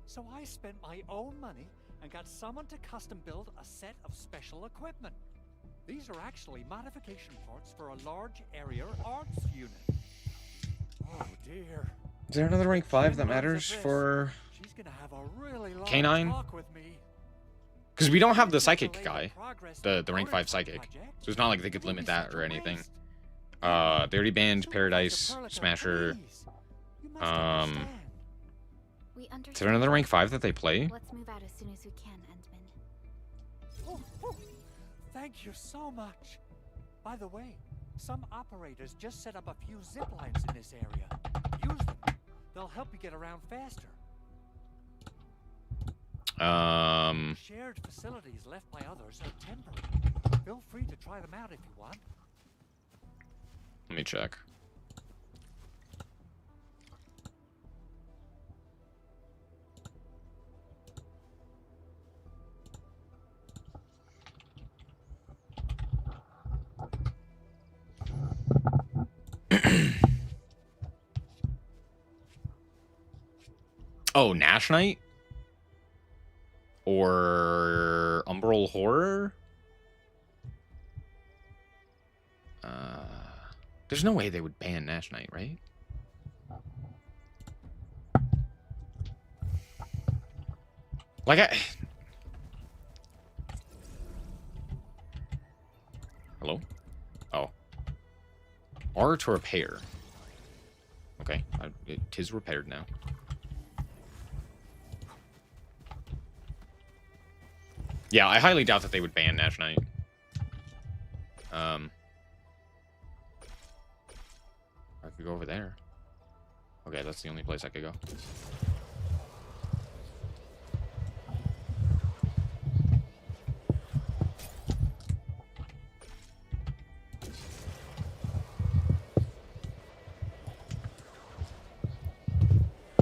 So I spent my own money and got someone to custom build a set of special equipment. These are actually modification parts for a large area arts unit. Oh dear. Is there another rank 5 that matters for K9? Because we don't have the psychic guy, the rank 5 psychic, so it's not like they could limit that or anything. They already banned Paradise Smasher. Is there another rank 5 that they play? Let's move out as soon as we can, Endman. Thank you so much. By the way, some operators just set up a few zip lines in this area. Use them. They'll help you get around faster. Shared facilities left by others are temporary. Feel free to try them out if you want. Let me check. Oh, Nash Knight? Or Umbral Horror? There's no way they would ban Nash Knight, right? Like, hello? Oh. R to repair. Okay, it is repaired now. Yeah, I highly doubt that they would ban Nash Knight. I could go over there. Okay, that's the only place I could go.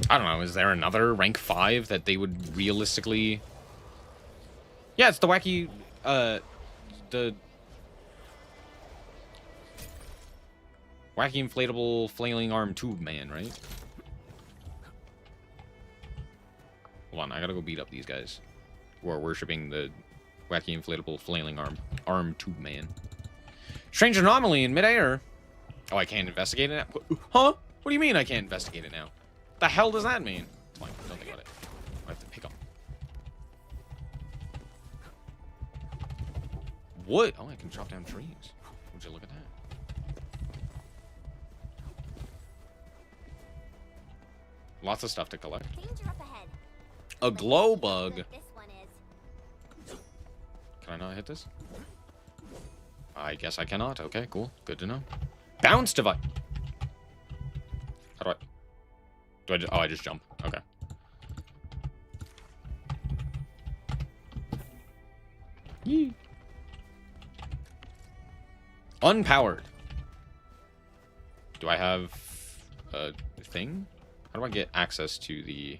I don't know, is there another rank 5 that they would realistically... Yeah, it's the wacky, the wacky inflatable flailing arm tube man, right? Hold on, I gotta go beat up these guys who are worshipping the wacky inflatable flailing arm tube man. Strange anomaly in midair. Oh, I can't investigate it now? Huh? What do you mean I can't investigate it now? The hell does that mean? It's fine. Don't think about it. I have to pick up. What? Oh, I can chop down trees. Would you look at that? Lots of stuff to collect. Danger up ahead. A glow bug. This one is. Can I not hit this? I guess I cannot. Okay, cool. Good to know. Bounce device. How do I... Do I just... Oh, I just jump. Okay. Yee. Unpowered. Do I have a thing? How do I get access to the...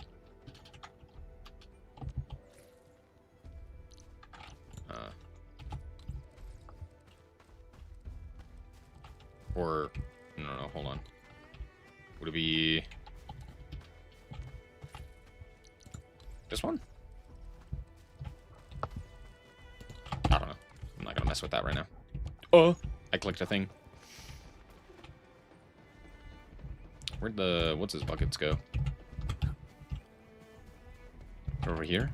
Or... No, hold on. Would it be... This one? I don't know. I'm not gonna mess with that right now. Oh! I clicked a thing. Where'd the... What's his buckets go? Over here?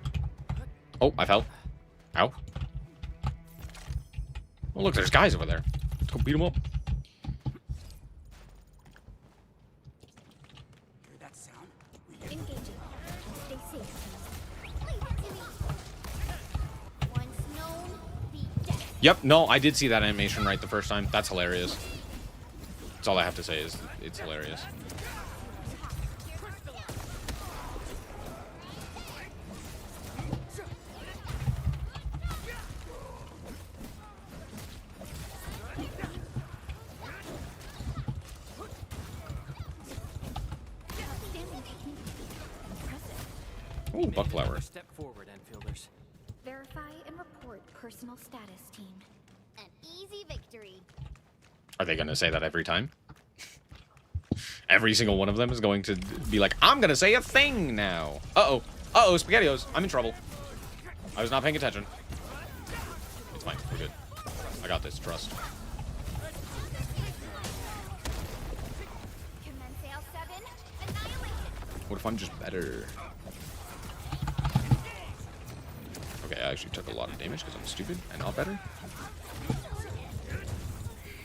Oh, I fell. Ow. Oh, look, there's guys over there. Let's go beat them up. Hear that sound? Engaging. Stay safe. Leave it to me. Once known, be dead. Yep, no, I did see that animation right the first time. That's hilarious. That's all I have to say is it's hilarious. Ooh, buckflower. Step forward, Enfielders. Verify and report personal status, team. An easy victory. Are they going to say that every time? Every single one of them is going to be like, I'm going to say a thing now. Uh-oh. Uh-oh, SpaghettiOs. I'm in trouble. I was not paying attention. It's fine. We're good. I got this. Trust. Commence L7. Annihilation. What if I'm just better? Okay, I actually took a lot of damage because I'm stupid and not better.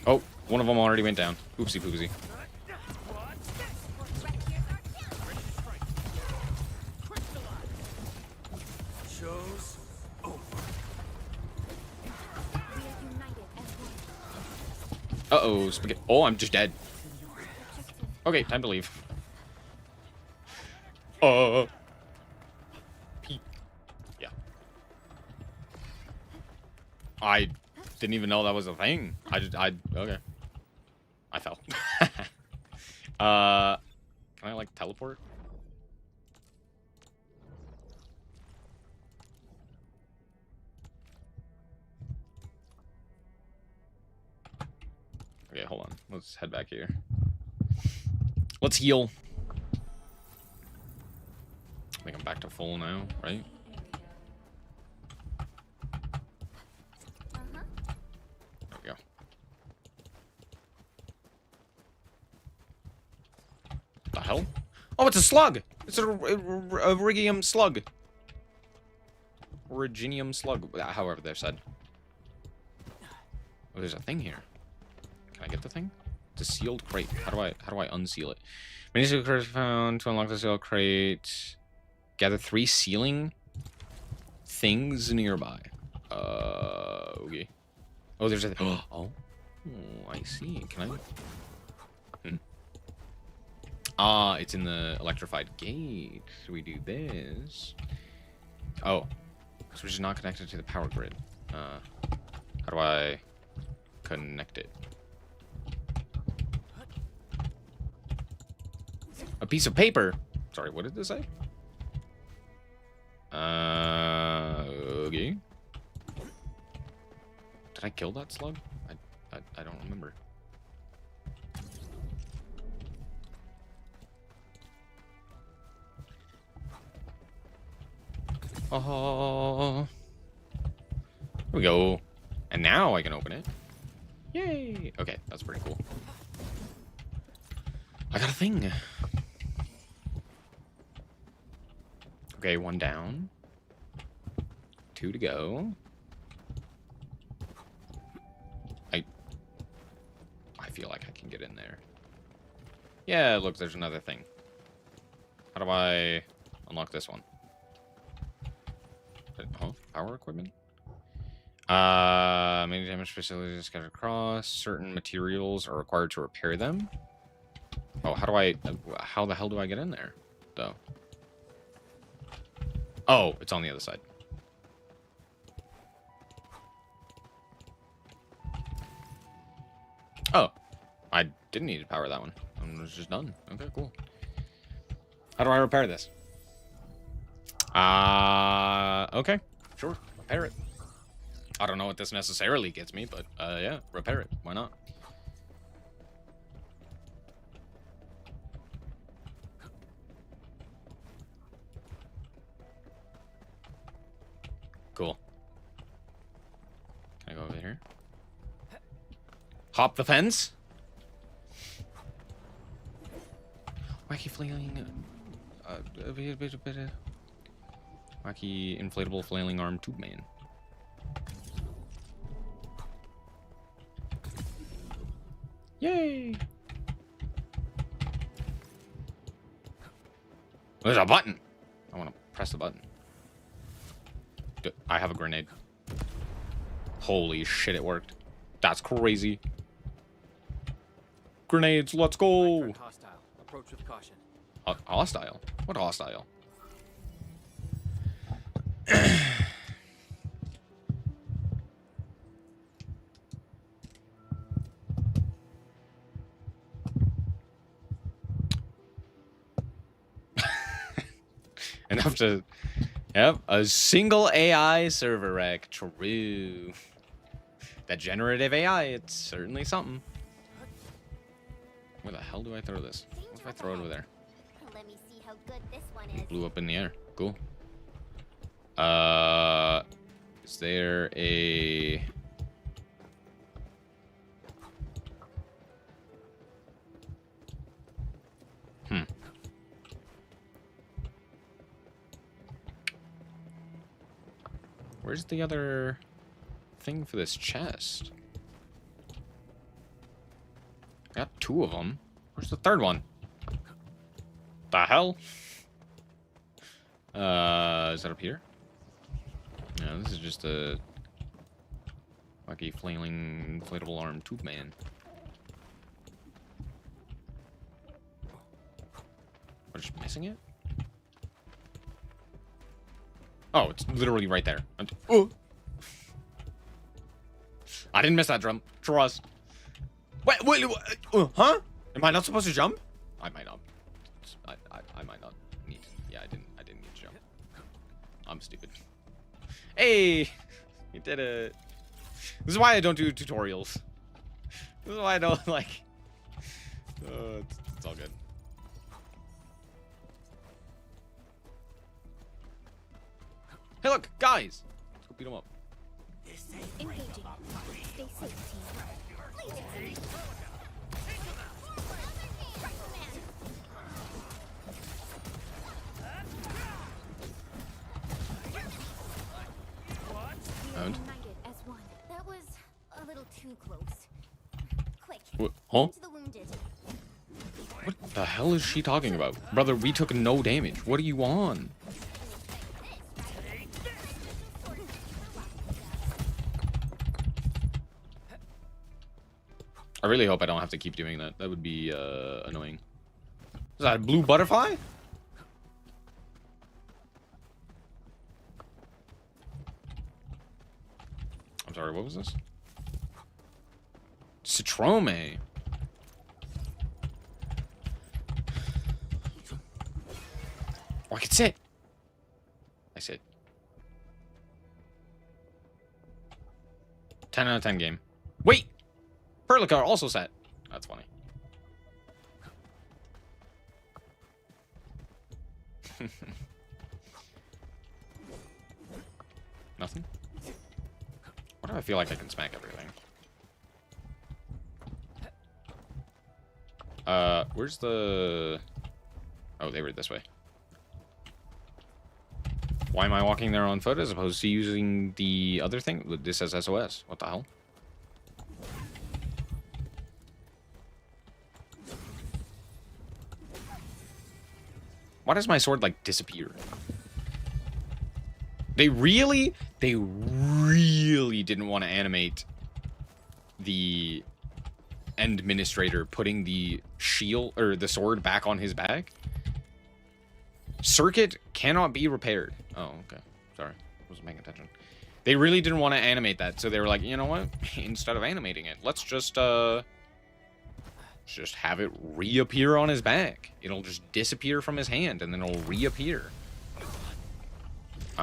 Oh, one of them already went down. Oopsie poopsie. Show's over. We are united as one. Uh-oh, spaghetti. Oh, I'm just dead. Okay, time to leave. Peep. Yeah. I didn't even know that was a thing. Okay. I fell. Can I, like, teleport? Okay, hold on. Let's head back here. Let's heal. I think I'm back to full now, right? Uh-huh. There we go. The hell? Oh, it's a slug! It's a Rigium slug. Originium slug, however they're said. Oh, there's a thing here. Can I get the thing? It's a sealed crate. How do I unseal it? Many sealed crates found. To unlock the sealed crate, gather 3 sealing things nearby. Okay. Oh, there's a... Oh, I see. Can I... Ah, it's in the electrified gate. So we do this. Oh. Switch is not connected to the power grid. How do I connect it? A piece of paper. Sorry, what did this say? Okay. Did I kill that slug? I don't remember. Oh. Here we go. And now I can open it. Yay! Okay, that's pretty cool. I got a thing. Okay, 1 down. 2 to go. I feel like I can get in there. Yeah, look, there's another thing. How do I unlock this one? Oh, power equipment? Many damaged facilities scattered across. Certain materials are required to repair them. Oh, how the hell do I get in there, though? Oh, it's on the other side. Oh, I didn't need to power that one. It was just done. Okay, cool. How do I repair this? Okay, sure, repair it. I don't know what this necessarily gets me, but yeah, repair it. Why not? Cool. Can I go over here? Hop the fence? Wacky flailing... wacky inflatable flailing arm tube man. Yay! There's a button! I want to press the button. I have a grenade. Holy shit, it worked. That's crazy. Grenades, let's go! Hostile. Approach with caution. Hostile? What hostile? Enough to... Yep, a single AI server wreck. True. That generative AI, it's certainly something. Where the hell do I throw this? What if I throw it over there? Let me see how good this one is. It blew up in the air. Cool. Is there a... Where's the other thing for this chest? I got 2 of them. Where's the 3rd one? The hell? Is that up here? No, this is just a wacky flailing inflatable arm tube man. We're just missing it? Oh, it's literally right there. Oh! I didn't miss that jump. Trust. Wait, huh? Am I not supposed to jump? I might not. I might not need. Yeah, I didn't need to jump. I'm stupid. Hey, you did it. This is why I don't do tutorials. This is why I don't like. It's all good. Hey, look, guys. Let's go beat them up. Engaging. Stay safe, team. And? United as one. That was a little too close. Quick. What? Huh? To the wounded. What the hell is she talking about? Brother, we took no damage. What are you on? I really hope I don't have to keep doing that. That would be annoying. Is that a blue butterfly? I'm sorry, what was this? Citrome. Oh, I can sit. I sit. 10 out of 10 game. Wait! Perlica also set. That's funny. Nothing? Why do I feel like I can smack everything? Where's the... Oh, they were this way. Why am I walking there on foot as opposed to using the other thing? This says SOS. What the hell? Why does my sword, like, disappear? They really didn't want to animate the administrator putting the shield, or the sword, back on his back. Circuit cannot be repaired. Oh, okay. Sorry. Wasn't paying attention. They really didn't want to animate that, so they were like, you know what? Instead of animating it, let's just have it reappear on his back. It'll just disappear from his hand, and then it'll reappear. Do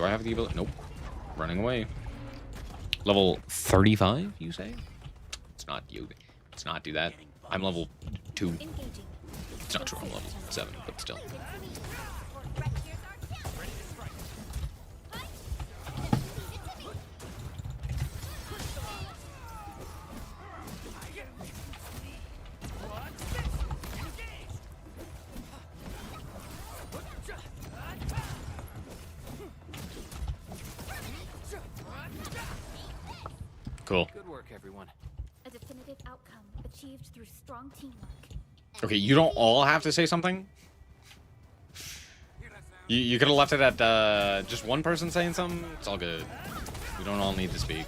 I have the ability? Nope. Running away. Level 35, you say? It's not you. Let's not do that. I'm level 2. It's not true, I'm level 7, but still. Cool. Good work, everyone. A definitive outcome achieved through strong teamwork. Okay, you don't all have to say something? You could have left it at just one person saying something. It's all good. We don't all need to speak.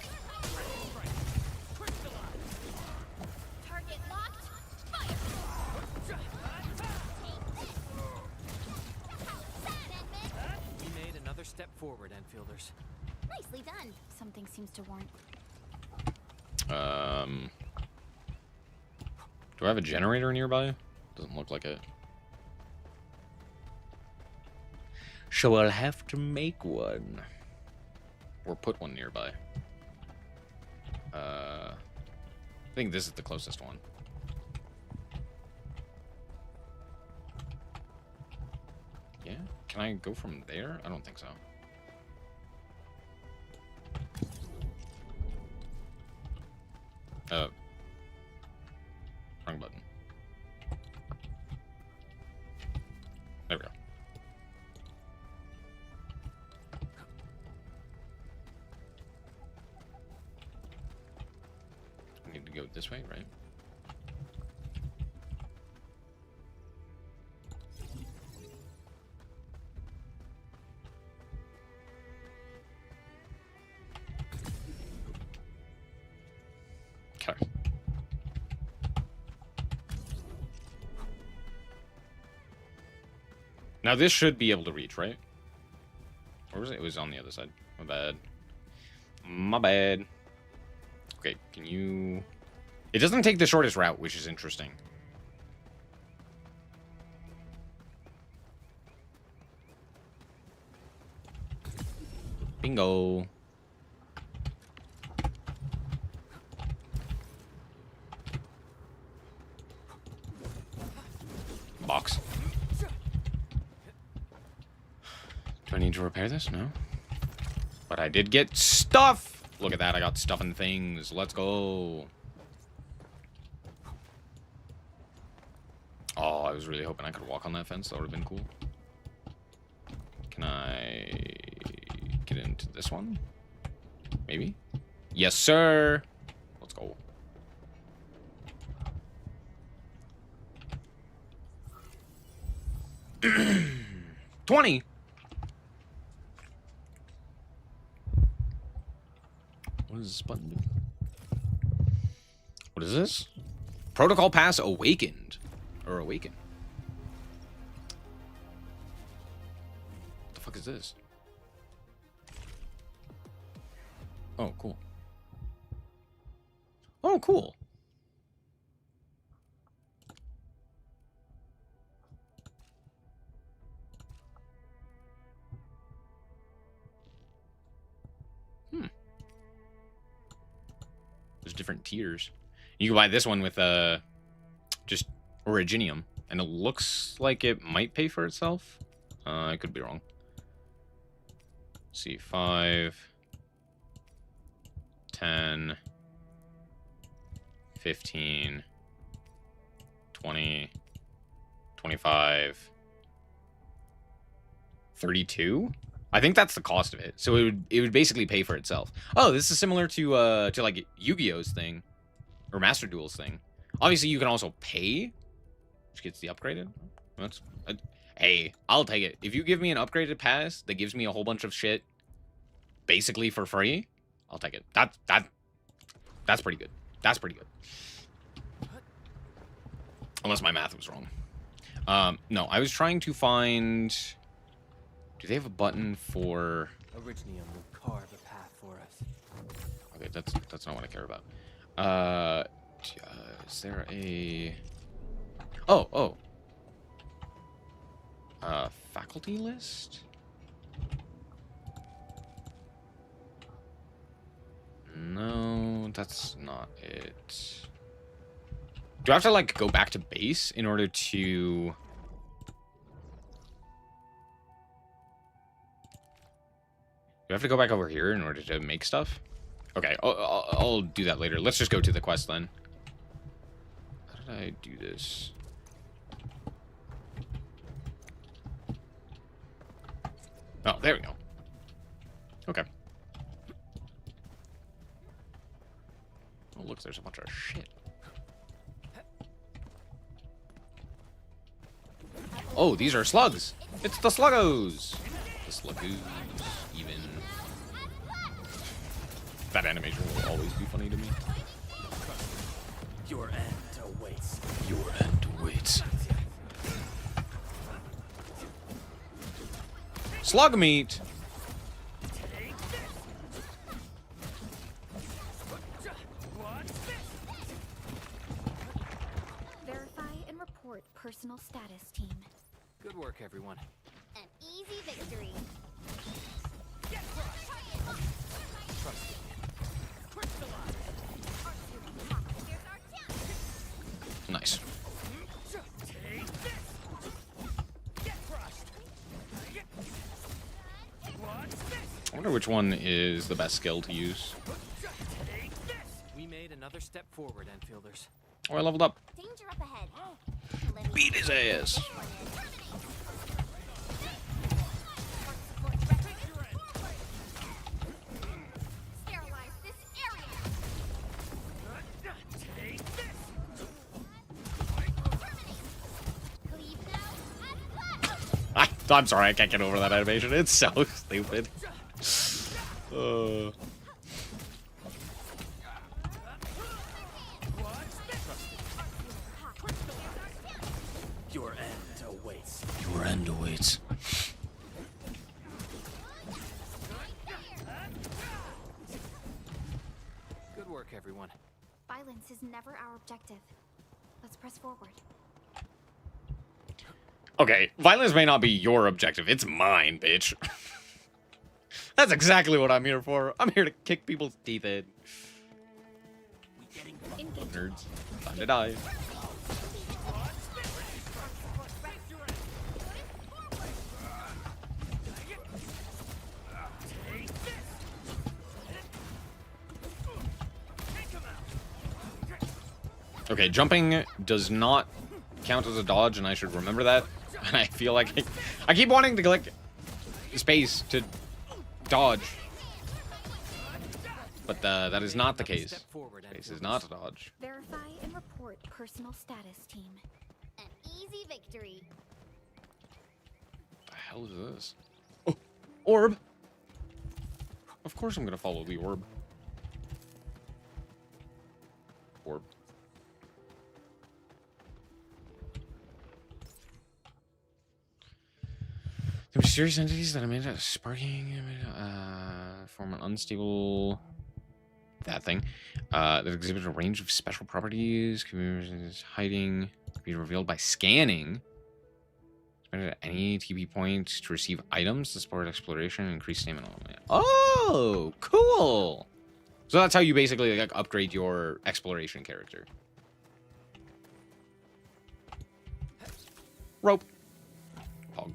Target locked. Fire. We made another step forward, Enfielders. Nicely done. Something seems to warrant. Do I have a generator nearby? Doesn't look like it. So I'll have to make one. Or put one nearby. I think this is the closest one. Yeah? Can I go from there? I don't think so. Wrong button. There we go. I need to go this way, right? Okay. Now this should be able to reach, right? Or was it? It was on the other side. My bad. My bad. Okay, can you... It doesn't take the shortest route, which is interesting. Bingo. Box. Do I need to repair this? No. But I did get stuff! Look at that, I got stuff and things. Let's go. Oh, I was really hoping I could walk on that fence. That would have been cool. Can I get into this one? Maybe? Yes, sir! Let's go. $20! What does this button do? What is this? Protocol pass awakened. Or awaken. What the fuck is this? Oh, cool. Oh, cool. There's different tiers. You can buy this one with just Originium, and it looks like it might pay for itself. I could be wrong. Let's see, 5, 10, 15, 20, 25, 32. I think that's the cost of it. So it would basically pay for itself. Oh, this is similar to like Yu-Gi-Oh's thing or Master Duel's thing. Obviously, you can also pay, which gets the upgraded. That's hey, I'll take it. If you give me an upgraded pass that gives me a whole bunch of shit basically for free, I'll take it. That's pretty good. That's pretty good. Unless my math was wrong. No, I was trying to find. Do they have a button for? Originium will carve a path for us. Okay, that's not what I care about. Is there a? Oh. Faculty list? No, that's not it. Do I have to, like, go back to base in order to... Do I have to go back over here in order to make stuff? Okay, I'll do that later. Let's just go to the quest then. How did I do this? Oh, there we go. Okay. Oh, look, there's a bunch of shit. Oh, these are slugs. It's the sluggos. The sluggos, even. That animation will always be funny to me. Your end awaits. Your end awaits. Slug meat. Verify and report personal status, team. Good work, everyone. An easy victory. Nice. I wonder which one is the best skill to use. We made another step forward, Enfielders. Oh, I leveled up. Danger up ahead. Beat his ass. Sterilize this area. Cleave now and flash. I'm sorry, I can't get over that animation. It's so stupid. Your end awaits. Your end awaits. Good work, everyone. Violence is never our objective. Let's press forward. Okay, violence may not be your objective. It's mine, bitch. That's exactly what I'm here for. I'm here to kick people's teeth in. Nerds. Time to die. Okay, jumping does not count as a dodge, and I should remember that. And I feel like I keep wanting to click space to dodge. But that is not the case. Space is not a dodge. Verify and report personal status, team. An easy victory. What the hell is this? Oh, orb. Of course I'm gonna follow the orb. Orb. The mysterious entities that emit a sparking, form an unstable. That thing. That exhibit a range of special properties. Hiding. Can be revealed by scanning. Spend it at any TP point to receive items to support exploration and increase stamina. Oh, cool. So that's how you basically like upgrade your exploration character. Rope. Pog.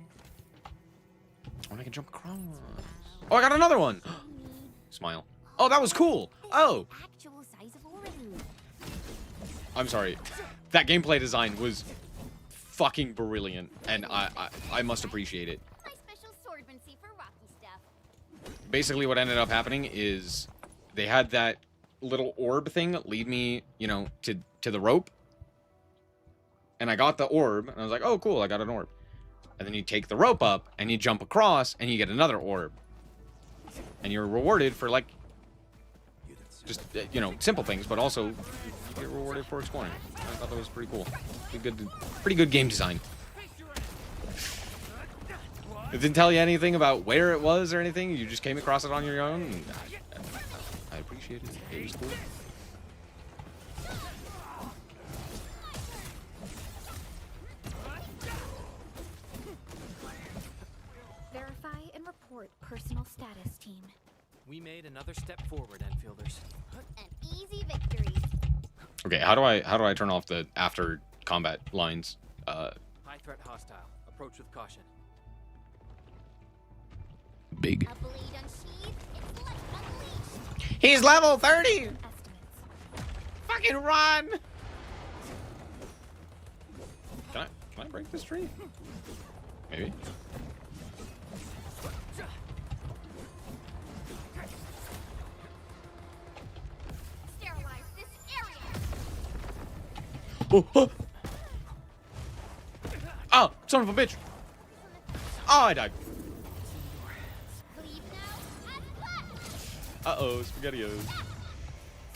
Oh, I can jump across. Oh, I got another one. Smile. Oh, that was cool. Oh. Actual size of origin. I'm sorry. that gameplay design was fucking brilliant, and I must appreciate it. My special swordmancy for rocky stuff. Basically, what ended up happening is they had that little orb thing lead me, you know, to the rope, and I got the orb, and I was like, oh, cool, I got an orb. And then you take the rope up, and you jump across, and you get another orb. And you're rewarded for, like, just, you know, simple things, but also you get rewarded for exploring. I thought that was pretty cool. Pretty good game design. It didn't tell you anything about where it was or anything. You just came across it on your own. And I appreciate it. It was cool. Verify and report personal status, team. We made another step forward, Enfielders. An easy victory. Okay, how do I turn off the after combat lines? High threat hostile. Approach with caution. Big. A blade unsheathed, it's like unleashed. He's level 30. Estimates. Fucking run! Can I break this tree? Maybe. Sterilize this area. Oh, oh, son of a bitch! Oh, I died. Leave now and left. Uh-oh, SpaghettiOs.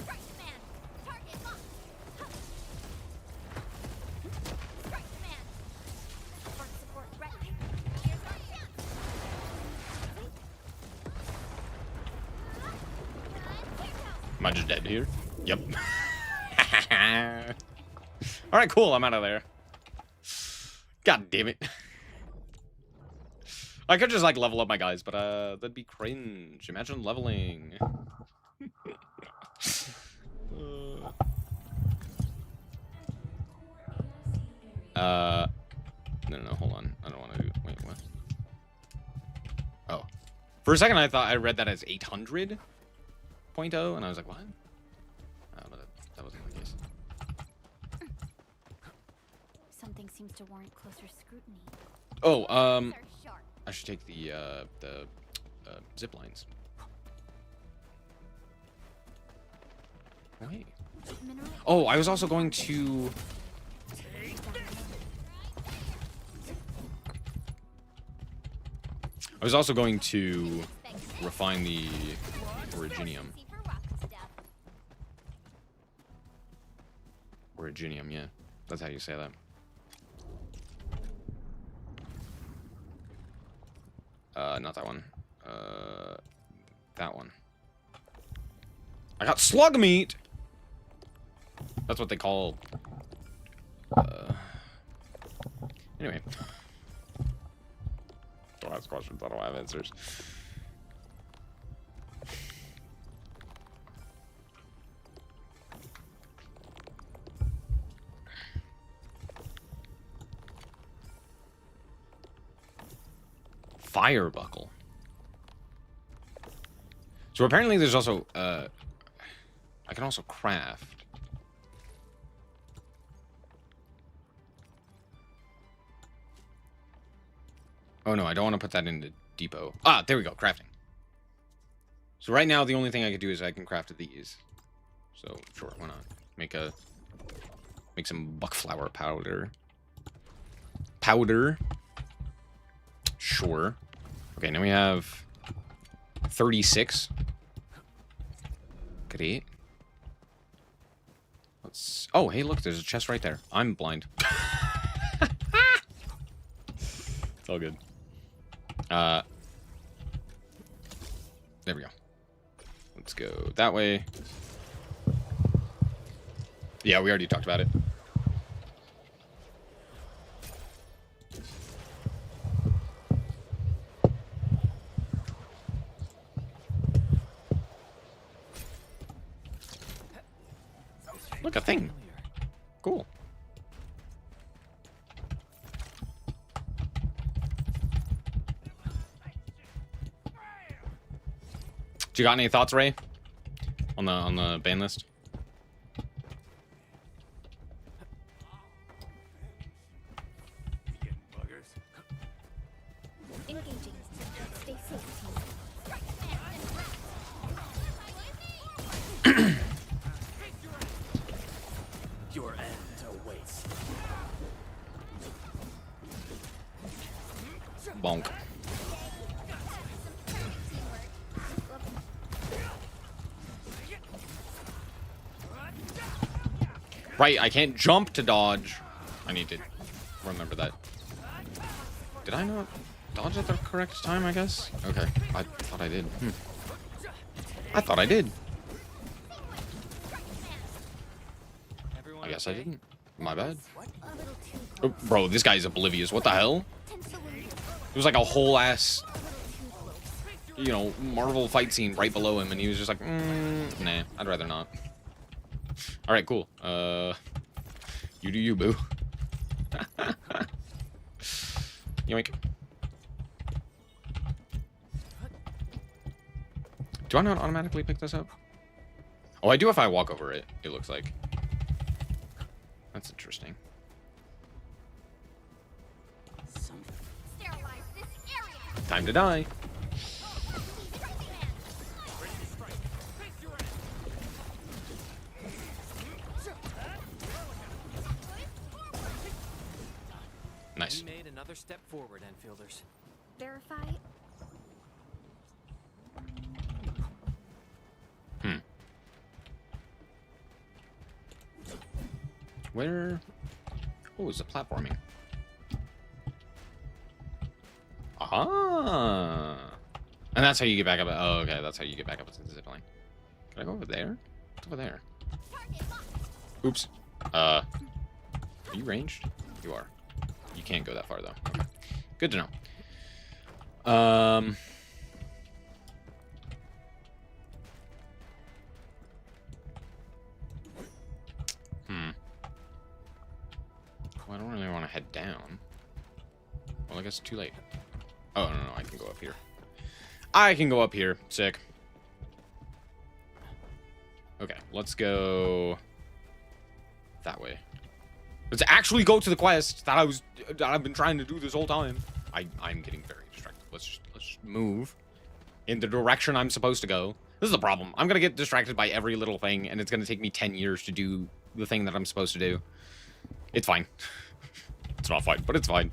Strike man. Target locked. Strike man. Support support ready. Here's our chance. And here goes. Am I just dead here? Yep. Alright, cool, I'm out of there. God damn it. I could just, like, level up my guys, but, that'd be cringe. Imagine leveling. No, hold on. I don't want to do... Wait, what? Oh. For a second, I thought I read that as 800.0, and I was like, what? But that wasn't the case. Something seems to warrant closer scrutiny. Oh, Are sharp. I should take the zip lines. Wait. Mineral Oh, I was also going to... I was also going to refine the originium. See for rocky stuff. Originium, yeah. That's how you say that. Not that one. That one. I got slug meat! That's what they call... Anyway. Don't ask questions, I don't have answers. Fire buckle. So apparently there's also, I can also craft. Oh no, I don't want to put that in the depot. Ah, there we go, crafting. So right now the only thing I can do is I can craft these. So sure, why not? Make some buckflower powder. Sure. Okay, now we have 36. Great. Let's... Oh, hey, look, there's a chest right there. I'm blind. It's all good. There we go. Let's go that way. Yeah, we already talked about it. Look, a thing. Cool. You got any thoughts, Ray? On the ban list? Bonk. Right, I can't jump to dodge. I need to remember that. Did I not dodge at the correct time, I guess? Okay, I thought I did. I thought I did. I guess I didn't. My bad. Oh, bro, this guy's oblivious. What the hell? It was like a whole ass, you know, Marvel fight scene right below him, and he was just like, nah, I'd rather not. All right, cool. You do you, boo. Yoink. Do I not automatically pick this up? Oh, I do if I walk over it, it looks like. That's interesting. Time to die. Nice. We made another step forward, Enfielders. Verify. Where? Oh, it's a platforming. Ah. And that's how you get back up. Oh, okay. That's how you get back up to the zipline. Can I go over there? What's over there? Oops. Are you ranged? You are. You can't go that far, though. Okay. Good to know. Well, I don't really want to head down. Well, I guess it's too late. Oh, no, I can go up here. I can go up here. Sick. Okay, let's go that way. Let's actually go to the quest that I've been trying to do this whole time. I'm getting very distracted. Let's just move in the direction I'm supposed to go. This is the problem. I'm gonna get distracted by every little thing, and it's gonna take me 10 years to do the thing that I'm supposed to do. It's fine. It's not fine, but it's fine.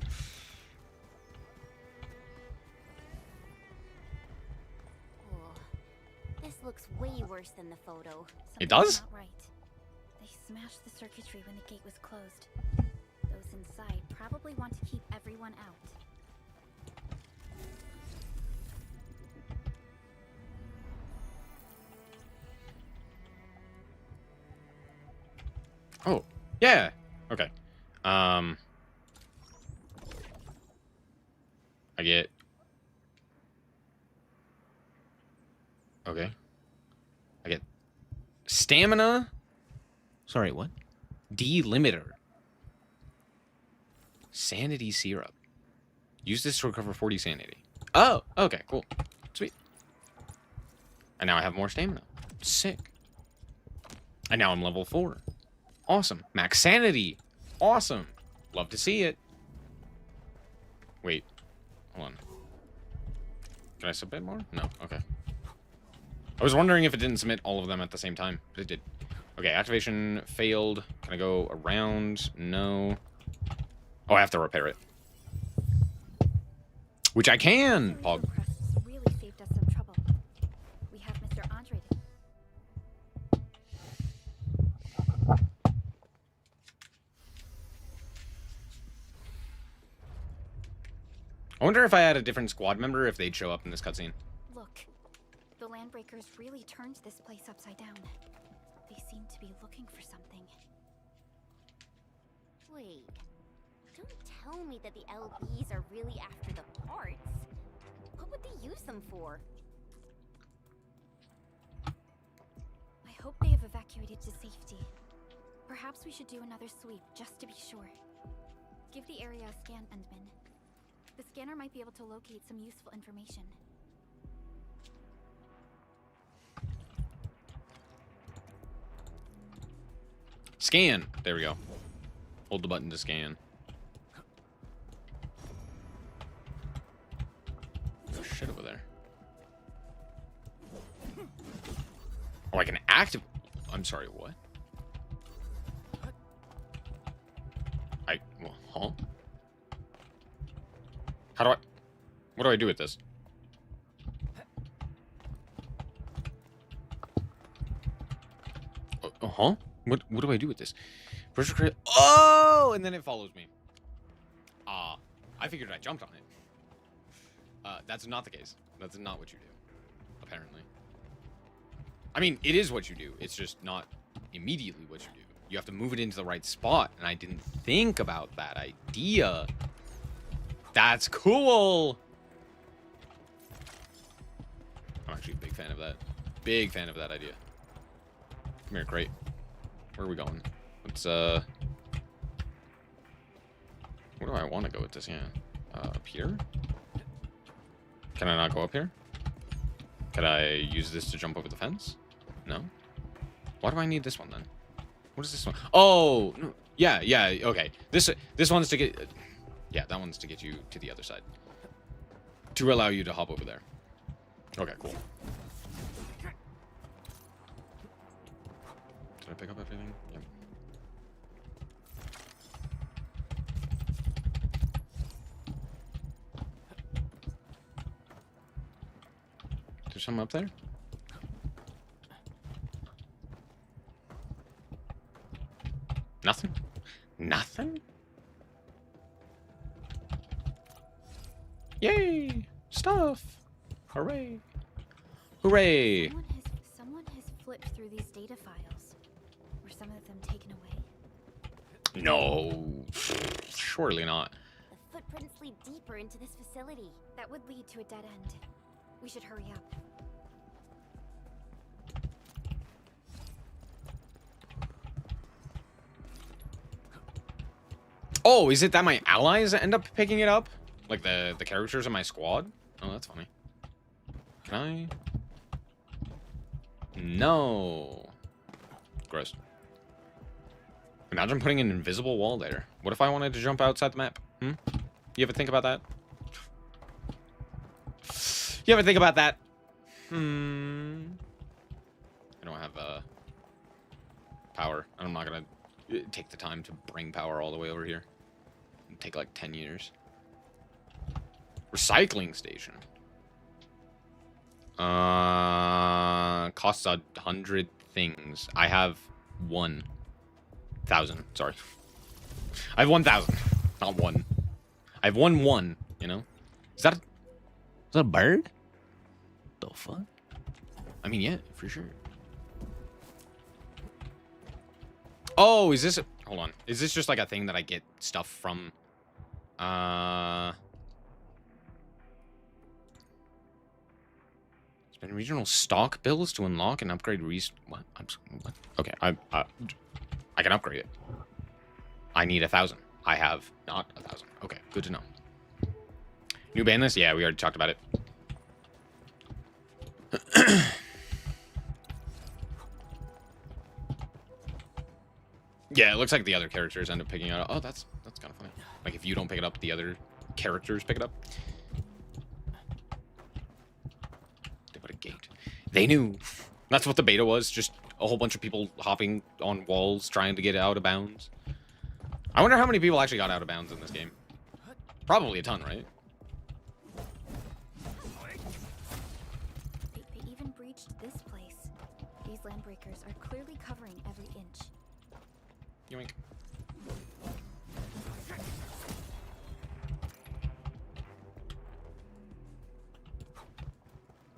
This looks way worse than the photo. It does? Not right. They smashed the circuitry when the gate was closed. Those inside probably want to keep everyone out. Oh, yeah. Okay. I get. Okay. I get stamina. Sorry, what? Delimiter. Sanity syrup. Use this to recover 40 sanity. Oh, okay, cool. Sweet. And now I have more stamina. Sick. And now I'm level 4. Awesome. Max sanity. Awesome. Love to see it. Wait. Hold on. Can I submit more? No. Okay. I was wondering if it didn't submit all of them at the same time, but it did. Okay, activation failed. Can I go around? No. Oh, I have to repair it. Which I can! Pog. Really saved us some trouble. We have Mr. Andre. I wonder if I had a different squad member, if they'd show up in this cutscene. Look, the Landbreakers really turned this place upside down. They seem to be looking for something. Wait. Don't tell me that the LBs are really after the parts. What would they use them for? I hope they have evacuated to safety. Perhaps we should do another sweep, just to be sure. Give the area a scan, Endman. The scanner might be able to locate some useful information. Scan! There we go. Hold the button to scan. Oh shit over there. Oh, I can activate. I'm sorry, what? Well, huh? How do I? What do I do with this? Huh? What do I do with this? Pressure crit. Oh, and then it follows me. Ah, I figured I jumped on it. That's not the case. That's not what you do, apparently. I mean, it is what you do. It's just not immediately what you do. You have to move it into the right spot, and I didn't think about that idea. That's cool. I'm actually a big fan of that. Big fan of that idea. Come here, crate. Where are we going? Let's, where do I want to go with this? Yeah. Up here? Can I not go up here? Could I use this to jump over the fence? No? Why do I need this one, then? What is this one? Oh! No. Yeah, okay. This one's to get... yeah, that one's to get you to the other side. To allow you to hop over there. Okay, cool. Did I pick up everything? Yep. There's something up there? Nothing? Nothing? Yay! Stuff! Hooray! Hooray! Someone has flipped through these data files. Were some of them taken away? No. Surely not. The footprints lead deeper into this facility. That would lead to a dead end. We should hurry up. Oh, is it that my allies end up picking it up? Like the characters in my squad? Oh, that's funny. Can I? No. Gross. Imagine putting an invisible wall there. What if I wanted to jump outside the map? Hmm? You ever think about that? You ever think about that? I don't have power. I'm not gonna take the time to bring power all the way over here. It'd take like 10 years. Recycling station. Costs 100 things. I have 1,000. Sorry. I have 1,000. Not one. I have one, you know? Is that a bird? The fuck? I mean, yeah, for sure. Oh, is this... hold on. Is this just like a thing that I get stuff from... Spend regional stock bills to unlock and upgrade what? What? Okay, I can upgrade it. I need 1,000. I have not 1,000. Okay, good to know. New ban list? Yeah, we already talked about it. Yeah, it looks like the other characters end up picking it up. Oh, that's kind of funny. Like, if you don't pick it up, the other characters pick it up. They put a gate. They knew. That's what the beta was. Just a whole bunch of people hopping on walls trying to get out of bounds. I wonder how many people actually got out of bounds in this game. Probably a ton, right? They even breached this place. These landbreakers are clearly covering every inch. Yoink.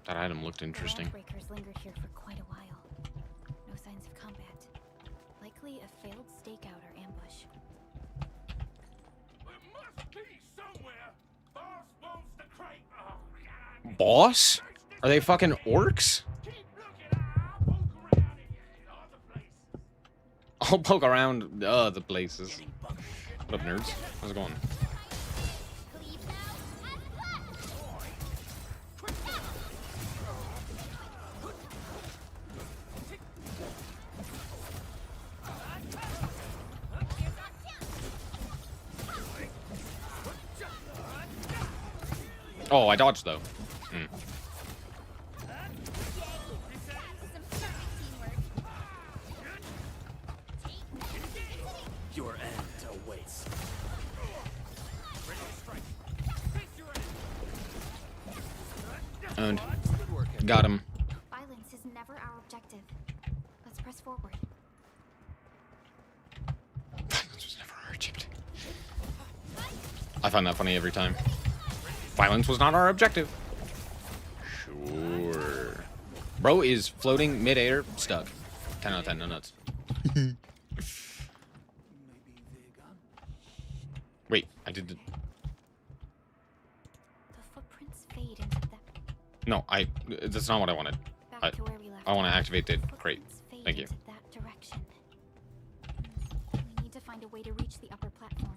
That item looked interesting. The landbreakers lingered here for quite a while. No signs of combat. Likely a failed stakeout or ambush. There must be somewhere. Boss wants the crate. Oh, God. Boss? Are they fucking orcs? Keep looking. I'll poke around in other places. I'll poke around the places. What up, nerds? How's it going? Cleave now and Oh, I dodged though. Hmm. Your end awaits. Owned. Good work, everyone. Got him. Violence is never our objective. Let's press forward. Violence was never our objective. I find that funny every time. Violence was not our objective. Sure. Bro is floating midair, stuck. 10 out of 10, no nuts. Wait, I did the... The footprints fade into that. No, that's not what I wanted. Back to where we left I want to off. activate the crate. Footprints fade Thank you. into that direction. We need to find a way to reach the upper platform.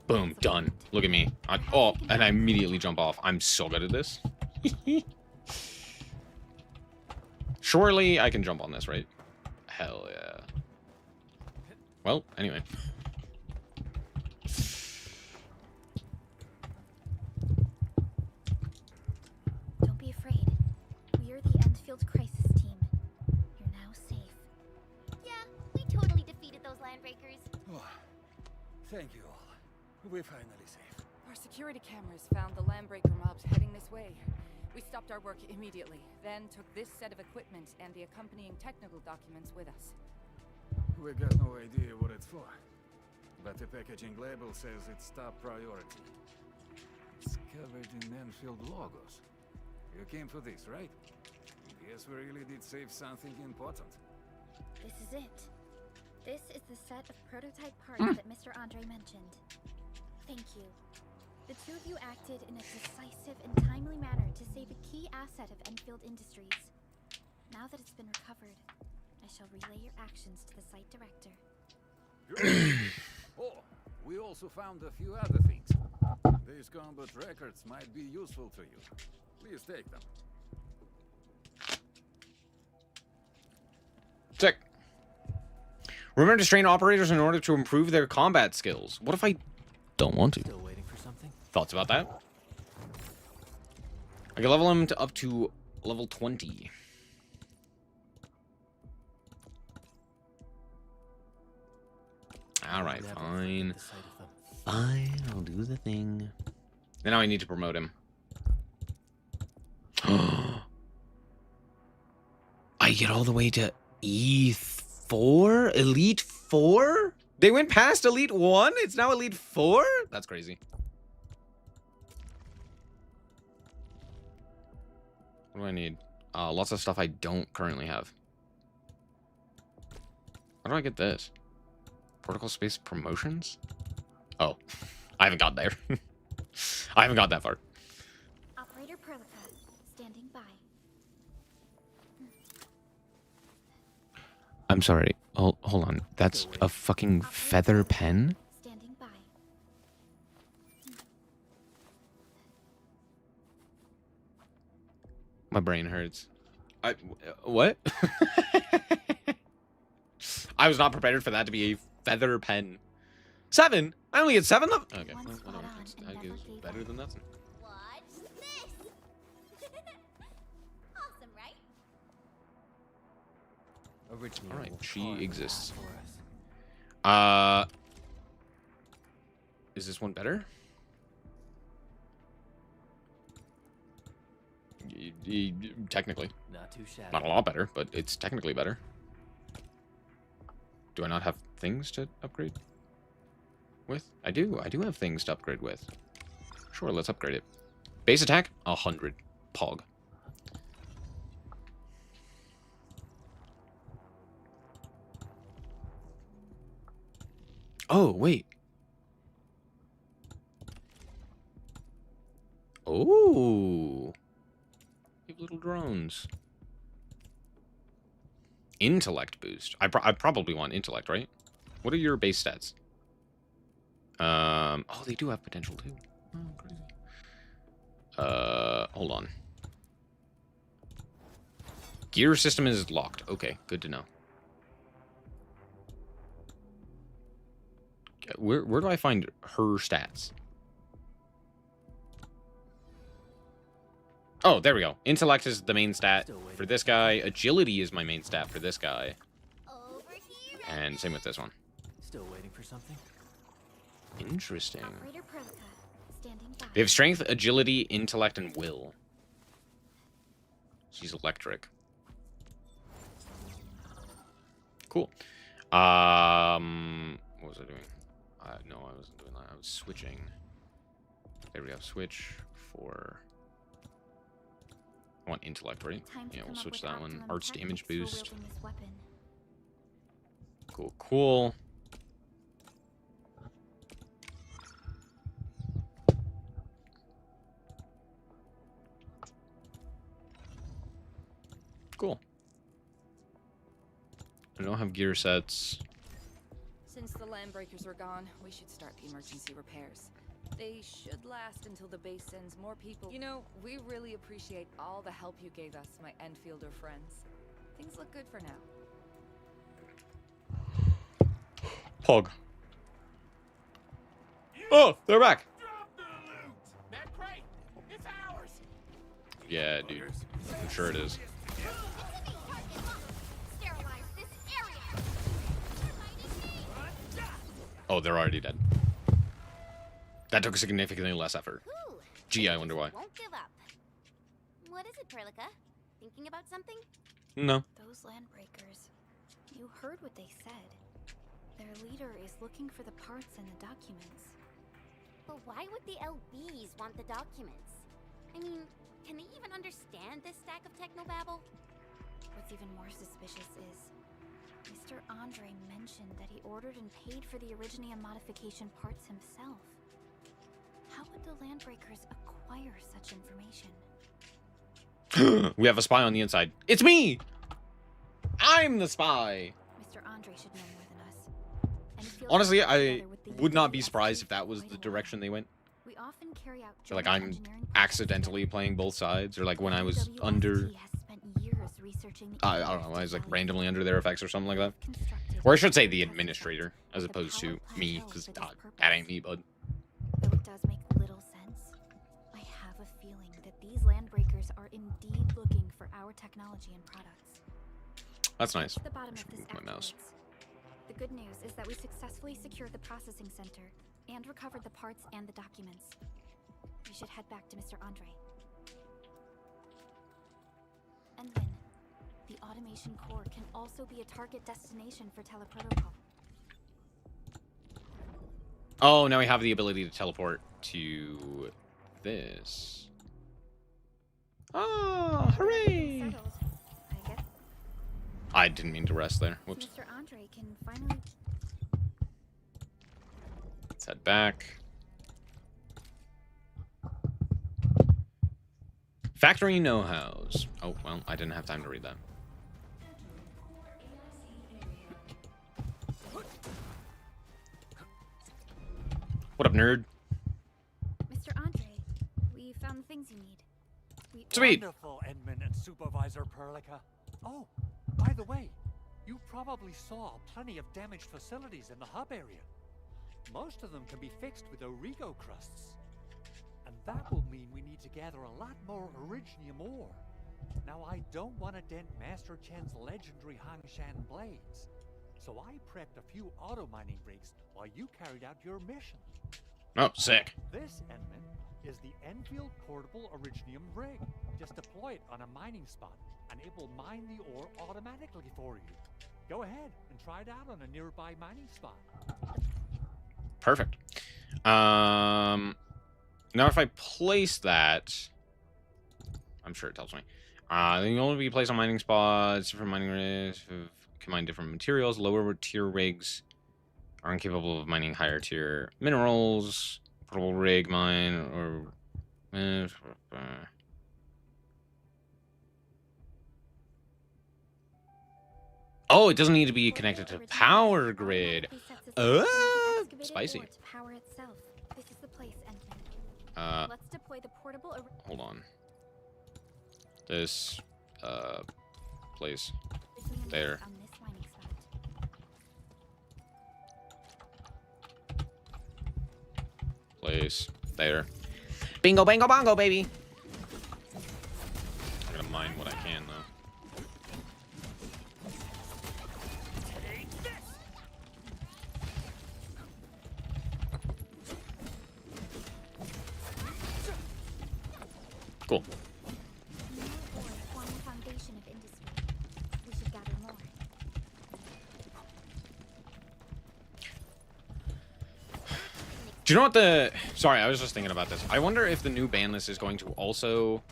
Boom, done. Look at me. Oh, and I immediately jump off. I'm so good at this. Surely I can jump on this, right? Hell yeah. Well, anyway. Don't be afraid. We're the Enfield Crisis Team. You're now safe. Yeah, we totally defeated those landbreakers. Oh, thank you all. We're finally safe. Our security cameras found the landbreaker mobs heading this way. We stopped our work immediately, then took this set of equipment and the accompanying technical documents with us. We got no idea what it's for, but the packaging label says it's top priority. It's covered in Enfield logos. You came for this, right? Guess we really did save something important. This is it. This is the set of prototype parts that Mr. Andre mentioned. Thank you. The two of you acted in a decisive and timely manner to save a key asset of Enfield Industries. Now that it's been recovered, I shall relay your actions to the site director. Oh, we also found a few other things. These combat records might be useful to you. Please take them. Check. Remember to train operators in order to improve their combat skills. What if I don't want to? Still waiting for something? Thoughts about that? I can level him to up to level 20. Alright, Never fine. forget the sight of them. Fine, I'll do the thing. And now I need to promote him. I get all the way to E4? Elite 4? They went past Elite 1? It's now Elite 4? That's crazy. What do I need? Lots of stuff I don't currently have. How do I get this? Protocol space promotions? Oh, I haven't got there. I haven't got that far. Operator Perlica, standing by. I'm sorry. Hold on. That's a fucking feather pen? Standing by. My brain hurts. What? I was not prepared for that to be a feather pen. 7? I only get 7 of them? Okay. Once Well, spot whatever. on It's, and I never guess gave better up. than nothing. Watch this! Awesome, right? Originally, All right, will she carve the exists. path for us. Is this one better? Technically. Not too shabby. Not a lot better, but it's technically better. Do I not have things to upgrade with? I do. I do have things to upgrade with. Sure, let's upgrade it. Base attack, 100. Pog. Oh, wait. Oh. You have little drones. Intellect boost. I probably want intellect, right? What are your base stats? Oh, they do have potential too. Oh, crazy. Hold on. Gear system is locked. Okay, good to know. Where do I find her stats? Oh, there we go. Intellect is the main stat for this guy. Agility is my main stat for this guy. Over here. And same with this one. Still waiting for something? Interesting. Operator Perlica, standing by. They have strength, agility, intellect, and will. She's electric. Cool. What was I doing? No, I wasn't doing that. I was switching. There we go. Switch for. I want intellect, right? Yeah, we'll switch that one. Arch damage boost. Cool, cool. Cool. I don't have gear sets. Since the Landbreakers are gone, we should start the emergency repairs. They should last until the base sends more people. You know, we really appreciate all the help you gave us, my Enfielder friends. Things look good for now. Pog. Oh, they're back. Yeah, dude. I'm sure it is. Oh, they're already dead. That took significantly less effort. Ooh, Gee, I wonder why. won't give up. What is it, Perlica? Thinking about something? No. Those Landbreakers. You heard what they said. Their leader is looking for the parts and the documents. But why would the LBs want the documents? I mean, can they even understand this stack of technobabble? What's even more suspicious is Mr. Andre mentioned that he ordered and paid for the Originium modification parts himself. How would the Landbreakers acquire such information? We have a spy on the inside. It's me! I'm the spy! Mr. Andre should know more than us. And it feels Honestly, like I together with the would not be UPS surprised if chief that was quite the a direction they went. We often carry out So, like, joint I'm engineering accidentally playing both sides, or like when I was under... WST has spent years researching the I don't know, I was like value randomly under their effects or something like that. constructed Or I should say the and administrator, as The opposed power to plant me, held because for this that ain't purpose. me, bud. Though it does make little sense, I have a feeling that these Landbreakers are indeed looking for our technology and products. That's nice. At the bottom Should of this move my mouse. afterwards. The good news is that we successfully secured the processing center and recovered the parts and the documents. We should head back to Mr. Andre. And then, the automation core can also be a target destination for teleprotocol. Oh, now we have the ability to teleport to this. Ah, hooray! Settled, I guess. I didn't mean to rest there. Whoops. Mr. Andre can finally. Let's head back. Factory know-hows. Oh, well, I didn't have time to read that. What up, nerd? Mr. Andre, we found the things you need. Sweet. Wonderful, Edmund and Supervisor Perlica. Oh, by the way, you probably saw plenty of damaged facilities in the hub area. Most of them can be fixed with Origo crusts. And that will mean we need to gather a lot more Originium ore. Now, I don't want to dent Master Chen's legendary Hangshan blades, so I prepped a few auto mining rigs while you carried out your mission. Oh, sick. This, Edmund, is the Enfield Portable Originium rig. Just deploy it on a mining spot, and it will mine the ore automatically for you. Go ahead and try it out on a nearby mining spot. Perfect. Now if I place that, I'm sure it tells me. They can only be placed on mining spots, different mining rigs, can mine different materials. Lower tier rigs are incapable of mining higher tier minerals. Portable rig mine or oh, it doesn't need to be connected to power grid. Spicy. To power itself. This is the place, Edmund. Let's deploy the portable. Hold on. This place there. On this mining spot. Place there. Bingo, bango, bongo, baby. I'm gonna mine what I can though. Cool. Do you know what the... Sorry, I was just thinking about this. I wonder if the new ban list is going to also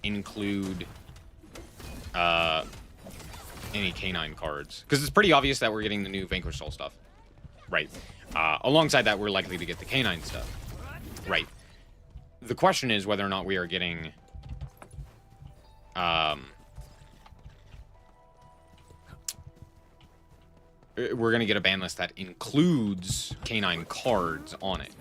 include any canine cards. Because it's pretty obvious that we're getting the new Vanquish Soul stuff. Right. Alongside that, we're likely to get the canine stuff. Right. The question is whether or not we are getting... we're going to get a ban list that includes canine cards on it.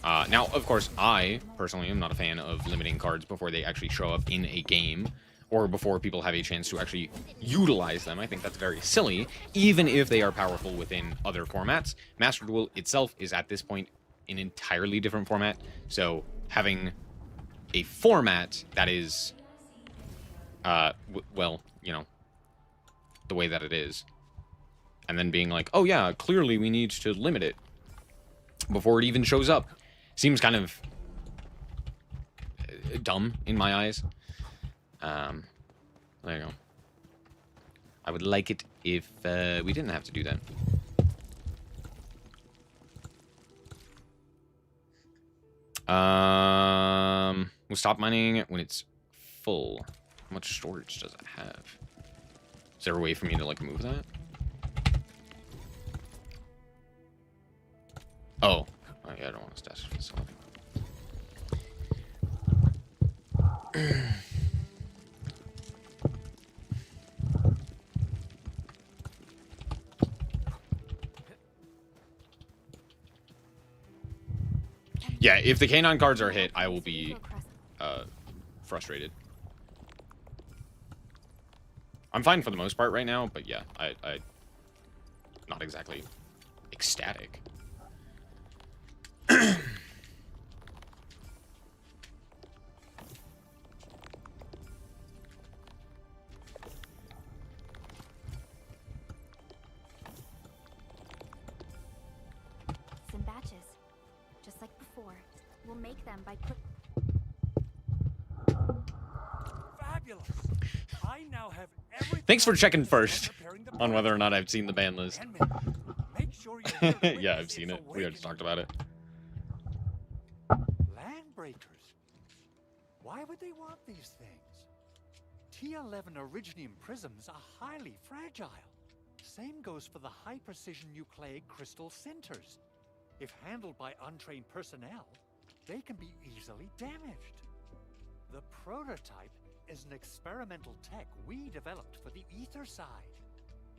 Now, of course, I personally am not a fan of limiting cards before they actually show up in a game, or before people have a chance to actually utilize them. I think that's very silly, even if they are powerful within other formats. Master Duel itself is at this point an entirely different format, so having a format that is, well, you know, the way that it is, and then being like, oh yeah, clearly we need to limit it before it even shows up, seems kind of dumb in my eyes. There you go. I would like it if we didn't have to do that. We'll stop mining when it's full. How much storage does it have? Is there a way for me to, like, move that? Oh. Oh, yeah, I don't want to stash facility. Yeah, if the canine cards are hit, I will be frustrated. I'm fine for the most part right now, but yeah, I not exactly ecstatic. Some batches, just like before. We'll make them by put. Fabulous! I now have everything. Thanks for checking first on whether or not I've seen the ban list. Make sure you Yeah, I've seen it. We already talked about it. Landbreakers. Why would they want these things? T11 Originium prisms are highly fragile. Same goes for the high-precision nucleic crystal centers. If handled by untrained personnel, they can be easily damaged. The prototype is an experimental tech we developed for the ether side.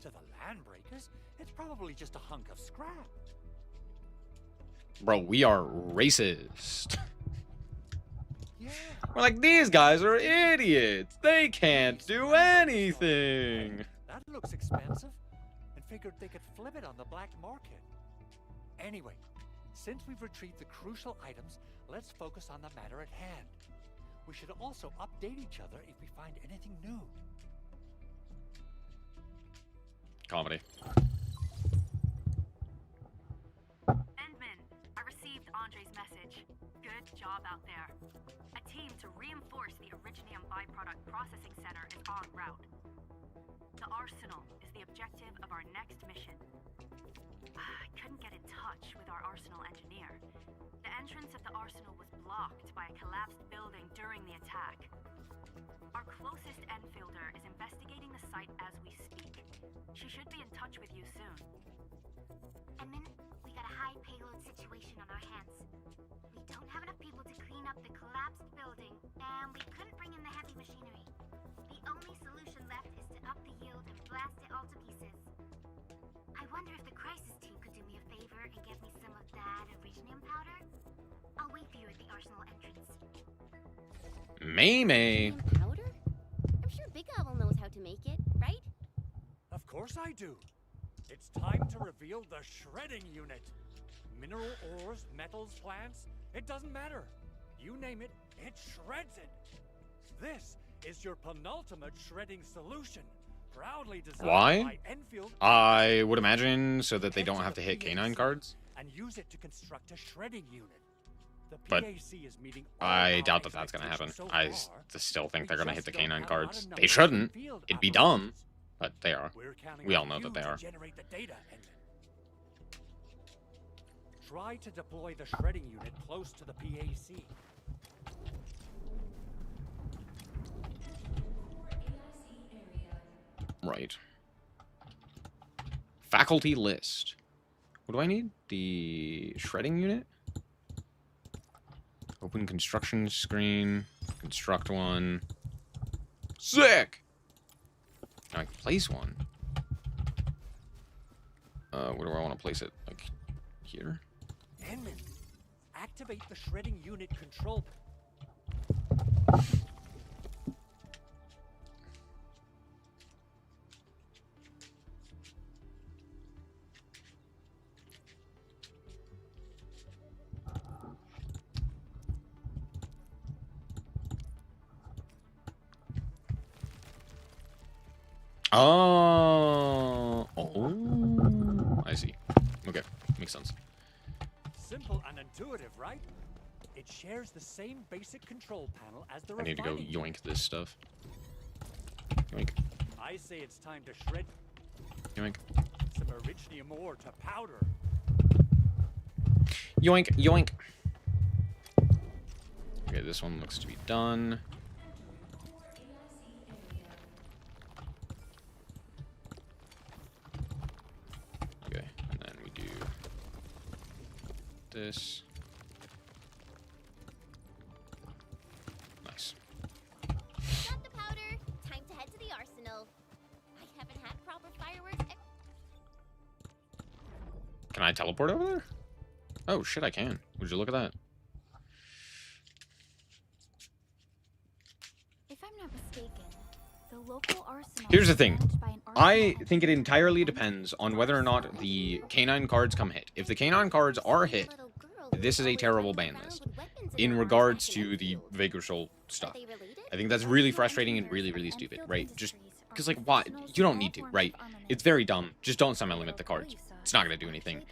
To the Landbreakers, it's probably just a hunk of scrap. Bro, we are racist. Yeah. We're like, these guys are idiots. They can't do anything. That looks expensive, and figured they could flip it on the black market. Anyway, since we've retrieved the crucial items, let's focus on the matter at hand. We should also update each other if we find anything new. Comedy. Endman, I received Andre's message. Good job out there. A team to reinforce the Originium byproduct processing center is en route. The arsenal is the objective of our next mission. I couldn't get in touch with our arsenal engineer. The entrance of the arsenal was blocked by a collapsed building during the attack. Our closest Enfielder is investigating the site as we speak. She should be in touch with you soon. Edmund, we got a high payload situation on our hands. We don't have enough people to clean up the collapsed building, and we couldn't bring in the heavy machinery. The only solution left is to up the yield and blast it all to pieces. I wonder if the crisis team could do me a favor and get me some of that Originium powder? I'll wait for you at the arsenal entrance. May. Powder? I'm sure Big Owl knows how to make it, right? Of course I do. It's time to reveal the shredding unit. Mineral ores, metals, plants, it doesn't matter. You name it, it shreds it. This is your penultimate shredding solution. Proudly designed Why? by Enfield. I would imagine so that they don't have to hit canine cards. And use it to construct a shredding unit. The But PAC is meeting all I our doubt that that's going to happen. expectations so I far. still think We they're going to hit just the don't canine have cards. enough They shouldn't. field It'd be dumb, operations. but they are. We're counting We all on know you that they to are. generate the data, Try to deploy the shredding unit close to the PAC. Right. Faculty list. What do I need? The shredding unit? Open construction screen. Construct one. Sick! I can place one. Where do I want to place it? Like, here? Edmund, activate the shredding unit control. Oh. Oh. I see. Okay. Makes sense. Simple and intuitive, right? It shares the same basic control panel as the I need to go refining. yoink this stuff. Yoink. I say it's time to shred Yoink. some Originium ore to powder. Yoink. Yoink. Okay, this one looks to be done. Okay, and then we do this. Nice. Got the powder. Time to head to the arsenal. I haven't had proper fireworks. Can I teleport over there? Oh shit, I can. Would you look at that? If I'm not mistaken, the local arsenal Here's the is thing. managed by an I arsenal think it entirely depends on whether or not the canine cards come hit. If the canine cards are hit, Little girl this is a terrible ban list in regards to the Vagrishal stuff. I think that's really frustrating and really, really stupid, right? Just because, like, why? You don't need to, right? It's very dumb. Just don't semi-limit the cards. It's not going to do anything.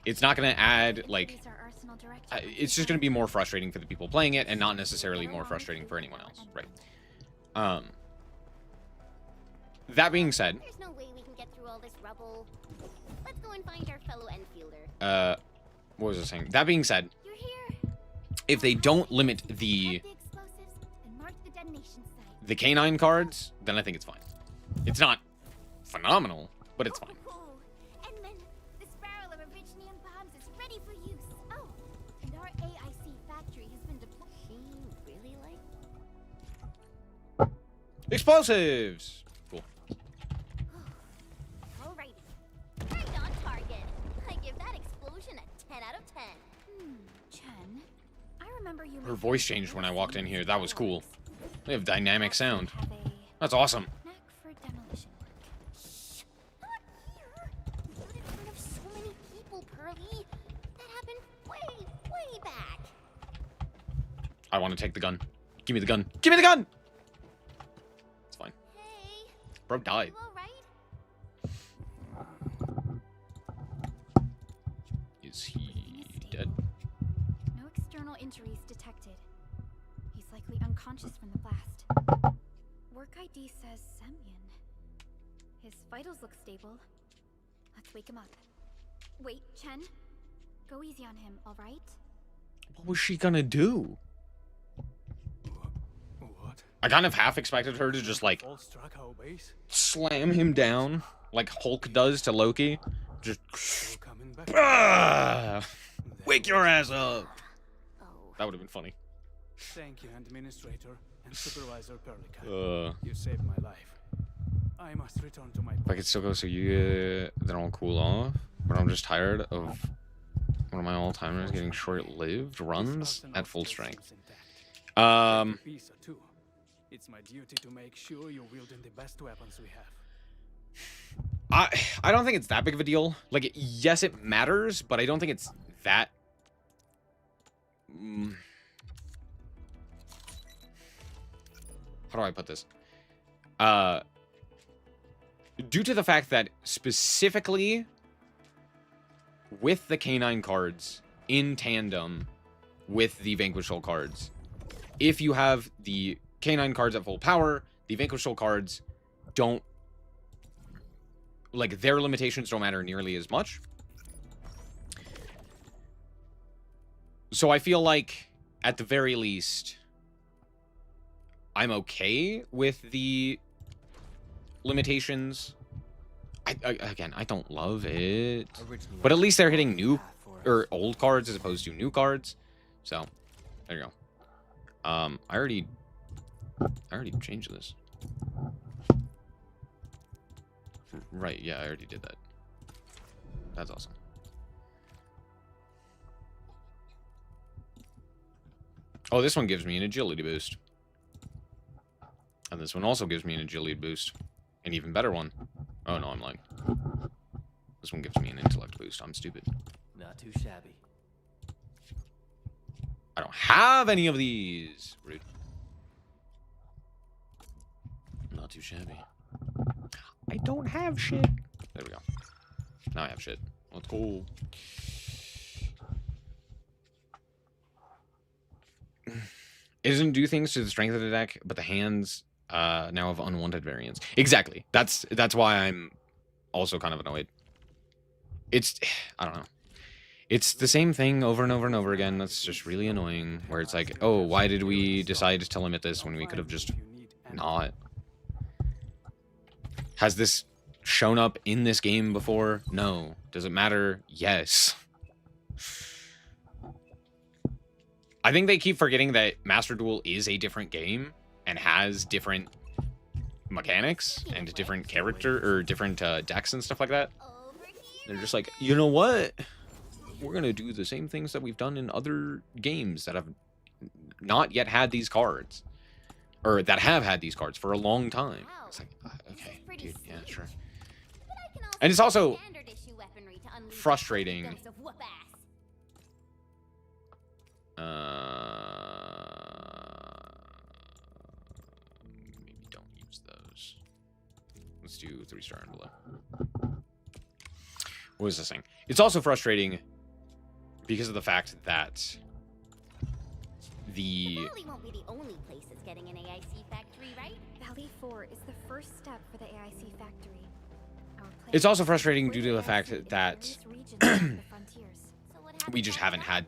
It's not going to add, like, it's just going to be more frustrating for the people playing it and not necessarily more frustrating for anyone else, right? That being said, There's no way we can get through all this rubble. Let's go and find our fellow Enfielder. what was I saying? That being said, You're here. if they don't limit the Grab the explosives and mark the detonation site. canine cards, then I think it's fine. It's not phenomenal, but it's fine. Oh, Edmund, this barrel of Originium bombs is ready for use. Oh, and our AIC factory has been deployed. She really like. Explosives! Cool. Alrighty. Right on target. I give that explosion a 10 out of 10. Chen, I remember you. Her making voice changed when I walked in here. That was cool. They have dynamic sound. Have a That's awesome. knack for demolition work. Shh! Not here! Not in front of so many people, Pearly. That happened way, way back. I want to take the gun. Give me the gun. Give me the gun! It's fine. Hey, Bro died. you alright? Is he dead? No external injuries detected. He's likely unconscious from the blast. Work ID says Semyon. His vitals look stable. Let's wake him up. Wait, Chen. Go easy on him, alright? What was she gonna do? What? I kind of half expected her to just, like, All struck our base? slam him down like Hulk does to Loki. Just... Still coming back? Ah! Wake your ass up! Oh. That would have been funny. Thank you, Administrator and Supervisor Perlica. You saved my life. I must return to my If I could still go so you then I'll cool off. But I'm just tired of one of my all-timers getting short-lived runs at full strength. Visa too. It's my duty to make sure you're wielding the best weapons we have. I don't think it's that big of a deal. Like, yes, it matters, but I don't think it's that... How do I put this? Due to the fact that specifically with the canine cards in tandem with the Vanquishal cards, if you have the canine cards at full power, the Vanquishal cards don't, like, their limitations don't matter nearly as much. So I feel like, at the very least, I'm okay with the limitations. Again, I don't love it. But at least they're hitting new or old cards as opposed to new cards. So, there you go. I already changed this. Right, yeah, I already did that. That's awesome. Oh, this one gives me an agility boost. And this one also gives me an agility boost. An even better one. Oh, no, I'm lying. This one gives me an intellect boost. I'm stupid. Not too shabby. I don't have any of these. Rude. Not too shabby. I don't have shit. There we go. Now I have shit. Let's go. It doesn't do things to the strength of the deck, but the hands now have unwanted variants. Exactly. That's why I'm also kind of annoyed. It's, I don't know. It's the same thing over and over and over again. That's just really annoying. Where it's like, oh, why did we decide to limit this when we could have just not? Has this shown up in this game before? No. Does it matter? Yes. I think they keep forgetting that Master Duel is a different game and has different mechanics and different character or different decks and stuff like that. They're just like, you know what? We're going to do the same things that we've done in other games that have not yet had these cards. Or that have had these cards for a long time. It's like, okay, dude, yeah, sure. And it's also frustrating. Maybe don't use those. Let's do 3-star and below. What was this thing? It's also frustrating because of the fact that the Valley won't be the only place that's getting an AIC factory, right? Valley 4 is the first step for the AIC factory. It's also frustrating due to the fact that we just haven't had.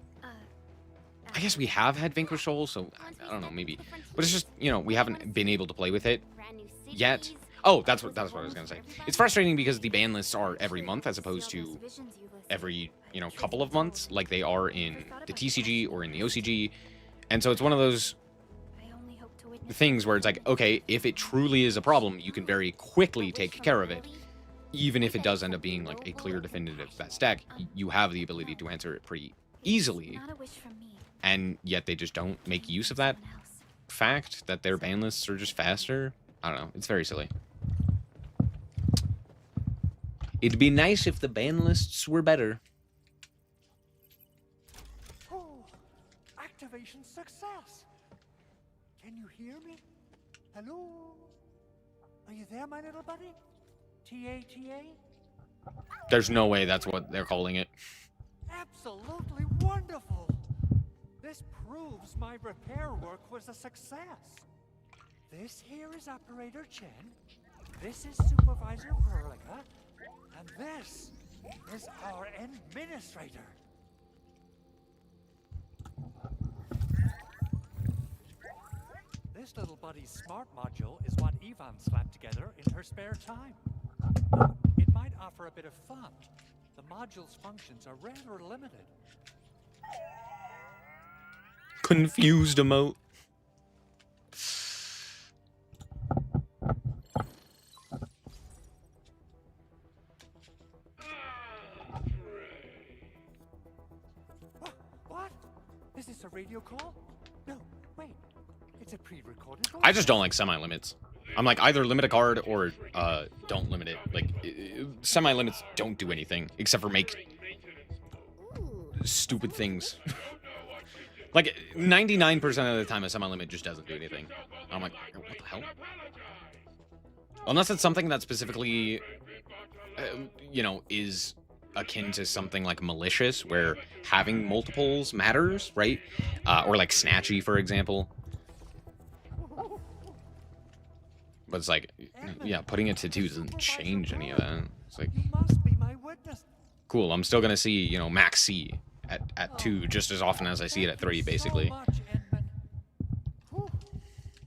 I guess we have had Vanquish Soul, so I don't know, maybe. But it's just, you know, we haven't been able to play with it yet. Oh, that's what I was gonna say. It's frustrating because the ban lists are every month as opposed to every, you know, couple of months, like they are in the TCG or in the OCG. And so it's one of those things where it's like, okay, if it truly is a problem, you can very quickly take care of it. Even if it does end up being like a clear, definitive best deck, you have the ability to answer it pretty easily. And yet they just don't make use of that fact that their ban lists are just faster. I don't know. It's very silly. It'd be nice if the ban lists were better. Oh, activation success. Can you hear me? Hello? Are you there, my little buddy? T-A-T-A? There's no way that's what they're calling it. Absolutely wonderful. This proves my repair work was a success. This here is Operator Chen. This is Supervisor Perlica. And this is our Administrator. This little buddy's smart module is what Yvonne slapped together in her spare time. It might offer a bit of fun. The module's functions are rather limited. Confused emote. What? Is this a radio call? No, wait. It's a pre-recorded. I just don't like semi-limits. I'm like, either limit a card or don't limit it. Like, semi-limits don't do anything except for make stupid things. Like, 99% of the time, a semi-limit just doesn't do anything. I'm like, what the hell? Unless it's something that specifically, you know, is akin to something like malicious, where having multiples matters, right? Or like Snatchy, for example. But it's like, yeah, putting it to 2 doesn't change any of that. It's like, You must be my witness. cool, I'm still gonna see, you know, max C at at 2 just as often as I see it at 3, basically. So much, Edmund. Whew.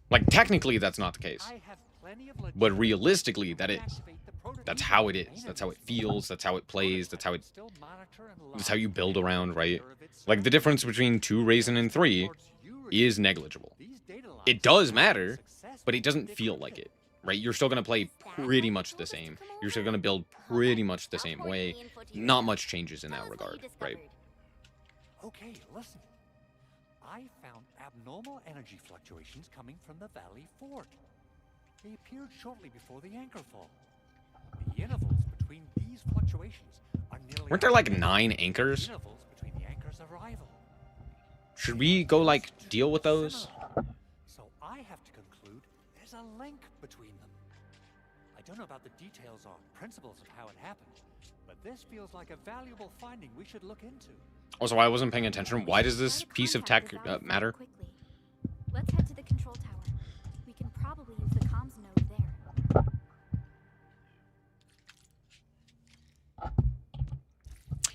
Like, technically, that's not the case. I have plenty of But realistically, that is. activate the prototype That's how it is. That's how it feels. That's how it plays. That's how it. Still monitor and That's how you build around, right? of its Like, the difference between 2 Raisin and 3 reports you is negligible. These data lines It does are matter, successful but it doesn't if feel encrypted. like it, right? You're still gonna play pretty much the same. You're still gonna build pretty much the same way. Not much changes in that regard, right? Okay, listen. I found abnormal energy fluctuations coming from the Valley Fort. They appeared shortly before the anchor fall. The intervals between these fluctuations are nearly Weren't there like identical 9 to the anchors? intervals between the anchor's arrival. Should we go like deal with those? Similar. So I have to conclude there's a link between them. I don't know about the details or principles of how it happened, but this feels like a valuable finding we should look into. Also, I wasn't paying attention. Why does this piece of tech matter? Quickly. Let's head to the control tower. We can probably use the comms node there.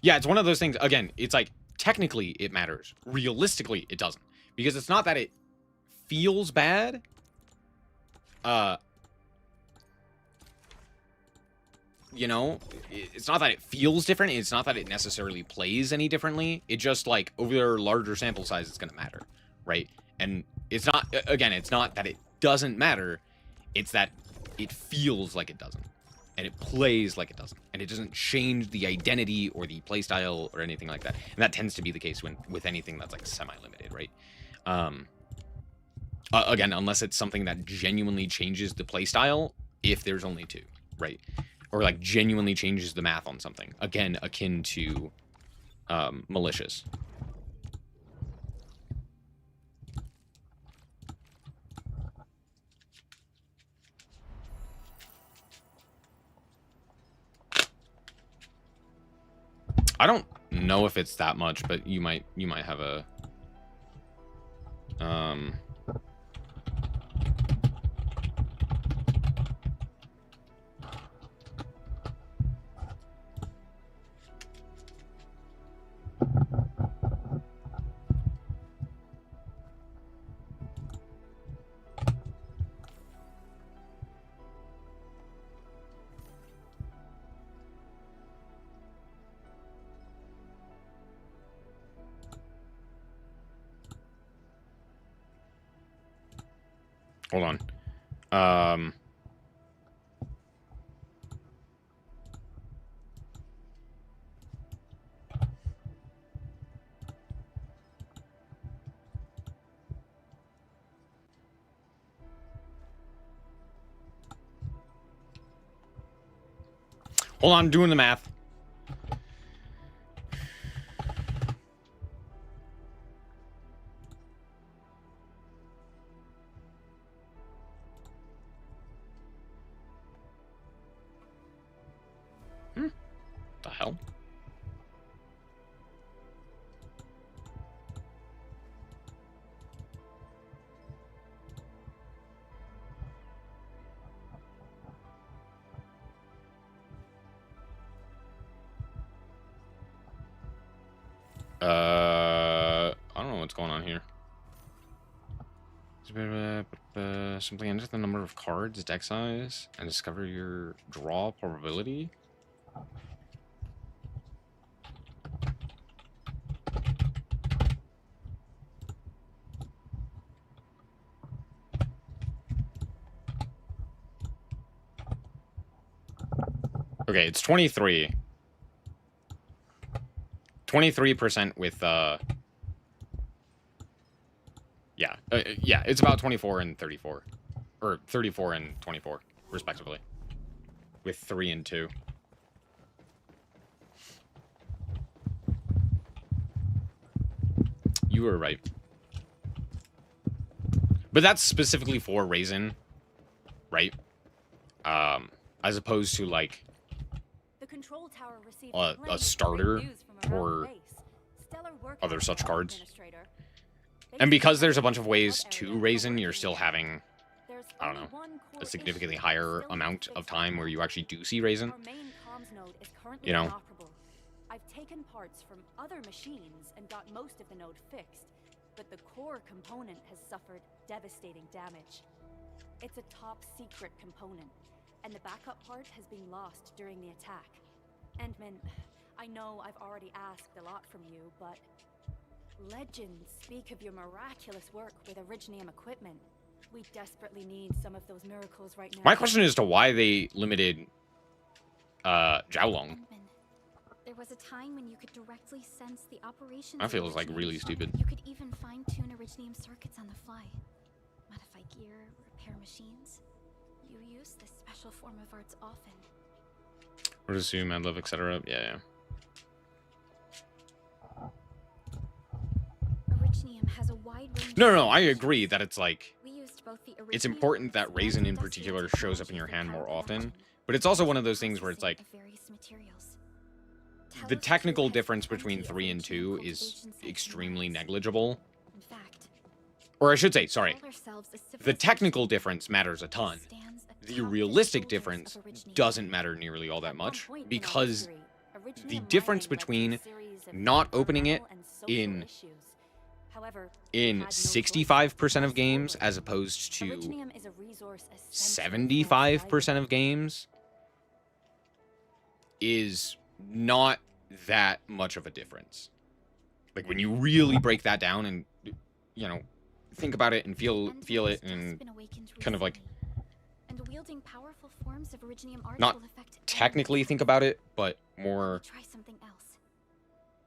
Yeah, it's one of those things. Again, it's like technically it matters. Realistically, it doesn't. Because it's not that it feels bad. You know, it's not that it feels different. It's not that it necessarily plays any differently. It just, like, over a larger sample size, it's going to matter, right? And it's not, again, it's not that it doesn't matter. It's that it feels like it doesn't. And it plays like it doesn't. And it doesn't change the identity or the playstyle or anything like that. And that tends to be the case with anything that's, like, semi-limited, right? Again, unless it's something that genuinely changes the playstyle, if there's only 2, right? Or, like, genuinely changes the math on something. Again, akin to malicious. I don't know if it's that much, but you might have a hold on. Hold on, doing the math. The hell? I don't know what's going on here. Simply enter the number of cards, deck size, and discover your draw probability. Okay, it's 23. 23% with, yeah, it's about 24 and 34. Or 34 and 24, respectively. With 3 and 2. You were right. But that's specifically for Raisin, right? As opposed to, like, The control tower received a plenty of starter great news from around or the base. Stellar work other out such there, cards. Administrator. And because there's a bunch of Base ways area to is Raisin, covered you're in still yellow. having, There's I don't only know, one core a significantly issue higher still amount needs of fixing. time where you actually do see Raisin. Our main comms node is currently You know? inoperable. I've taken parts from other machines and got most of the node fixed, but the core component has suffered devastating damage. It's a top secret component, and the backup part has been lost during the attack. Endman, I know I've already asked a lot from you, but legends speak of your miraculous work with Originium equipment. We desperately need some of those miracles right now. My question is to why they limited Jiaolong. There was a time when you could directly sense the operations. That feels of like really Originium. stupid. You could even fine-tune Originium circuits on the fly, modify gear, repair machines. You use this special form of arts often. Or assume I love, etc. Yeah. Originium has a wide range. No, I agree that it's like We used both the it's Originium important that and raisin in industrial particular shows up in your hand more technologies often, that but it's also one of those things where it's like of various materials. the Talos technical has difference plenty between of 3 and Originium 2 is cultivation sites extremely and labs. negligible. In fact, Or I should say, sorry, call ourselves a the civilization technical difference matters a ton. stands a The countless realistic soldiers difference of Originium. doesn't matter nearly all that At one much point in our because history, Originium the mining difference led to a between series of not opening it environmental and social in issues. However, in we had no 65% of choice. games as opposed to Originium is a resource essential for 75% of games is not that much of a difference. Like when you really break that down and think about it and feel Endman it has just and been awakened kind of like recently, and wielding powerful forms of Originium arts not will affect technically anyone. think about it, but We more try something else.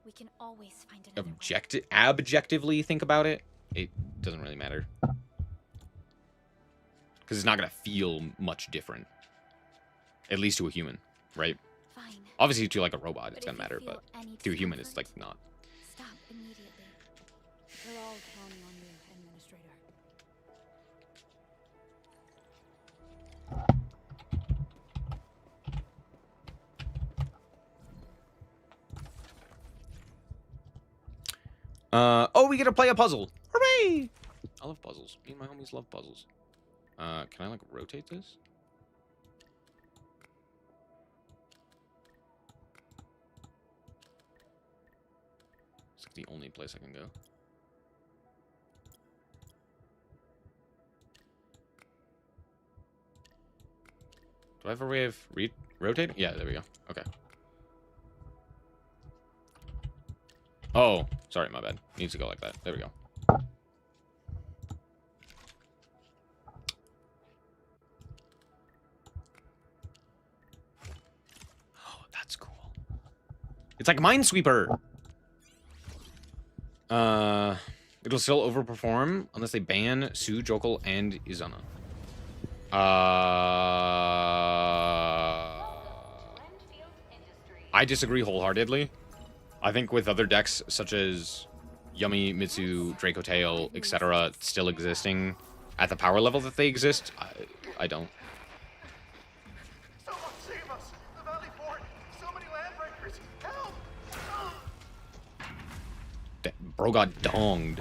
We can always find another way. objectively think about it. It doesn't really matter because it's not gonna feel much different, at least to a human, right? Fine. Obviously, to like a robot, But it's if gonna you matter, feel but any to a human, it's discomfort, like not. Stop immediately. We're all counting on you, Administrator. Oh, we get to play a puzzle. Hooray! I love puzzles. Me and my homies love puzzles. Can I like rotate this? It's like the only place I can go. Do I have a way of rotating? Yeah, there we go. Okay. Oh, sorry, my bad. Needs to go like that. There we go. Oh, that's cool. It's like Minesweeper. It'll still overperform unless they ban Su, Jokel, and Izana. I disagree wholeheartedly. I think with other decks such as Yummy, Mitsu, Draco Tail, etc. still existing at the power level that they exist, I don't. Someone save us! The Valley Fort! So many landbreakers! Help! That bro got donged.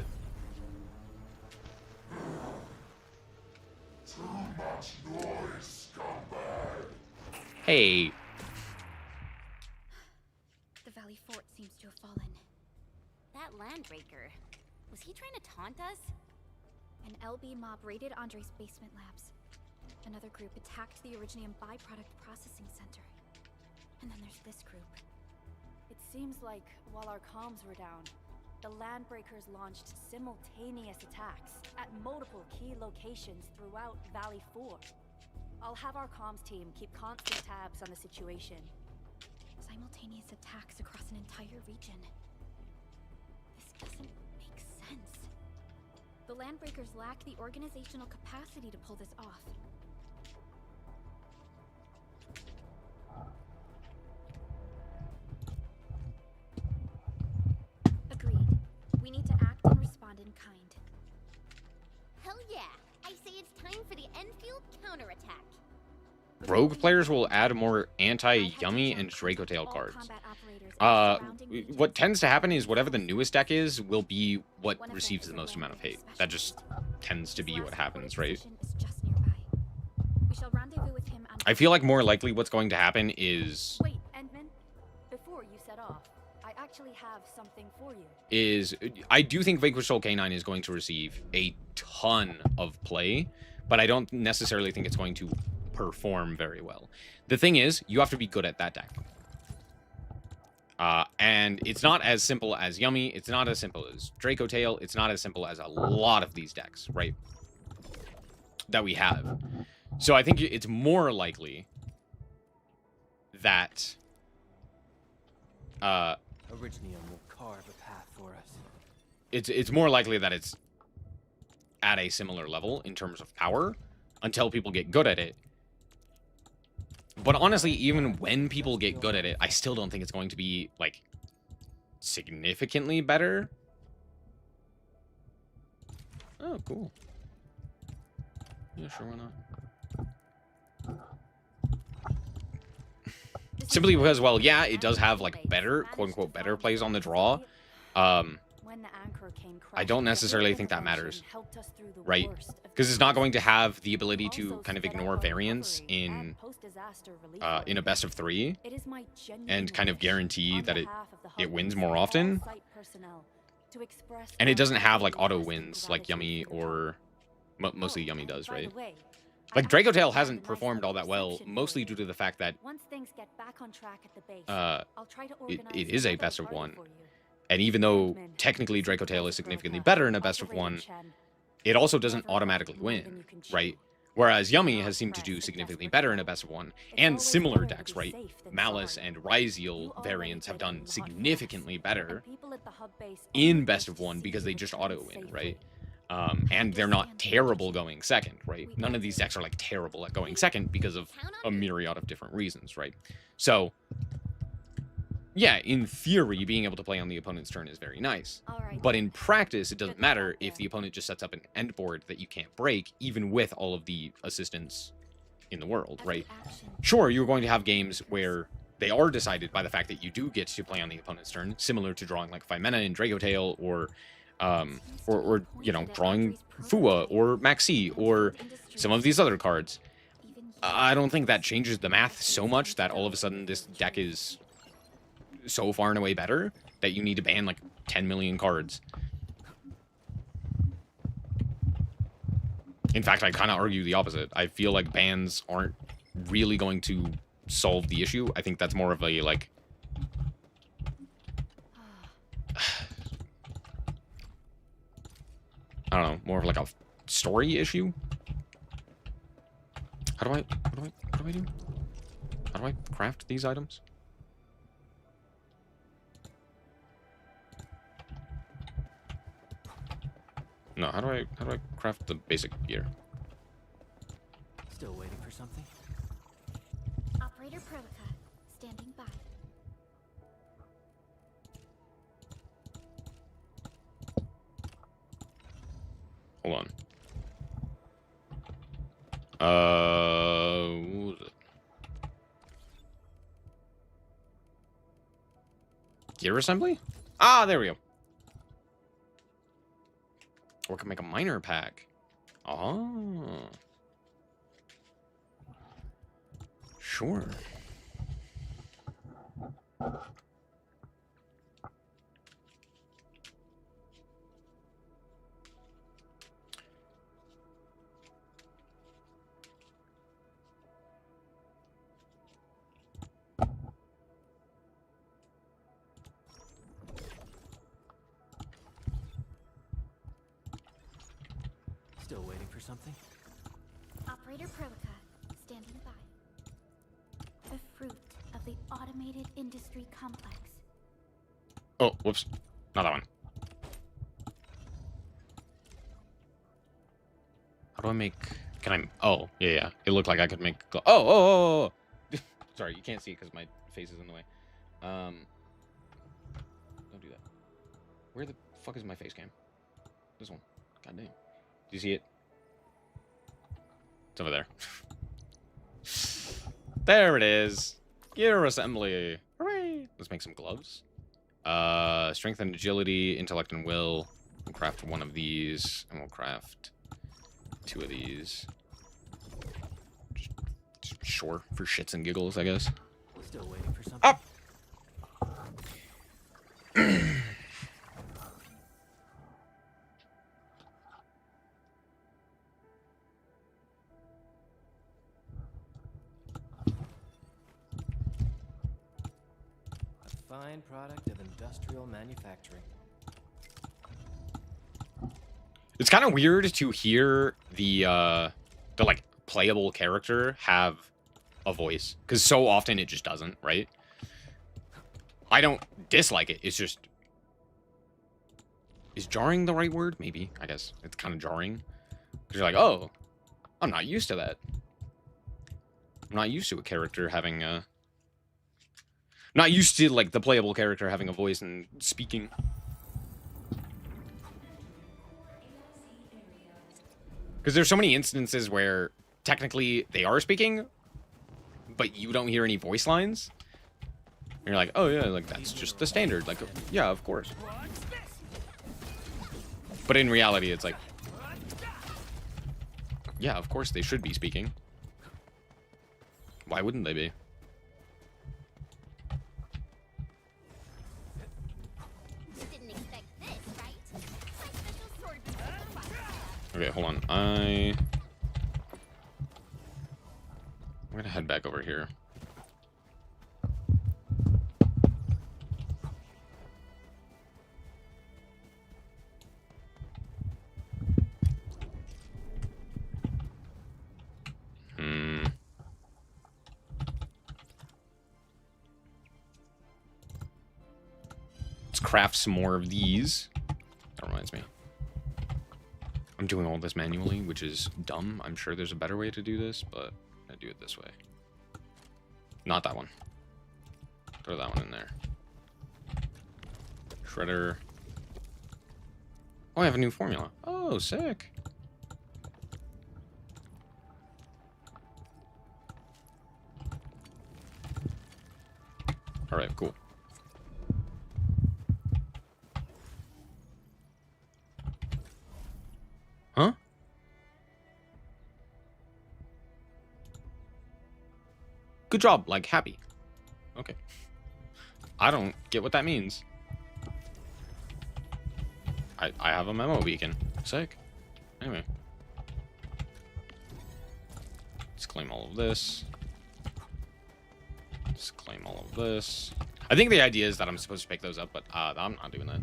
Hey. The Valley Fort seems to have fallen. That landbreaker. Was he trying to taunt us? An LB mob raided Andre's basement labs. Another group attacked the Originium byproduct processing center. And then there's this group. It seems like while our comms were down, the Landbreakers launched simultaneous attacks at multiple key locations throughout Valley 4. I'll have our comms team keep constant tabs on the situation. Simultaneous attacks across an entire region. This doesn't make sense. The Landbreakers lack the organizational capacity to pull this off. Agreed. We need to act and respond in kind. Hell yeah! I say it's time for the Enfield counterattack. Rogue players will add more anti-Yummy and Draco Tail cards. What tends to happen is whatever the newest deck is will be what receives the most amount of hate. That just tends to be what happens, right? We shall rendezvous with him on I feel like more likely what's going to happen is... Wait, Endman. Before you set off, actually have something for you. is I do think Vanquish Soul K9 is going to receive a ton of play, but I don't necessarily think it's going to perform very well. The thing is, you have to be good at that deck. And it's not as simple as Yummy. It's not as simple as Draco Tail. It's not as simple as a lot of these decks, right? That we have. So I think it's more likely that Originium will carve a path for us. it's more likely that it's at a similar level in terms of power until people get good at it. But honestly, even when people get good at it, I still don't think it's going to be, like, significantly better. Oh, cool. Yeah, sure, why not? Simply because, well, yeah, it does have, like, better, quote-unquote, better plays on the draw. I don't necessarily think that matters, right? Because it's not going to have the ability to kind of ignore variance in a best of 3 and kind of guarantee that it wins more often. And it doesn't have like auto wins like Yummy or mostly Yummy does, right? Like Draco Tail hasn't performed all that well, mostly due to the fact that it is a best of 1. And even though technically Draco Tail is significantly better in a best of 1, it also doesn't automatically win, right? Whereas Yummy has seemed to do significantly better in a best of 1. And similar decks, right? Malice and Ryzeal variants have done significantly better in best of 1 because they just auto win, right? And they're not terrible going second, right? None of these decks are like terrible at going second because of a myriad of different reasons, right? So yeah, in theory, being able to play on the opponent's turn is very nice. But in practice, it doesn't matter if the opponent just sets up an end board that you can't break, even with all of the assistance in the world, right? Sure, you're going to have games where they are decided by the fact that you do get to play on the opponent's turn, similar to drawing like 5 mana in Draco Tail, or you know, drawing Fua or Maxi or some of these other cards. I don't think that changes the math so much that all of a sudden this deck is so far and away better that you need to ban like 10 million cards. In fact, I kind of argue the opposite. I feel like bans aren't really going to solve the issue. I think that's more of a, like, I don't know, more of like a story issue. What do I do? How do I craft these items? No, how do I craft the basic gear? Still waiting for something? Operator Prolica, standing by. Hold on. What was it? Gear assembly? Ah, there we go. Or can make a miner pack. Oh. Sure. Still waiting for something? Operator Prolica, standing by. The fruit of the automated industry complex. Oh, whoops. Not that one. How do I make... Can I... Oh, yeah. It looked like I could make... Oh. Sorry, you can't see it because my face is in the way. Don't do that. Where the fuck is my face cam? This one. God damn. Do you see it? It's over there. There it is. Gear assembly. Hooray! Let's make some gloves. Strength and agility, intellect and will. We'll craft 1 of these, and we'll craft 2 of these. Just sure, for shits and giggles, I guess. Still waiting for something? Up! fine product of industrial manufacturing. It's kind of weird to hear the like playable character have a voice, because so often it just doesn't, right? I don't dislike it. It's just, is jarring the right word? Maybe. I guess it's kind of jarring. Because you're like, oh, I'm not used to that. I'm not used to a character having a... not used to, like, the playable character having a voice and speaking. Because there's so many instances where technically they are speaking, but you don't hear any voice lines. And you're like, oh yeah, like that's just the standard. Like, yeah, of course. But in reality, it's like, yeah, of course they should be speaking. Why wouldn't they be? Didn't expect this, right? My special sword was Okay, hold on. I'm gonna head back over here. Let's craft some more of these. That reminds me. I'm doing all this manually, which is dumb. I'm sure there's a better way to do this, but I do it this way. Not that one. Throw that one in there. Shredder. Oh, I have a new formula. Oh, sick. All right, cool. Huh? Good job, like happy. Okay. I don't get what that means. I have a memo beacon. Sick. Anyway. Let's claim all of this. Let's claim all of this. I think the idea is that I'm supposed to pick those up, but I'm not doing that.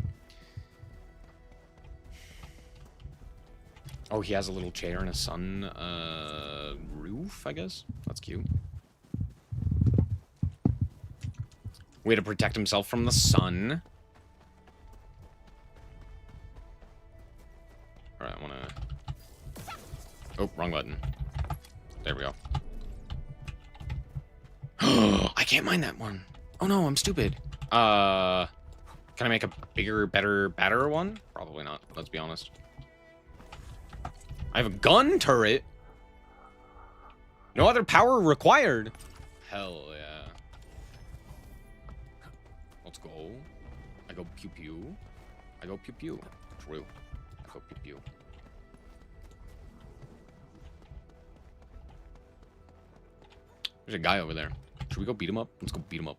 Oh, he has a little chair and a sun roof, I guess. That's cute. Way to protect himself from the sun. Alright, I wanna... oh, wrong button. There we go. I can't mine that one. Oh no, I'm stupid. Can I make a bigger, better, badder one? Probably not, let's be honest. I have a gun turret. No other power required. Hell yeah. Let's go. I go pew pew. I go pew pew. True. I go pew pew. There's a guy over there. Should we go beat him up? Let's go beat him up.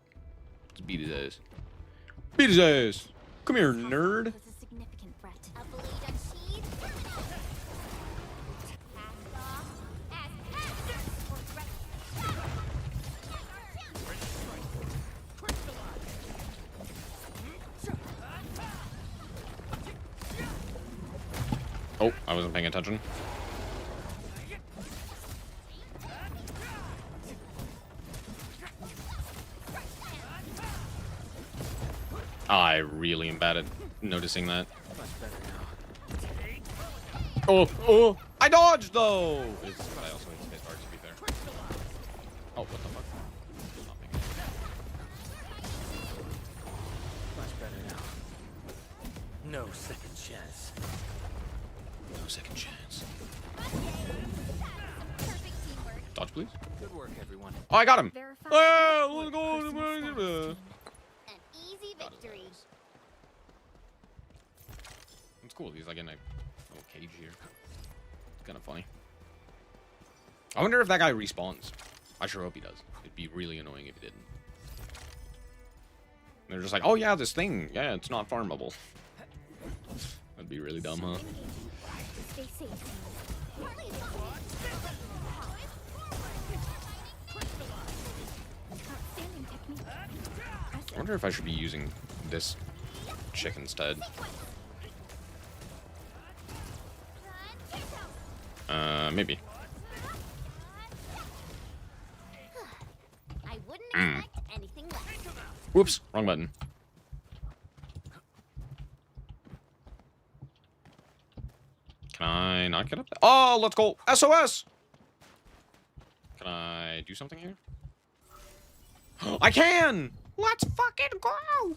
Let's beat his ass. Beat his ass. Come here, nerd. a significant threat. A blade unsheathed. Cast off. Oh, I wasn't paying attention. I really am bad at noticing that. Oh, oh! I dodged though! But I also hit space bar, to be fair. Oh, what the fuck? Not paying attention. Much better now. No second chance. No second chance. Perfect teamwork. Dodge, please. Good work, everyone. Oh, I got him! Verify Oh, let's personal go! status. An easy victory. It's cool. He's like in a little cage here. It's kind of funny. I wonder if that guy respawns. I sure hope he does. It'd be really annoying if he didn't. They're just like, oh yeah, this thing. Yeah, it's not farmable. That'd be really dumb, huh? Stay safe. Outstanding technique. wonder if I should be using this chick instead. Maybe. I wouldn't expect anything less. Whoops, wrong button. Can I not get up there? Oh, let's go. SOS! Can I do something here? I can! Let's fucking go!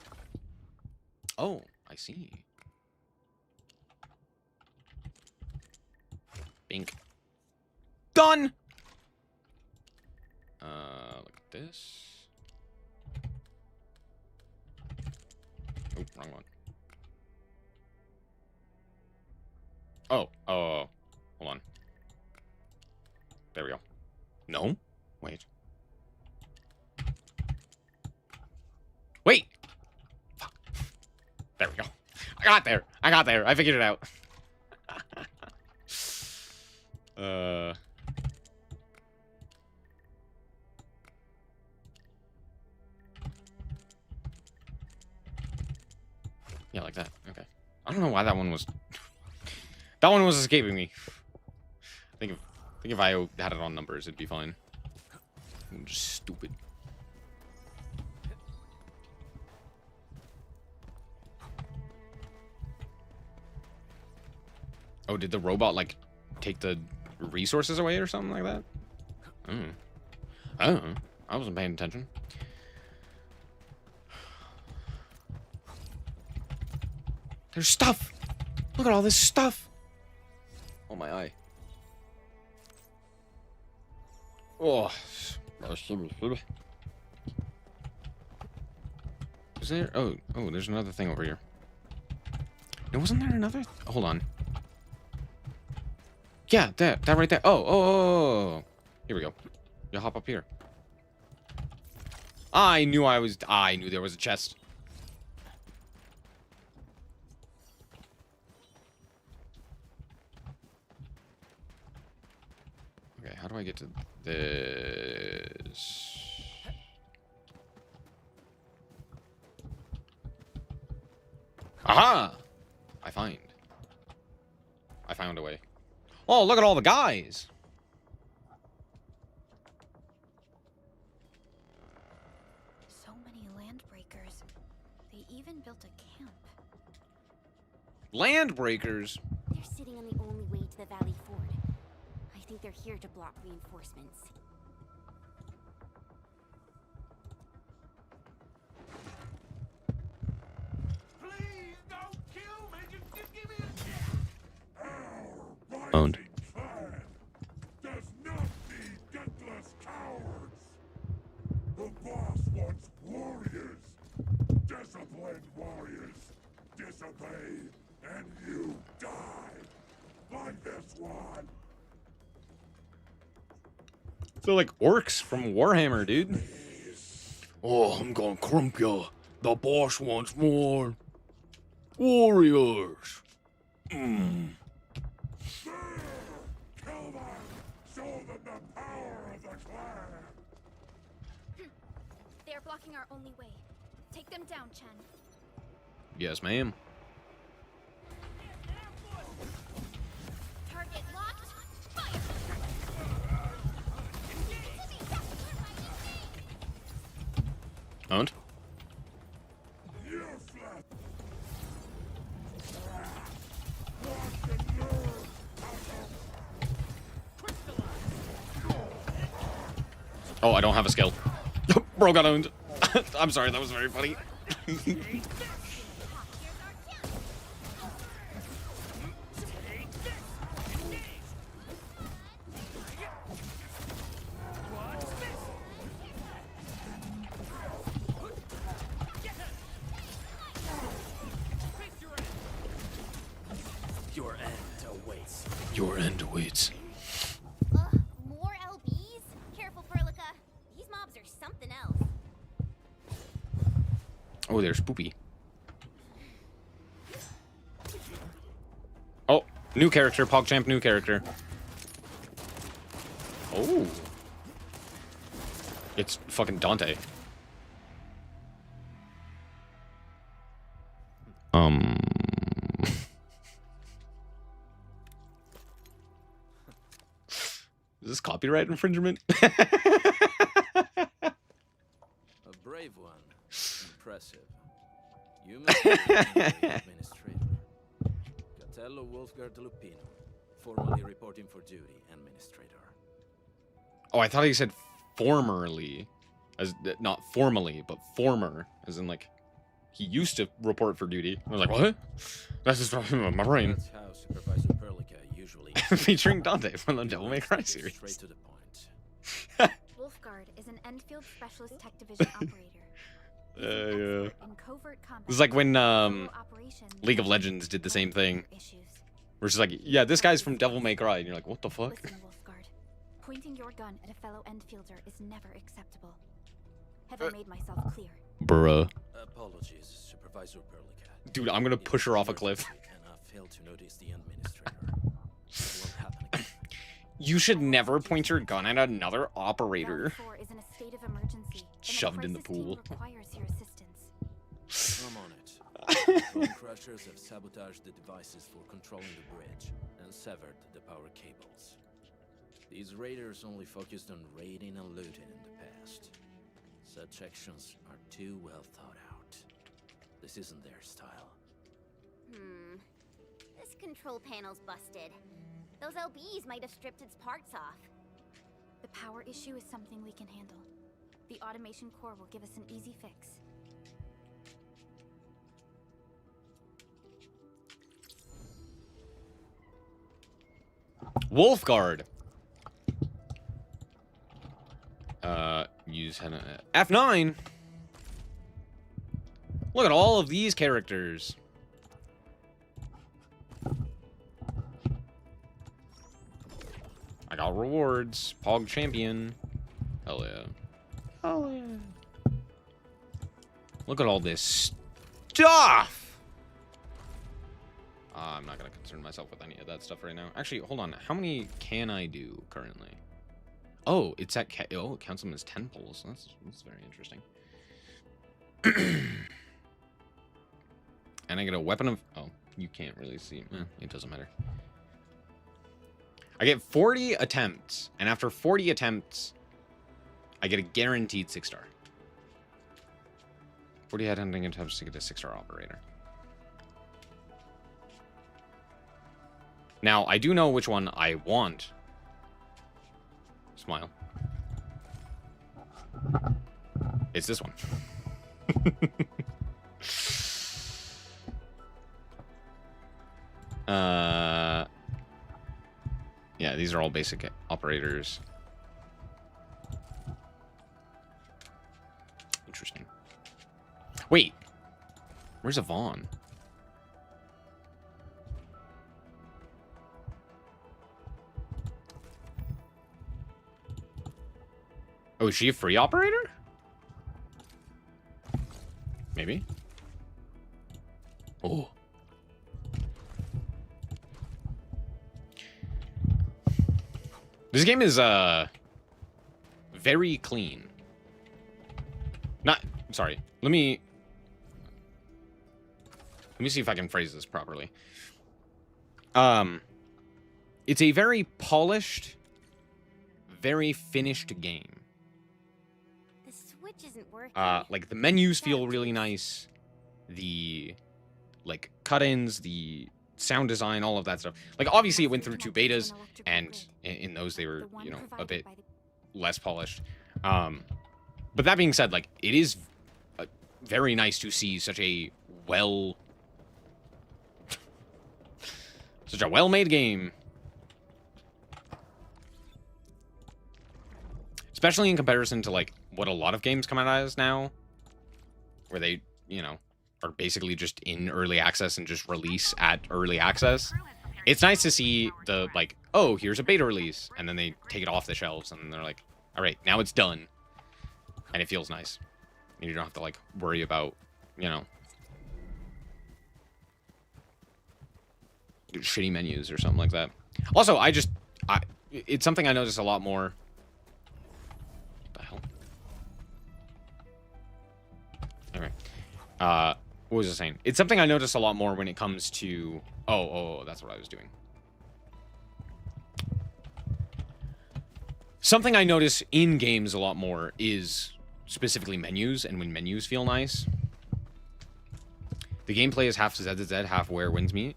Oh, I see. Bink. Done! Look at this. Oh, wrong one. Oh, hold on. There we go. No? Wait. Wait! Fuck. There we go. I got there. I got there. I figured it out. Yeah, like that. Okay. I don't know why that one was... That one was escaping me. I think if I had it on numbers, it'd be fine. I'm just stupid. Oh, did the robot, like, take the resources away or something like that? I don't know. I wasn't paying attention. There's stuff! Look at all this stuff! Oh, my eye. Oh. Is there... Oh, there's another thing over here. No, wasn't there another... Hold on. Yeah, that right there. Oh. Here we go. You hop up here. I knew there was a chest. Okay, how do I get to this? Aha! I found a way. Oh, look at all the guys! So many landbreakers. They even built a camp. Landbreakers? They're sitting on the only way to the Valley Ford. I think they're here to block reinforcements. Please don't kill me. Just give me a Owned. Does not need gutless cowards. The boss wants warriors. Disciplined warriors. Disobey, and you die. Like this one. They're like orcs from Warhammer, dude. Oh, I'm gonna crump ya. The boss wants more. Warriors. Kill them. Show them the power of the clan. They are blocking our only way. Take them down, Chen. Yes, ma'am. Target locked. Fire! Owned. Oh, I don't have a skill. Bro got owned. I'm sorry, that was very funny. Your end awaits. Your end awaits. More LBs? Careful, Perlica. These mobs are something else. Oh, there's Poopy. Oh, new character, PogChamp, new character. Oh. It's fucking Dante. Is this copyright infringement? A brave one. Impressive. You must be the administrator. Catello Wolfgard Lupino, formally reporting for duty, administrator. Oh, I thought he said formerly. As not formally, but former. As in, like, he used to report for duty. I was like, what? That's just my brain. That's how Supervisor Perlica usually... Featuring Dante from the Devil May Cry series. Straight to the point. Wolfguard is an Enfield Specialist Tech Division operator. Yeah. In covert combat, It's like when solo operations, League of Legends did the same thing. issues. Where it's like, yeah, this guy's from Devil May Cry, and you're like, what the fuck? Listen, Wolfguard. Pointing your gun at a fellow Enfielder is never acceptable. Have I made myself clear? Bruh. Apologies, Supervisor Perlica. Dude, I'm gonna push her off a cliff. And I failed to notice the administrator. It won't happen again. You should never point your gun at another operator. Valley 4 is in a state of emergency. and a Shoved in the crisis team pool. requires your assistance. I'm on it. Drone crushers have sabotaged the devices for controlling the bridge and severed the power cables. These raiders only focused on raiding and looting in the past. Such actions are too well thought out. This isn't their style. This control panel's busted. Those LBs might have stripped its parts off. The power issue is something we can handle. The automation core will give us an easy fix. Wolfguard. Use F9. Look at all of these characters. I got rewards. Pog champion. Hell yeah. Oh yeah. Look at all this stuff. I'm not gonna concern myself with any of that stuff right now. Actually, hold on. How many can I do currently? Oh, it's at it counts them as 10 pulls. That's very interesting. And I get a weapon of... Oh, you can't really see. It doesn't matter. I get 40 attempts. And after 40 attempts, I get a guaranteed 6-star. 40 headhunting attempts to get a 6-star operator. Now, I do know which one I want. Smile. It's this one. Yeah, these are all basic operators. Interesting. Wait. Where's Yvonne? Oh, is she a free operator? Maybe. Oh. This game is very clean. Sorry. Let me see if I can phrase this properly. It's a very polished, very finished game. The switch isn't working. Like the menus feel really nice. The like cut-ins, the sound design, all of that stuff. Like obviously it went through 2 betas, and in those they were, you know, a bit less polished. But that being said, like it is very nice to see such a well-made game. Especially in comparison to like what a lot of games come out as now, where they, you know, are basically just in early access and just release at early access. It's nice to see the like, oh, here's a beta release, and then they take it off the shelves and they're like, all right, now it's done. And it feels nice. And you don't have to like worry about, you know, shitty menus or something like that. Also, it's something I notice a lot more. What the hell? Okay. What was I saying? It's something I notice a lot more when it comes to... Oh, that's what I was doing. Something I notice in games a lot more is specifically menus, and when menus feel nice. The gameplay is half ZZZ, half Where Winds Meet.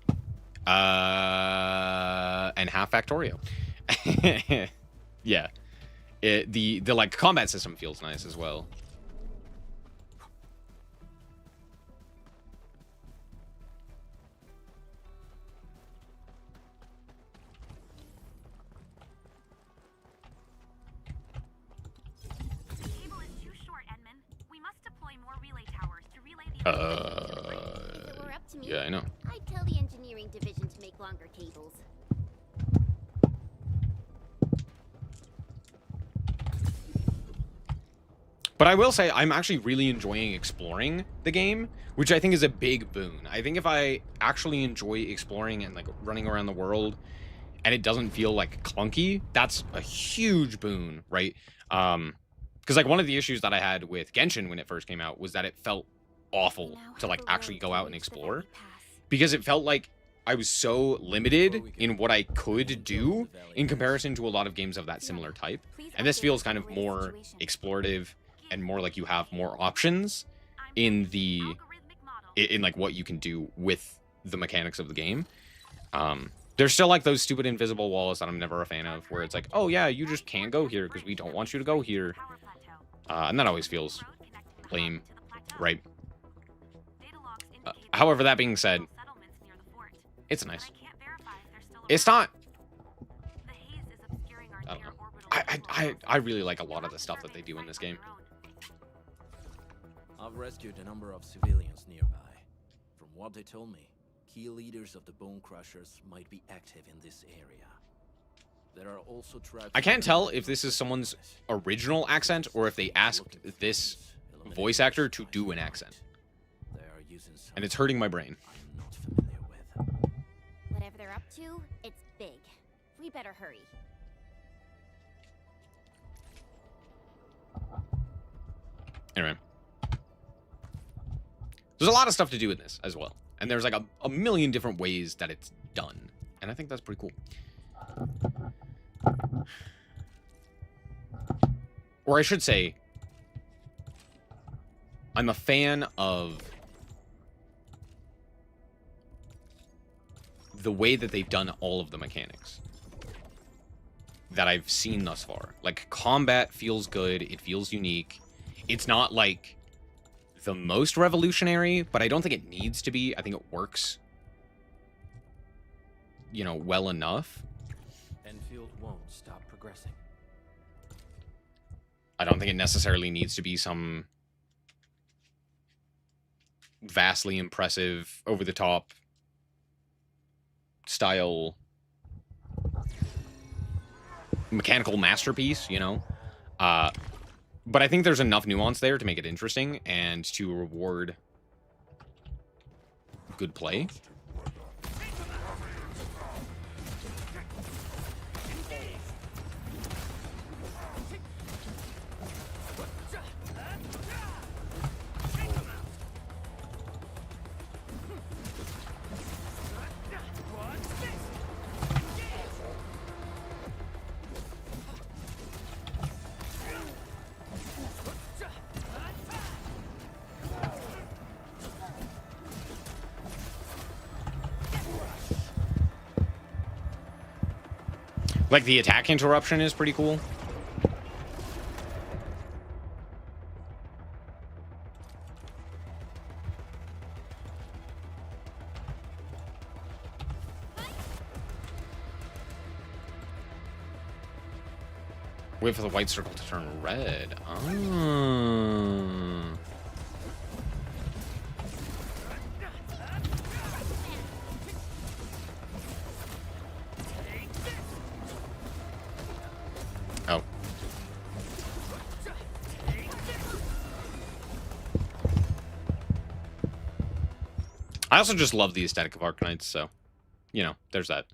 And half Factorio. Yeah. The like combat system feels nice as well. If it were up to me, Yeah, I know. I'd tell the engineering division to make longer cables. But I will say, I'm actually really enjoying exploring the game, which I think is a big boon. I think if I actually enjoy exploring and like running around the world, and it doesn't feel like clunky, that's a huge boon, right? Because like one of the issues that I had with Genshin when it first came out was that it felt awful to like actually go out and explore, because it felt like I was so limited in what I could do in comparison to a lot of games of that similar type. And this feels kind of more explorative and more like you have more options in the in like what you can do with the mechanics of the game. There's still like those stupid invisible walls that I'm never a fan of, where it's like, oh yeah, you just can't go here because we don't want you to go here. And that always feels lame, right? However, that being said, it's nice. It's not... I don't know. I really like a lot of the stuff that they do in this game. I've rescued a number of civilians nearby. From what they told me, key leaders of the Bone Crushers might be active in this area. There are also tribes... I can't tell if this is someone's original accent or if they asked this voice actor to do an accent. And it's hurting my brain. Whatever they're up to, it's big. We better hurry. Anyway. There's a lot of stuff to do in this as well. And there's like a million different ways that it's done. And I think that's pretty cool. Or I should say, I'm a fan of the way that they've done all of the mechanics that I've seen thus far. Like, combat feels good. It feels unique. It's not, like, the most revolutionary, but I don't think it needs to be. I think it works, you know, well enough. Enfield won't stop progressing. I don't think it necessarily needs to be some vastly impressive, over-the-top style mechanical masterpiece, you know? But I think there's enough nuance there to make it interesting and to reward good play. Like, the attack interruption is pretty cool. Wait for the white circle to turn red. Oh. Oh. I also just love the aesthetic of Arknights, so, you know, there's that.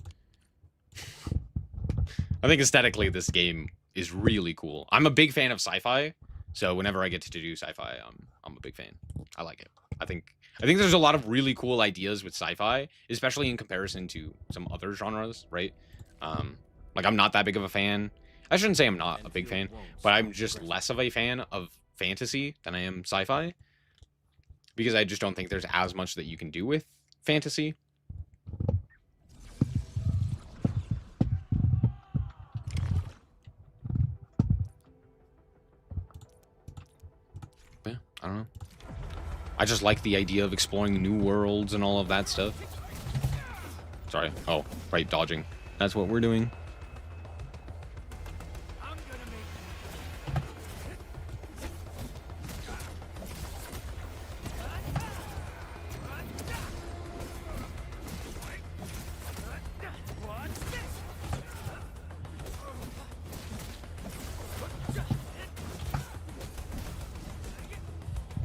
I think aesthetically this game is really cool. I'm a big fan of sci-fi, so whenever I get to do sci-fi, I'm a big fan. I like it. I think I think there's a lot of really cool ideas with sci-fi, especially in comparison to some other genres, right? Like, I'm not that big of a fan. I shouldn't say I'm not a big fan, but I'm just less of a fan of fantasy than I am sci-fi. Because I just don't think there's as much that you can do with fantasy. Yeah, I don't know. I just like the idea of exploring new worlds and all of that stuff. Sorry. Oh, right, dodging. That's what we're doing.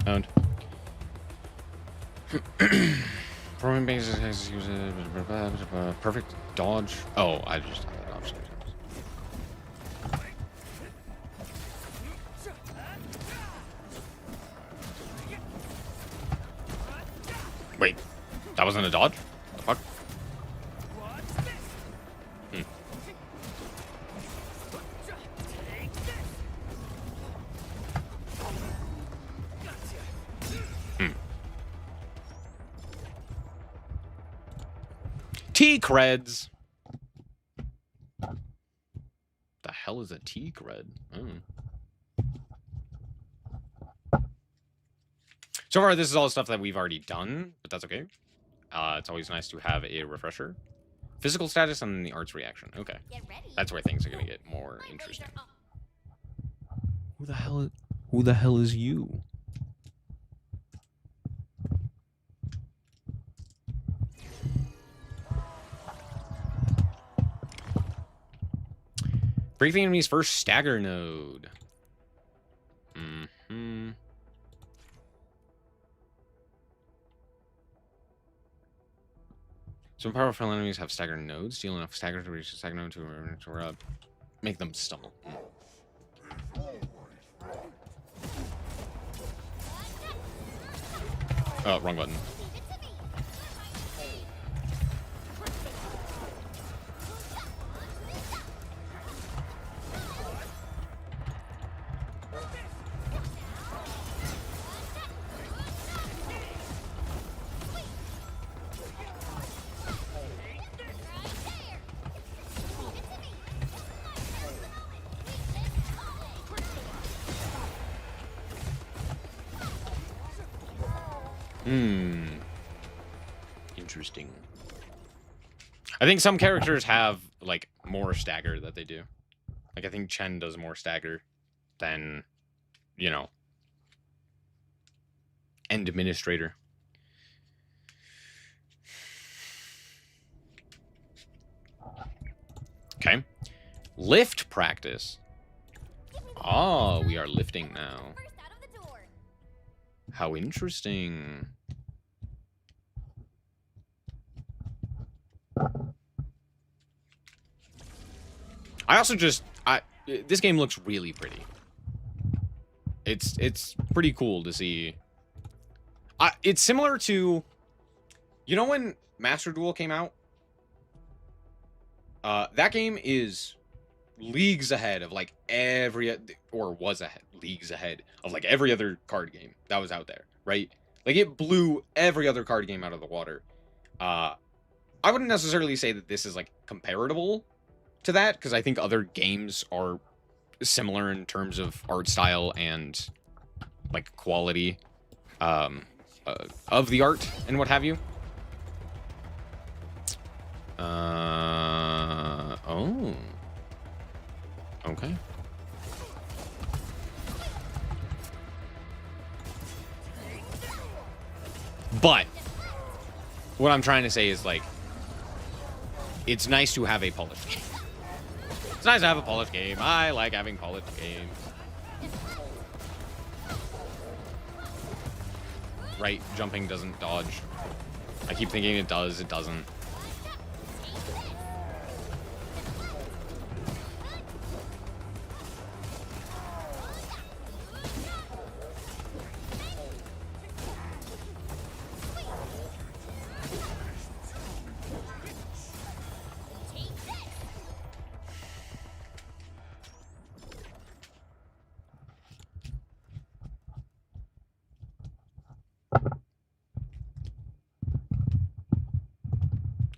Owned. Throwing bases uses perfect dodge. Oh, I just had that option. Wait, that wasn't a dodge? The fuck? Hmm. T-creds. The hell is a T-cred? So far, this is all stuff that we've already done, but that's okay. It's always nice to have a refresher. Physical status and then the arts reaction. Okay. That's where things are going to get more interesting. Who the hell is you? Break the enemy's first stagger node. Some powerful enemies have stagger nodes. Deal enough stagger to reach the stagger node to make them stumble. Oh, wrong button. Interesting. I think some characters have, like, more stagger that they do. Like, I think Chen does more stagger than, you know, End Administrator. Okay. Lift practice. Oh, we are lifting now. How interesting. I also just this game looks really pretty. It's pretty cool to see. It's similar to, you know, when Master Duel came out? That game is leagues ahead of like leagues ahead of like every other card game that was out there, right? Like it blew every other card game out of the water. I wouldn't necessarily say that this is like comparable to that, because I think other games are similar in terms of art style and like quality of the art and what have you. Oh. Okay. But what I'm trying to say is, like, it's nice to have a polished game. It's nice to have a polished game. I like having polished games. Right, jumping doesn't dodge. I keep thinking it does, it doesn't.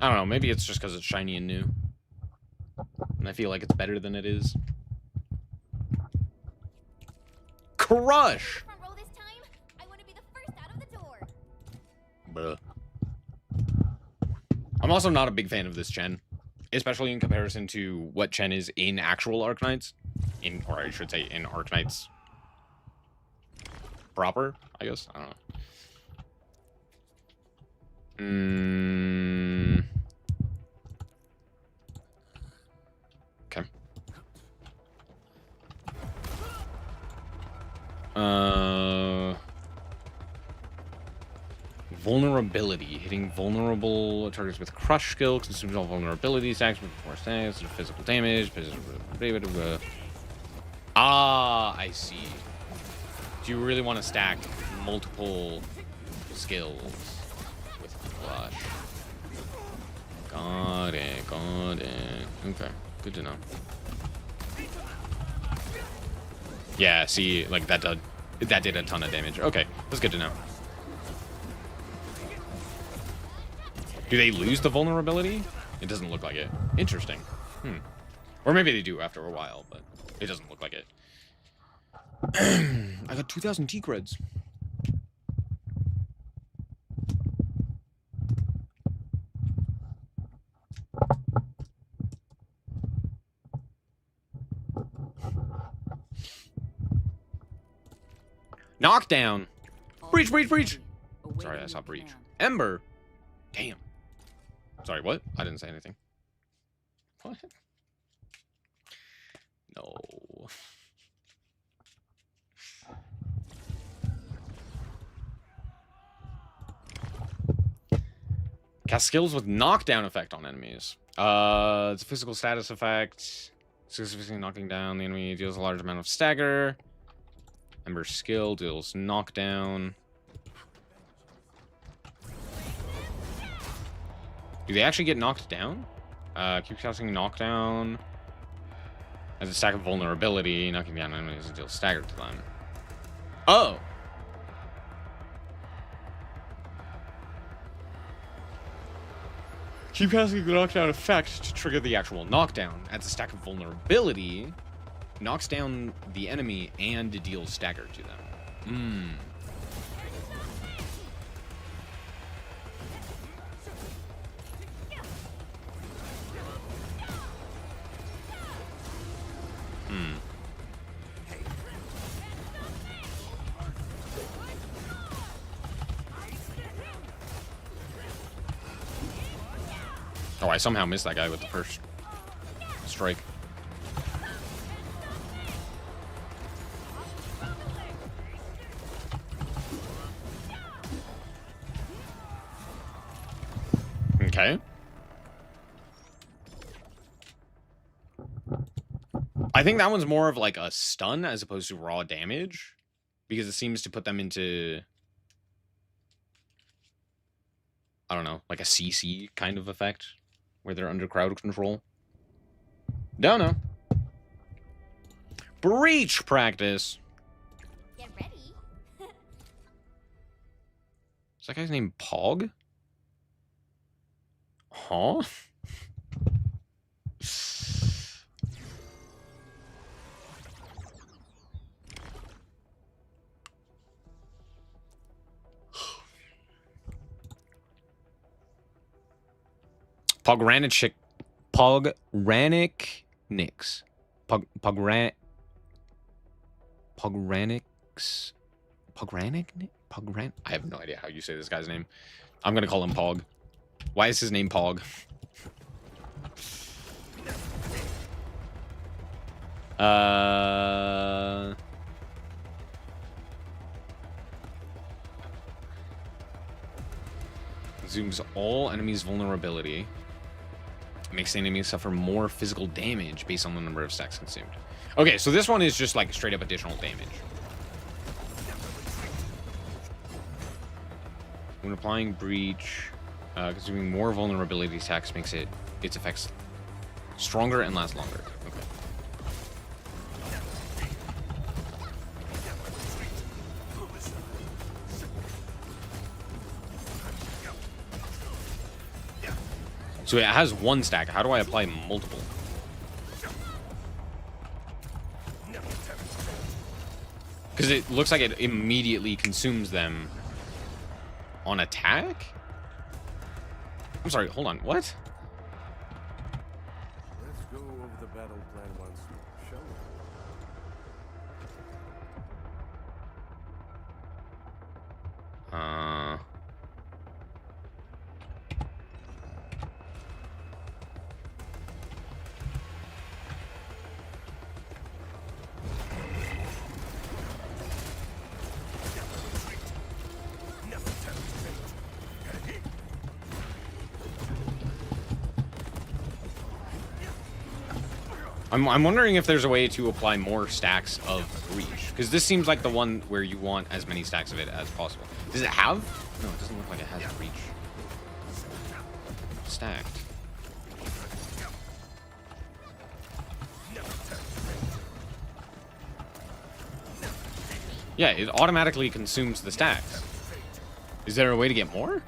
I don't know, maybe it's just because it's shiny and new. And I feel like it's better than it is. Crush! Front row this time. I want to be the first out of the door. Bruh. I'm also not a big fan of this Chen, especially in comparison to what Chen is in actual Arknights. Or I should say in Arknights proper, I guess. I don't know. Okay. Vulnerability. Hitting vulnerable targets with crush skill consumes all vulnerability stacks with more stacks, physical damage. Ah, I see. Do you really want to stack multiple skills with crush? Got it, got it. Okay, good to know. Yeah, see, like that did a ton of damage. Okay, that's good to know. Do they lose the vulnerability? It doesn't look like it. Interesting. Or maybe they do after a while, but it doesn't look like it. I got 2,000 T-creds. Knockdown. Breach, breach, breach. Sorry, I saw breach. Ember. Damn. Sorry, what? I didn't say anything. What? No. Cast skills with knockdown effect on enemies. It's a physical status effect. Specifically knocking down the enemy deals a large amount of stagger. Ember skill deals knockdown. Do they actually get knocked down? Keep casting knockdown. As a stack of vulnerability, knocking down enemies and deals stagger to them. Oh! Keep casting the knockdown effect to trigger the actual knockdown. Adds a stack of vulnerability. Knocks down the enemy and deals stagger to them. Oh, I somehow missed that guy with the first strike. Okay. I think that one's more of like a stun as opposed to raw damage, because it seems to put them into, I don't know, like a CC kind of effect where they're under crowd control. Don't know. Breach practice. Get ready. Is that guy's name Pog? Huh? Pogranic Nix. Pogranic I have no idea how you say this guy's name. I'm gonna call him Pog. Why is his name Pog? Zooms all enemies' vulnerability. Makes the enemy suffer more physical damage based on the number of stacks consumed. Okay, so this one is just like straight up additional damage. When applying breach, consuming more vulnerability stacks makes its effects stronger and last longer. Okay. So it has one stack. How do I apply multiple? Because it looks like it immediately consumes them on attack? I'm sorry, hold on, what? Let's go over the battle plan once more, shall we? I'm wondering if there's a way to apply more stacks of Breach. Because this seems like the one where you want as many stacks of it as possible. Does it have? No, it doesn't look like it has Breach. Stacked. Yeah, it automatically consumes the stacks. Is there a way to get more?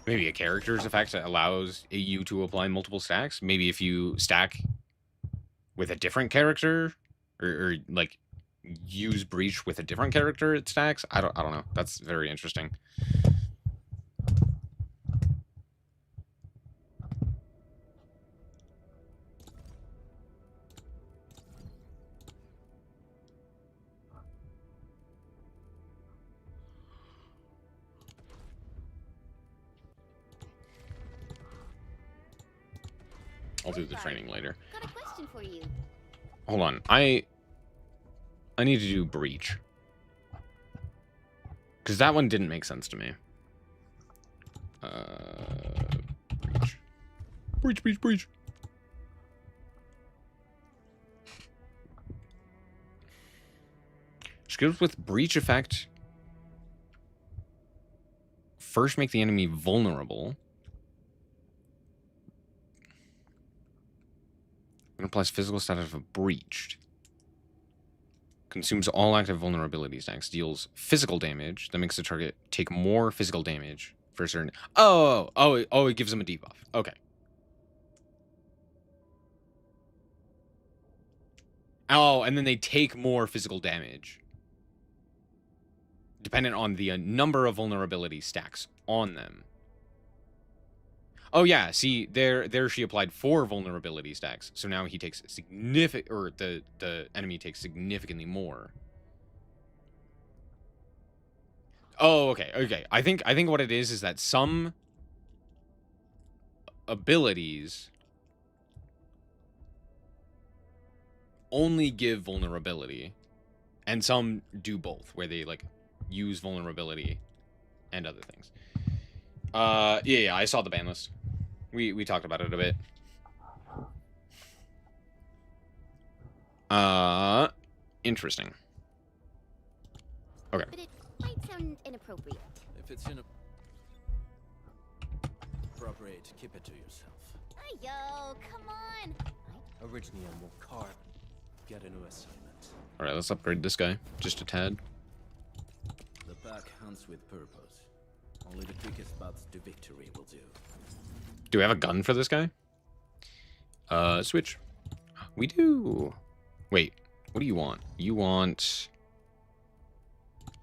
Maybe a character's effect that allows you to apply multiple stacks. Maybe if you stack with a different character, or like use Breach with a different character, it stacks. I don't know. That's very interesting. I'll do the training later. Got a question for you. Hold on. I need to do Breach. Because that one didn't make sense to me. Breach. Breach. Skills with Breach effect first make the enemy vulnerable. It applies physical status of breached. Consumes all active vulnerability stacks. Deals physical damage. That makes the target take more physical damage for a certain... Oh, it gives them a debuff. Okay. Oh, and then they take more physical damage. Dependent on the number of vulnerability stacks on them. Oh yeah, see, there she applied 4 vulnerability stacks. So now he takes significant, or the enemy takes significantly more. Oh, okay. I think what it is that some abilities only give vulnerability, and some do both, where they like use vulnerability and other things. Yeah, I saw the ban list. We talked about it a bit. Interesting. Okay. But it might sound inappropriate. If it's inappropriate, keep it to yourself. Yo, come on. Originally on more carbon. Get a new assignment. Alright, let's upgrade this guy. Just a tad. The pack hunts with purpose. Only the quickest paths to victory will do. Do we have a gun for this guy? Switch. We do. Wait, what do you want? You want...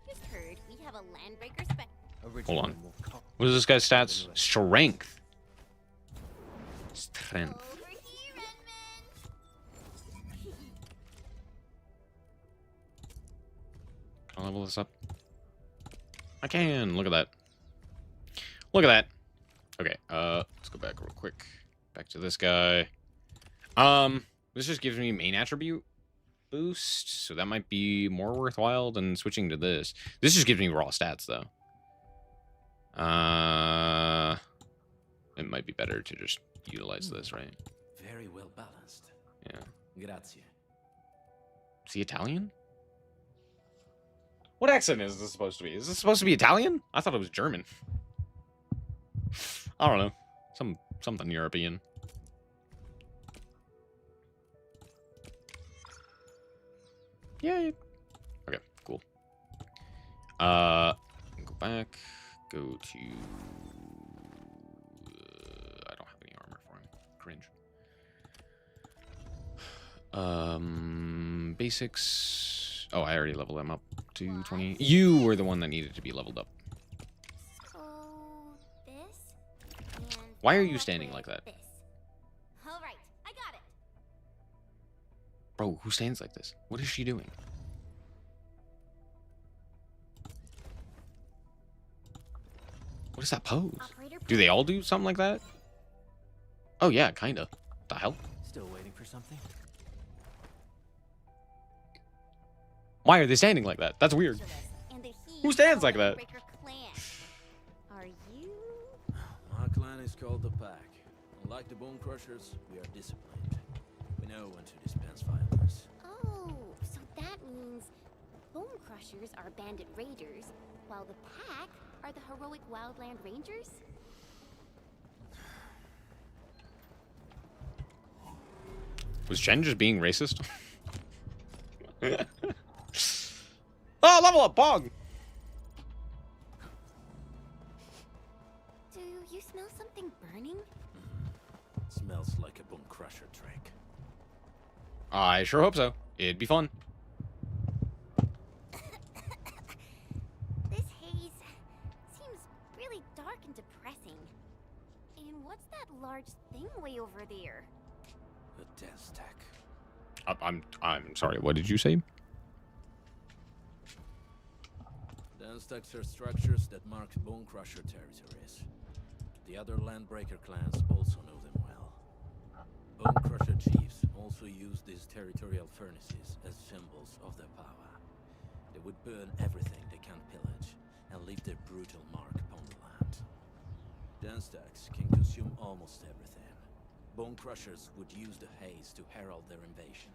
Just heard we have a landbreaker spec. Hold on. What is this guy's stats? Strength. Strength. Over here, Edmund. Can I level this up? I can. Look at that. Look at that. Okay, let's go back real quick. Back to this guy. This just gives me main attribute boost, so that might be more worthwhile than switching to this. This just gives me raw stats, though. It might be better to just utilize this, right? Very well balanced. Yeah. Grazie. Is he Italian? What accent is this supposed to be? Is this supposed to be Italian? I thought it was German. I don't know. Something European. Yay. Okay, cool. Go back. Go to cringe. Basics. Oh, I already leveled them up to 20. You were the one that needed to be leveled up. So this and Why are follow you up standing with like that? This. All right, I got it. Bro, who stands like this? What is she doing? What is that pose? Operator Do they all do something like that? Oh yeah, kinda. The hell? Still waiting for something? Why are they standing like that? That's weird. and the Who stands like that? Breaker clan. Are you? My clan is called the Pack. Unlike the Bone Crushers, we are disciplined. We know when to dispense violence. Oh, so that means Bone Crushers are bandit raiders, while the Pack are the heroic wildland rangers? Was Jen just being racist? Oh, level up, Bog! Do you smell something burning? Smells like a Bone Crusher trick. I sure hope so. It'd be fun. This haze seems really dark and depressing. And what's that large thing way over there? A dense tech. I'm sorry. What did you say? Dense techs are structures that mark Bone Crusher territories. The other Landbreaker clans also know them well. Bone Crusher chiefs also use these territorial furnaces as symbols of their power. They would burn everything they can pillage and leave their brutal mark upon the land. Dense techs can consume almost everything. Bone Crushers would use the haze to herald their invasion.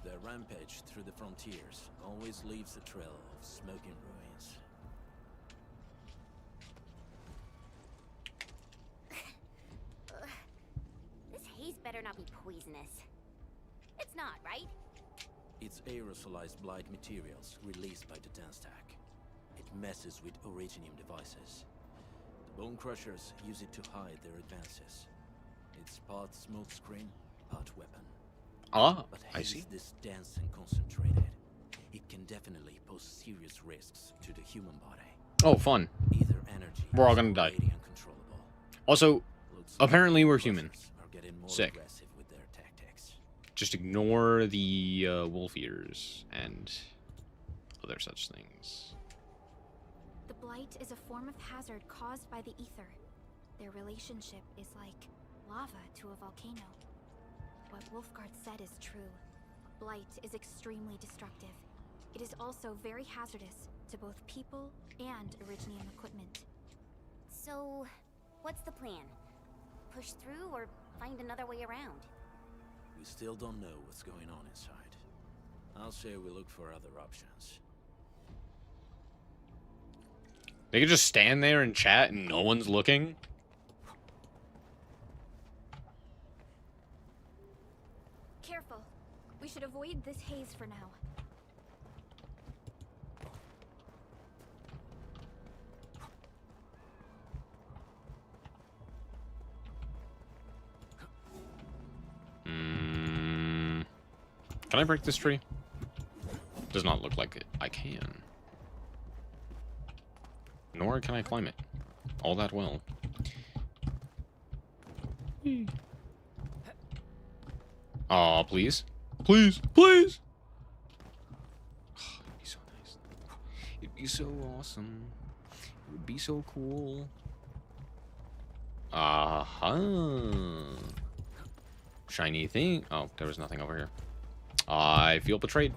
Their rampage through the frontiers always leaves a trail of smoking ruins. This haze better not be poisonous. It's not, right? It's aerosolized blight materials released by the dense tech. It messes with originium devices. The Bone Crushers use it to hide their advances. It's part smokescreen, part weapon. Ah, But I haze see. this dense and concentrated. It can definitely pose serious risks to the human body. Oh, fun. Either energy We're all or gonna die. radiant controllable. Also, Looks like apparently we're Bone human. Crushers are getting more Sick. aggressive with their tactics. Just ignore the wolf eaters and other such things. The blight is a form of hazard caused by the ether. Their relationship is like lava to a volcano. What Wolfguard said is true. Blight is extremely destructive. It is also very hazardous to both people and Originium equipment. So, what's the plan? Push through or find another way around? We still don't know what's going on inside. I'll say we look for other options. They could just stand there and chat and no one's looking. Careful. We should avoid this haze for now. Can I break this tree? Does not look like it. I can. Nor can I climb it all that well. Aw, please. Please, please! It'd be so nice. It'd be so awesome. It would be so cool. Uh-huh. Shiny thing. Oh, there was nothing over here. I feel betrayed.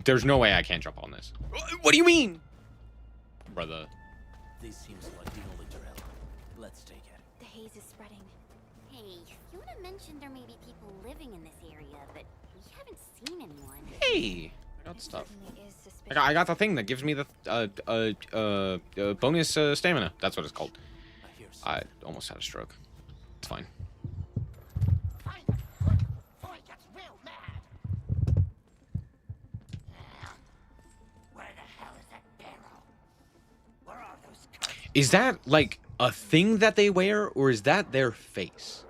There's no way I can't jump on this. What do you mean? Brother. This seems like the only trail. Let's take it. The haze is spreading. Hey, Fiona mentioned there may be people living in this area, but we haven't seen anyone. Hey, I got stuff. Certainly is suspicious. I got the thing that gives me the bonus stamina. That's what it's called. I almost had a stroke. It's fine. Is that like a thing that they wear, or is that their face?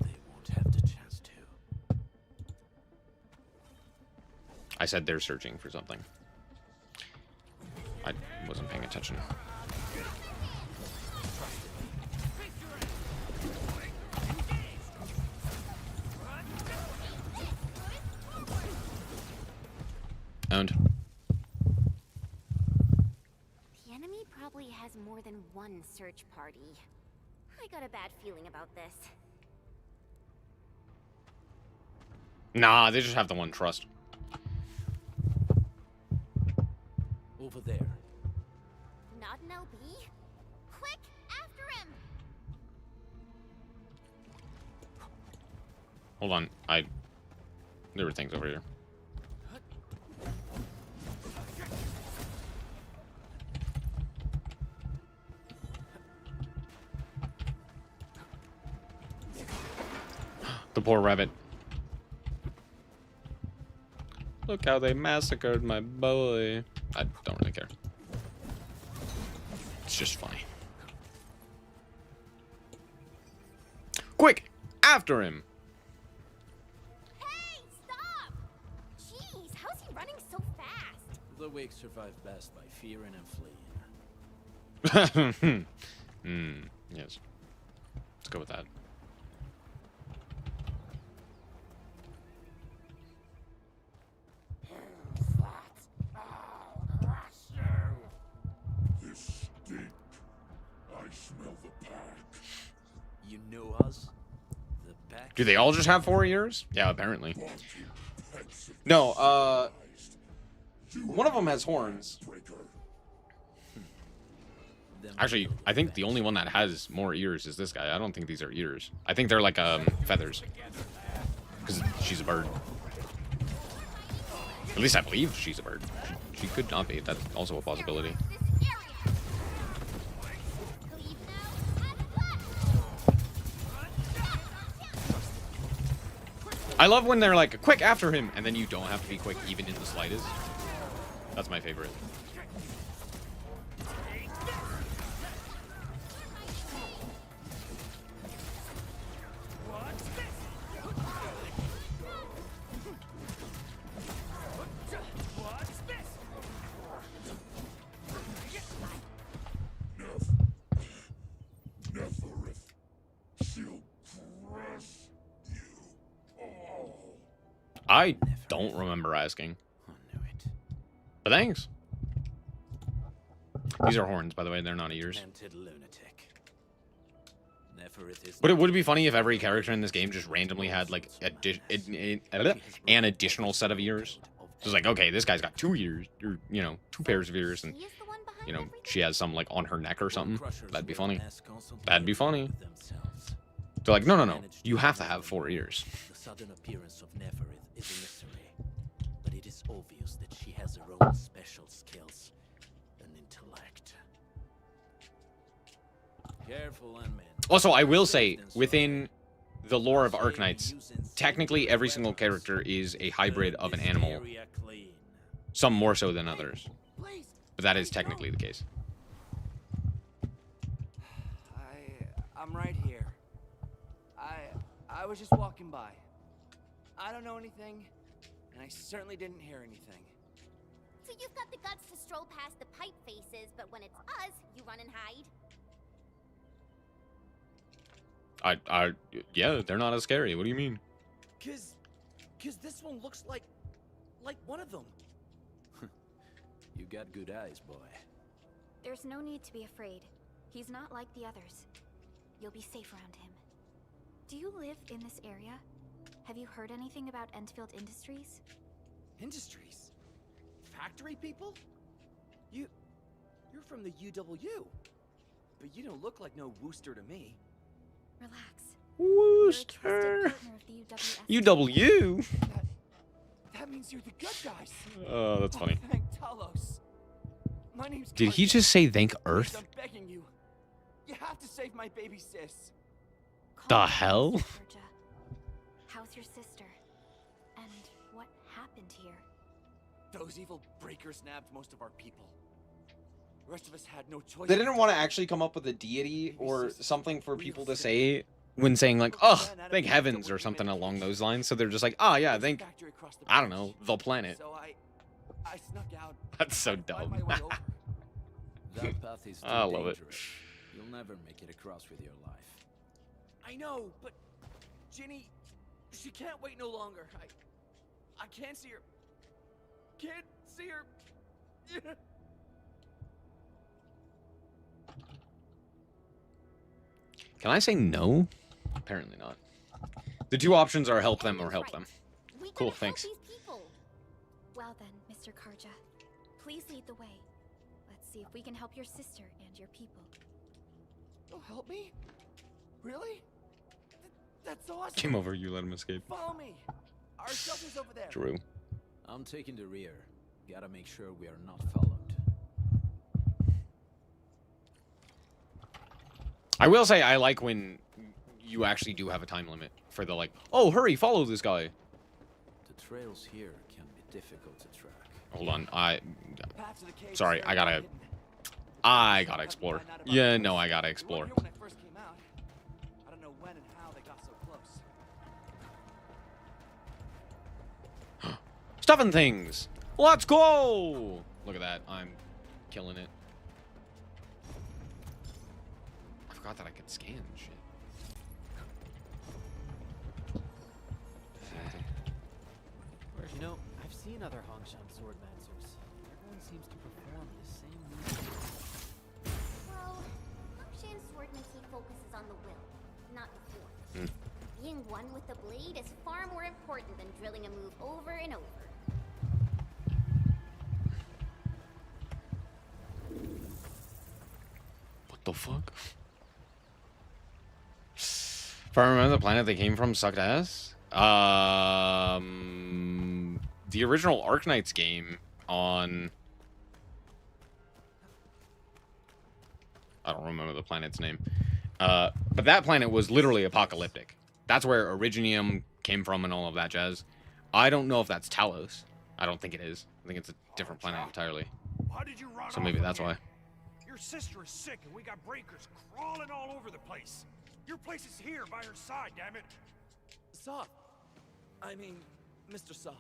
They won't have the chance to. I said they're searching for something. I wasn't paying attention. Owned. The enemy probably has more than one search party. I got a bad feeling about this. Nah, they just have the one trust. Over there. Not an LB? Quick, after him! Hold on, there were things over here. The poor rabbit. Look how they massacred my boy. I don't really care. It's just funny. Quick! After him! Hey, stop! Jeez, how's he running so fast? The weak survive best by fearing and fleeing. Yes. Let's go with that. This stink. I smell the pack. You know us? The pack? Do they all just have 4 ears? Yeah, apparently. No, one of them has horns. Actually, I think the only one that has more ears is this guy. I don't think these are ears. I think they're like feathers. Because she's a bird. At least I believe she's a bird. She could not be. That's also a possibility. I love when they're like, quick after him, and then you don't have to be quick even in the slightest. That's my favorite. I don't remember asking. But thanks. These are horns, by the way. They're not ears. But it would be funny if every character in this game just randomly had like an additional set of ears. So it's like, okay, this guy's got 2 ears, or 2 pairs of ears, and she has some like on her neck or something. That'd be funny. That'd be funny. They're like, no. You have to have 4 ears. The sudden appearance of Neferith is a mystery, but it is obvious that she has her own special skills and intellect. Careful, unman. Also, I will say, within the lore of Arknights, technically every single character is a hybrid of an animal. Some more so than others. But that is technically the case. I'm right here. I was just walking by. I don't know anything, and I certainly didn't hear anything. So you've got the guts to stroll past the pipe faces, but when it's us, you run and hide? Yeah, they're not as scary. What do you mean? Cause this one looks like one of them. You got good eyes, boy. There's no need to be afraid. He's not like the others. You'll be safe around him. Do you live in this area? Have you heard anything about Enfield Industries? Industries? Factory people? You're from the UW. But you don't look like no Wooster to me. Relax. Wooster. UW? That means you're the good guys. Oh, that's funny. Thank Talos. My name's Did he just say thank Earth? I'm begging you. You have to save my baby sis. The hell? How's your sister? And what happened here? Those evil breakers nabbed most of our people. The rest of us had no choice. They didn't want to actually come up with a deity or something for people to say when saying like, oh, thank heavens or something along those lines. So they're just like, oh yeah, thank, I don't know, the planet. So I snuck out. That's so dumb. That path is too I love it. dangerous. You'll never make it across with your life. I know, but Ginny, she can't wait no longer. I can't see her. Can't see her. Can I say no? Apparently not. The two options are help them or help them. Cool, thanks. Well then, Mr. Karja, please lead the way. Let's see if we can help your sister and your people. You'll help me? Really? That's awesome. Came over, you let him escape. Follow me. Our shelter's over there. True. I'm taking the rear. Gotta make sure we are not followed. I will say I like when you actually do have a time limit for the like, oh, hurry, follow this guy. The trails here can be difficult to track. Hold on, sorry, I gotta explore. Yeah, no, I gotta explore. When I first came out, I don't know when and how they got so close. Stuffing things. Let's go. Look at that. I'm killing it. I forgot that I could scan shit. You know, I've seen other Hongshan swordmancers. Everyone seems to perform the same movement. Well, Hongshan swordmancy focuses on the will, not the form. Being one with the blade is far more important than drilling a move over and over. What the fuck? If I remember, the planet they came from sucked ass. The original Arknights game on... I don't remember the planet's name. But that planet was literally apocalyptic. That's where Originium came from and all of that jazz. I don't know if that's Talos. I don't think it is. I think it's a different planet entirely. Why did you run So maybe that's why. Your sister is sick and we got breakers crawling all over the place. Your place is here by her side, damn it. Soft. I mean, Mr. Soft.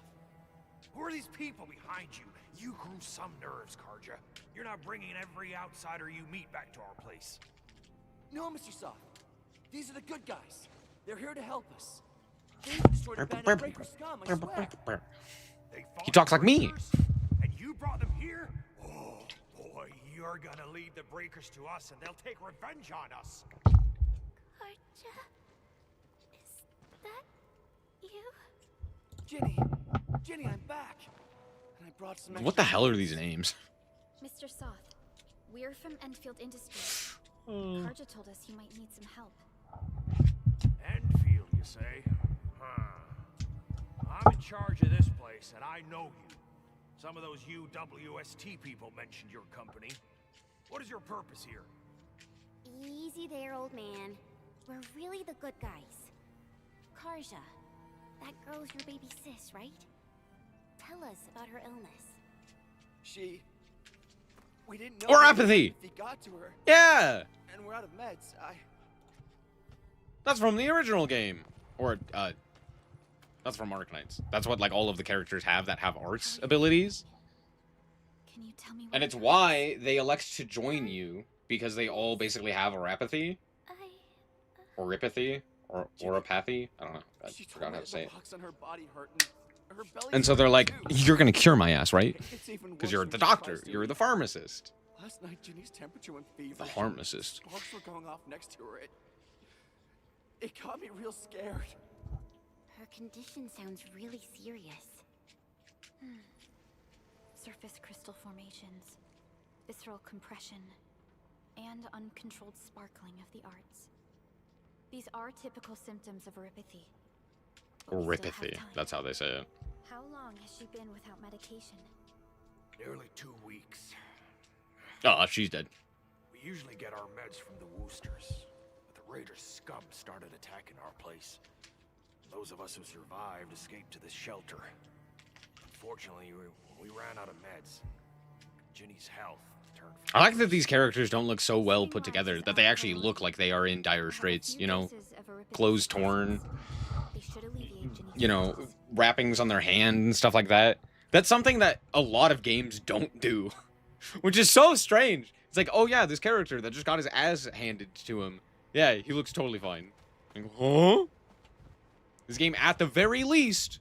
Who are these people behind you? You grew some nerves, Karja. You're not bringing every outsider you meet back to our place. No, Mr. Soft. These are the good guys. They're here to help us. They destroyed a band of breaker scum, I swear. He talks like me. And you brought them here? Oh, boy, you're gonna lead the breakers to us and they'll take revenge on us. Karja? Is that you? Ginny, I'm back. And I brought some What the hell are these names? Mr. Soth, we're from Enfield Industries. Karja told us you might need some help. Enfield, you say? Huh. I'm in charge of this place, and I know you. Some of those UWST people mentioned your company. What is your purpose here? Easy there, old man. We're really the good guys. Karja, that girl's your baby sis, right? Tell us about her illness. We didn't know. Or apathy. If he got to her. Yeah. And we're out of meds. That's from the original game. Or, that's from Arknights. That's what, like, all of the characters have that have arts abilities. Can you tell me what And it's why they elect to join you, because they all basically have orapathy. Or ripathy. Or orapathy. I don't know. I forgot how to say it. On her body hurt and her belly And so they're like, you're gonna cure my ass, right? It's even Because worse you're when the she doctor. tries to. You're the pharmacist. Last night, Ginny's temperature went fever. The pharmacist. Sparks were going off next to her. It got me real scared. Her condition sounds really serious. Surface crystal formations, visceral compression, and uncontrolled sparkling of the arts. These are typical symptoms of oripathy. but we still have Oripathy. time. That's how they say it. How long has she been without medication? Nearly 2 weeks. Oh, she's dead. We usually get our meds from the Woosters, but the Raiders' scum started attacking our place. Those of us who survived escaped to this shelter. Unfortunately, we ran out of meds. Ginny's health turned. I like that these characters don't look so well put together, that they actually look like they are in dire straits, you know? Clothes torn, you know, wrappings on their hand and stuff like that. That's something that a lot of games don't do, which is so strange. It's like, oh yeah, this character that just got his ass handed to him. Yeah, he looks totally fine. Like, huh? This game, at the very least,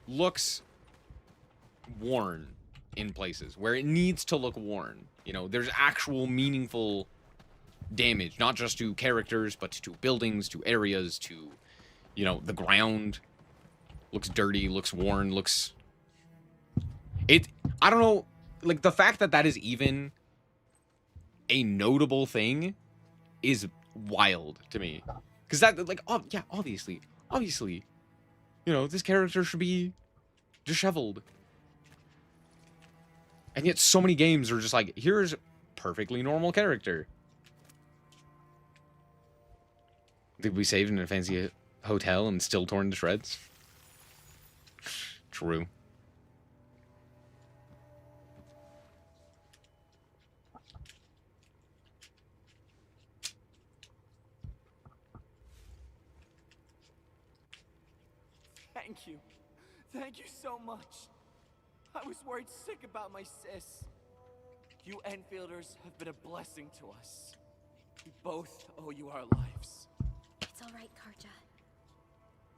looks worn in places where it needs to look worn. You know, there's actual meaningful damage, not just to characters, but to buildings, to areas, to, you know, the ground. Looks dirty, looks worn, looks... I don't know, like, the fact that that is even a notable thing is wild to me. Because that, like, oh, yeah, obviously, you know, this character should be disheveled. And yet so many games are just like, here's a perfectly normal character. Did we save in a fancy hotel and still torn to shreds? True. Thank you. Thank you so much. I was worried sick about my sis. You Enfielders have been a blessing to us. We both owe you our lives. It's all right, Karja.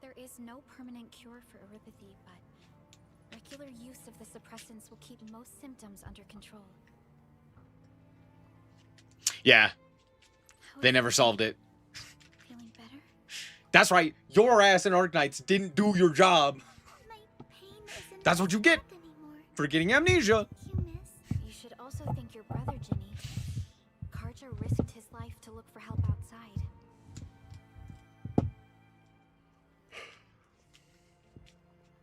There is no permanent cure for erypathy, but regular use of the suppressants will keep most symptoms under control. Yeah. They never solved it. Feeling better? That's right. Your ass and Arknights didn't do your job. That's what you get for getting amnesia. You should also thank your brother, Ginny. Karja risked his life to look for help outside.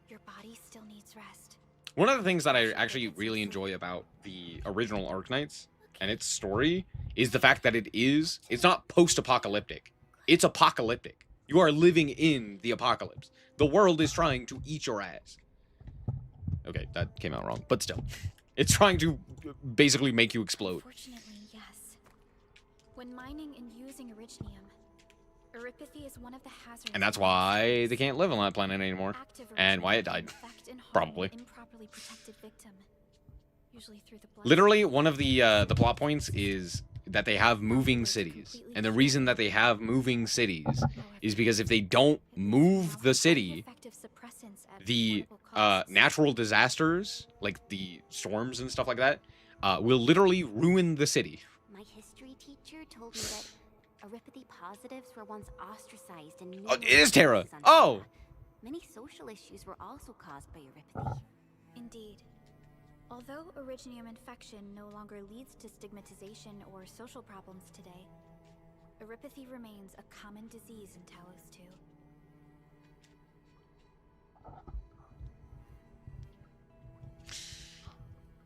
Your body still needs rest. One of the things that I actually really enjoy about the original Arknights and its story is the fact that it's not post-apocalyptic. It's apocalyptic. You are living in the apocalypse. The world is trying to eat your ass. Okay, that came out wrong, but still. It's trying to basically make you explode. Fortunately, yes. When mining and using originium, erypathy is one of the hazards. And that's why they can't live on that planet anymore. And why it died. Probably. Improperly protected victim, usually through the blood. Literally, one of the plot points is that they have moving cities. And the reason that they have moving cities is because if they don't move the city, the natural disasters, like the storms and stuff like that, will literally ruin the city. My history teacher told me that erypathy positives were once ostracized and Oh, it is Terra. Oh! Many social issues were also caused by erypathy. Indeed. Although originium infection no longer leads to stigmatization or social problems today, erypathy remains a common disease in Talos 2.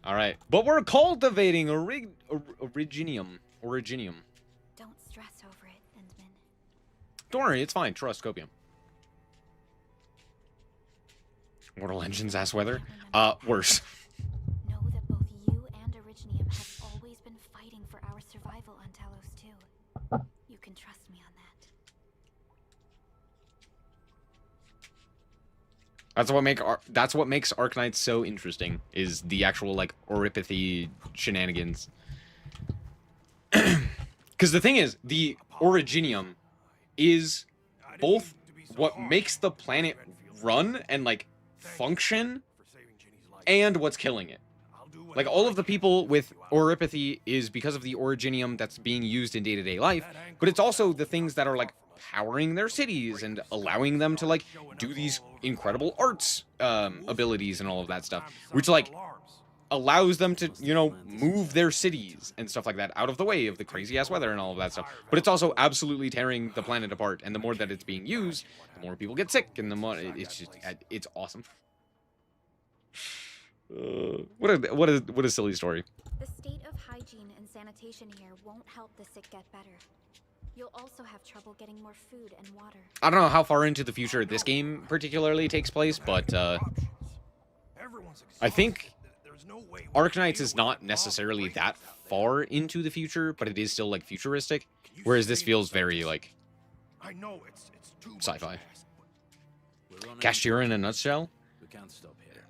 Alright. But we're cultivating originium. Don't stress over it, Endman. Don't worry, it's fine. Trust Copium. Mortal Engines ass weather? Worse. Know that both you and originium have always been fighting for our survival on Talos 2. You can trust me on that. That's what makes Arknights so interesting, is the actual, like, Oripathy shenanigans. Because the thing is, the Originium is both what makes the planet run and, like, function, and what's killing it. Like, all of the people with Oripathy is because of the Originium that's being used in day-to-day life, but it's also the things that are, like, powering their cities and allowing them to, like, do these incredible arts abilities and all of that stuff, which, like, allows them to, you know, move their cities and stuff like that out of the way of the crazy-ass weather and all of that stuff. But it's also absolutely tearing the planet apart, and the more that it's being used, the more people get sick, and the more... It's just... It's awesome. What a silly story. The state of hygiene and sanitation here won't help the sick get better. You'll also have trouble getting more food and water. I don't know how far into the future this game particularly takes place, but I think Arknights is not necessarily that far into the future, but it is still like futuristic, whereas this feels very like sci-fi. Cashier in a nutshell? We can't stop here.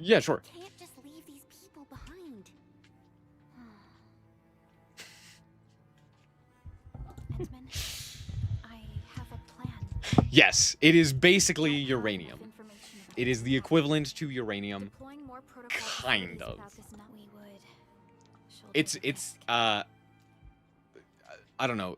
Yeah, sure. Can't just leave these people behind. Edmund, I have a plan. Yes, it is basically uranium. It is the equivalent to uranium. Deploying more protocol Kind of. without this not we would shoulder It's the I don't know.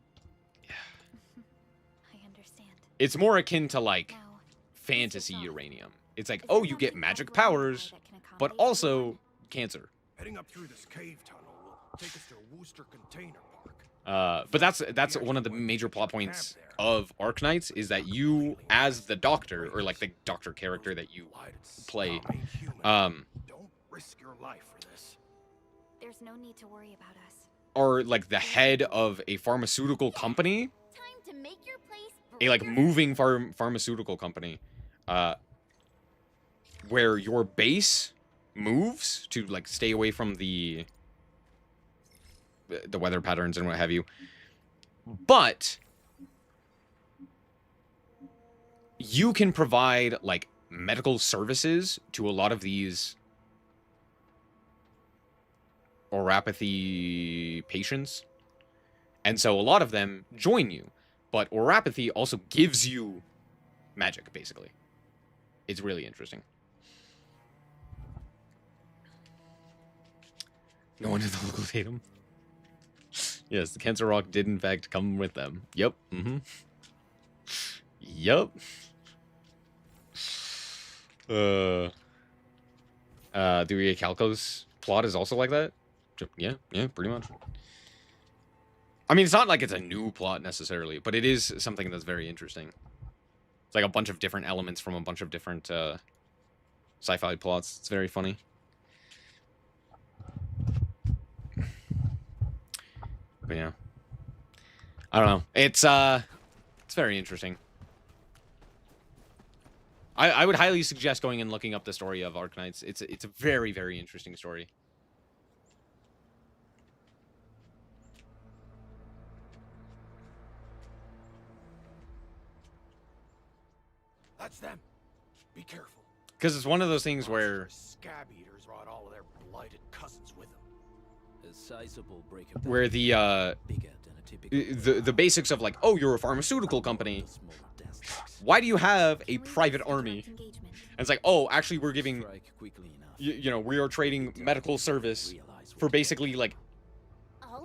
I understand. It's more akin to like Now, fantasy uranium. It's like, oh, you get magic powers, but also cancer. Heading up through this cave tunnel will take us to Wooster Container Park. But that's one of the major plot points of Arknights is that you, as the Doctor, or like the Doctor character that you play, Don't risk your life for this. there's no need to worry about us. are like the head of a pharmaceutical company, Time to make your place a like brighter. moving pharmaceutical company, where your base moves to like stay away from the weather patterns and what have you. But you can provide like medical services to a lot of these oropathy patients. And so a lot of them join you. But oropathy also gives you magic, basically. It's really interesting. No one in the local datum. Yes, the Cancer Rock did in fact come with them. Yep. Mm-hmm. Yep. Dewey Calco's plot is also like that? Yeah, pretty much. I mean, it's not like it's a new plot necessarily, but it is something that's very interesting. It's like a bunch of different elements from a bunch of different sci-fi plots. It's very funny. But yeah. I don't know. It's very interesting. I would highly suggest going and looking up the story of Arknights. It's a very, very interesting story. That's them. Be careful. Because it's one of those things where Scab eaters brought all of their blighted cousins with them. A sizable break of where the bigger than a typical the basics of like, oh, you're a pharmaceutical company. Why do you have a private army? And it's like, oh, actually, we're giving, you know, we are trading medical service for basically like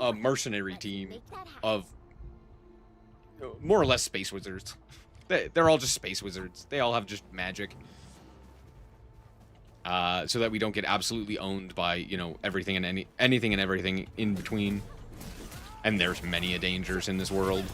a mercenary team of more or less space wizards. They're all just space wizards. They all have just magic. So that we don't get absolutely owned by, you know, everything and anything and everything in between. And there's many a dangers in this world.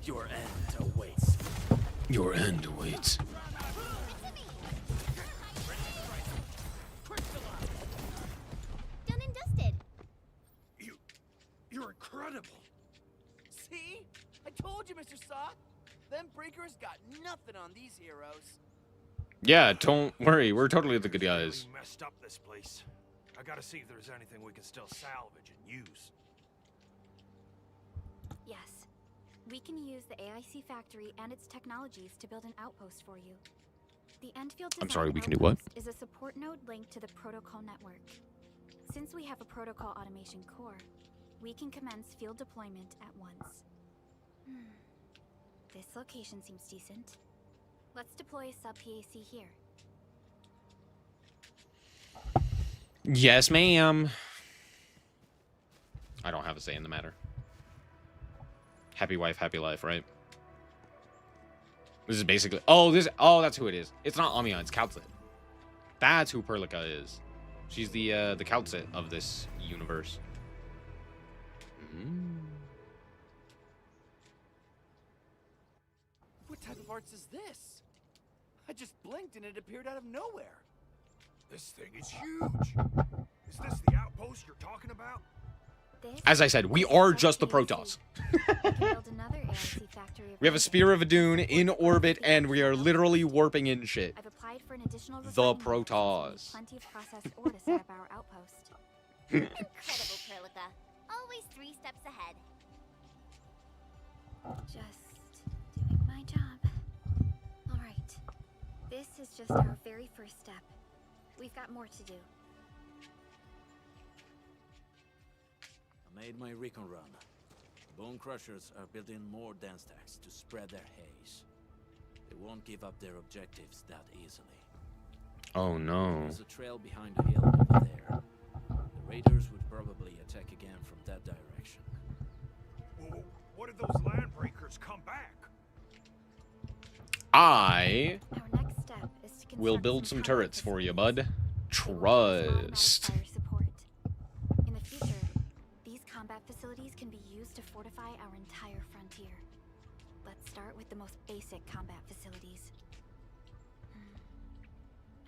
Your end awaits. Your end awaits. Done and dusted. You're incredible. See? I told you, Mr. Saw. Them breakers got nothing on these heroes. Yeah, don't worry. We're totally the good guys. We messed up this place. I gotta see if there's anything we can still salvage and use. Yes. We can use the AIC factory and its technologies to build an outpost for you. The Enfield I'm Design sorry, we can do what? Outpost is a support node linked to the protocol network. Since we have a protocol automation core, we can commence field deployment at once. This location seems decent. Let's deploy a sub-PAC here. Yes, ma'am. I don't have a say in the matter. Happy wife, happy life, right? This is basically... Oh, that's who it is. It's not Amiya, it's Kaltzit. That's who Perlica is. She's the Kaltzit of this universe. What type of arts is this? I just blinked and it appeared out of nowhere. This thing is huge. Is this the outpost you're talking about? As I said, we are just the Protoss. We have a Spear of a Dune in orbit, and we are literally warping in shit. I've applied for an additional The Protoss. plenty of processed ore to set up our outpost. Incredible, Perlica. Always 3 steps ahead. Just doing my job. All right. This is just our very first step. We've got more to do. I made my recon run. Bone Crushers are building more dance stacks to spread their haze. They won't give up their objectives that easily. Oh no. There's a trail behind the hill over there. The raiders would probably attack again from that direction. Whoa, what if those land breakers come back? I Our next step is to will construct build some combat turrets for you, facilities. bud. They will give us automatic Trust. fire support. In the future, these combat facilities can be used to fortify our entire frontier. Let's start with the most basic combat facilities.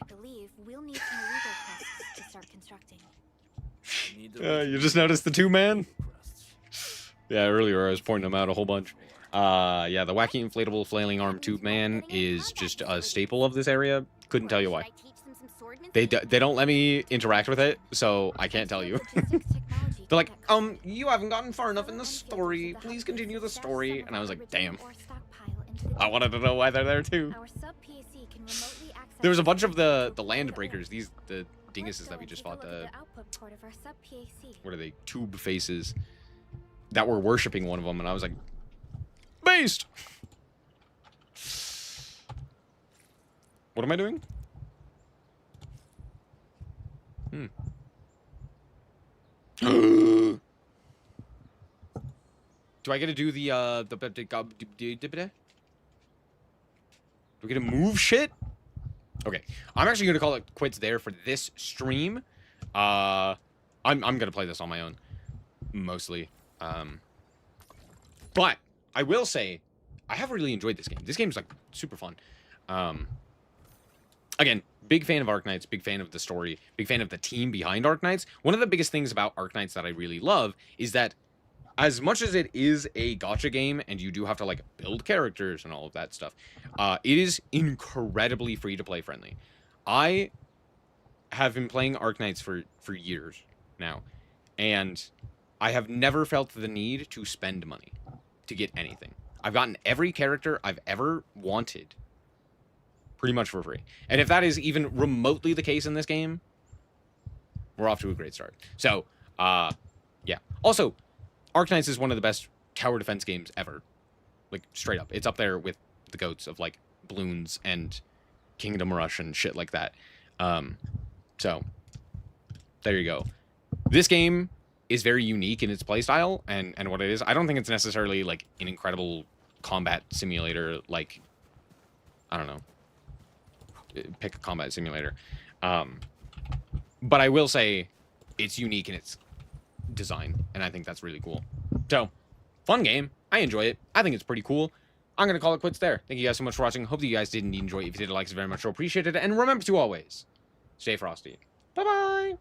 I believe we'll need some illegal crests to start constructing. You just noticed the 2-man? Yeah, earlier I was pointing them out a whole bunch. Yeah, the wacky inflatable flailing arm tube man is just a staple of this area. Couldn't tell you why. They don't let me interact with it, so I can't tell you. They're like, you haven't gotten far enough in the story. Please continue the story. And I was like, damn. I wanted to know why they're there too. There was a bunch of the land breakers. The dinguses that we just fought. What are they? Tube faces that were worshipping one of them, and I was like, based. What am I doing? Do I get to do the do we get to move shit? Okay, I'm actually gonna call it quits there for this stream. I'm gonna play this on my own, mostly. But I will say, I have really enjoyed this game. This game's like super fun. Again, big fan of Arknights, big fan of the story, big fan of the team behind Arknights. One of the biggest things about Arknights that I really love is that as much as it is a gacha game and you do have to like build characters and all of that stuff, it is incredibly free to play friendly. I have been playing Arknights for years now, and I have never felt the need to spend money to get anything. I've gotten every character I've ever wanted pretty much for free. And if that is even remotely the case in this game, we're off to a great start. So, yeah. Also, Arknights is one of the best tower defense games ever. Like, straight up. It's up there with the goats of, like, Bloons and Kingdom Rush and shit like that. So, there you go. This game is very unique in its playstyle and what it is. I don't think it's necessarily, like, an incredible combat simulator, like, I don't know. Pick a combat simulator. But I will say it's unique in its design, and I think that's really cool. So, fun game. I enjoy it. I think it's pretty cool. I'm going to call it quits there. Thank you guys so much for watching. Hope that you guys did indeed enjoy it. If you did, like, it's very much so appreciated. And remember to always stay frosty. Bye-bye!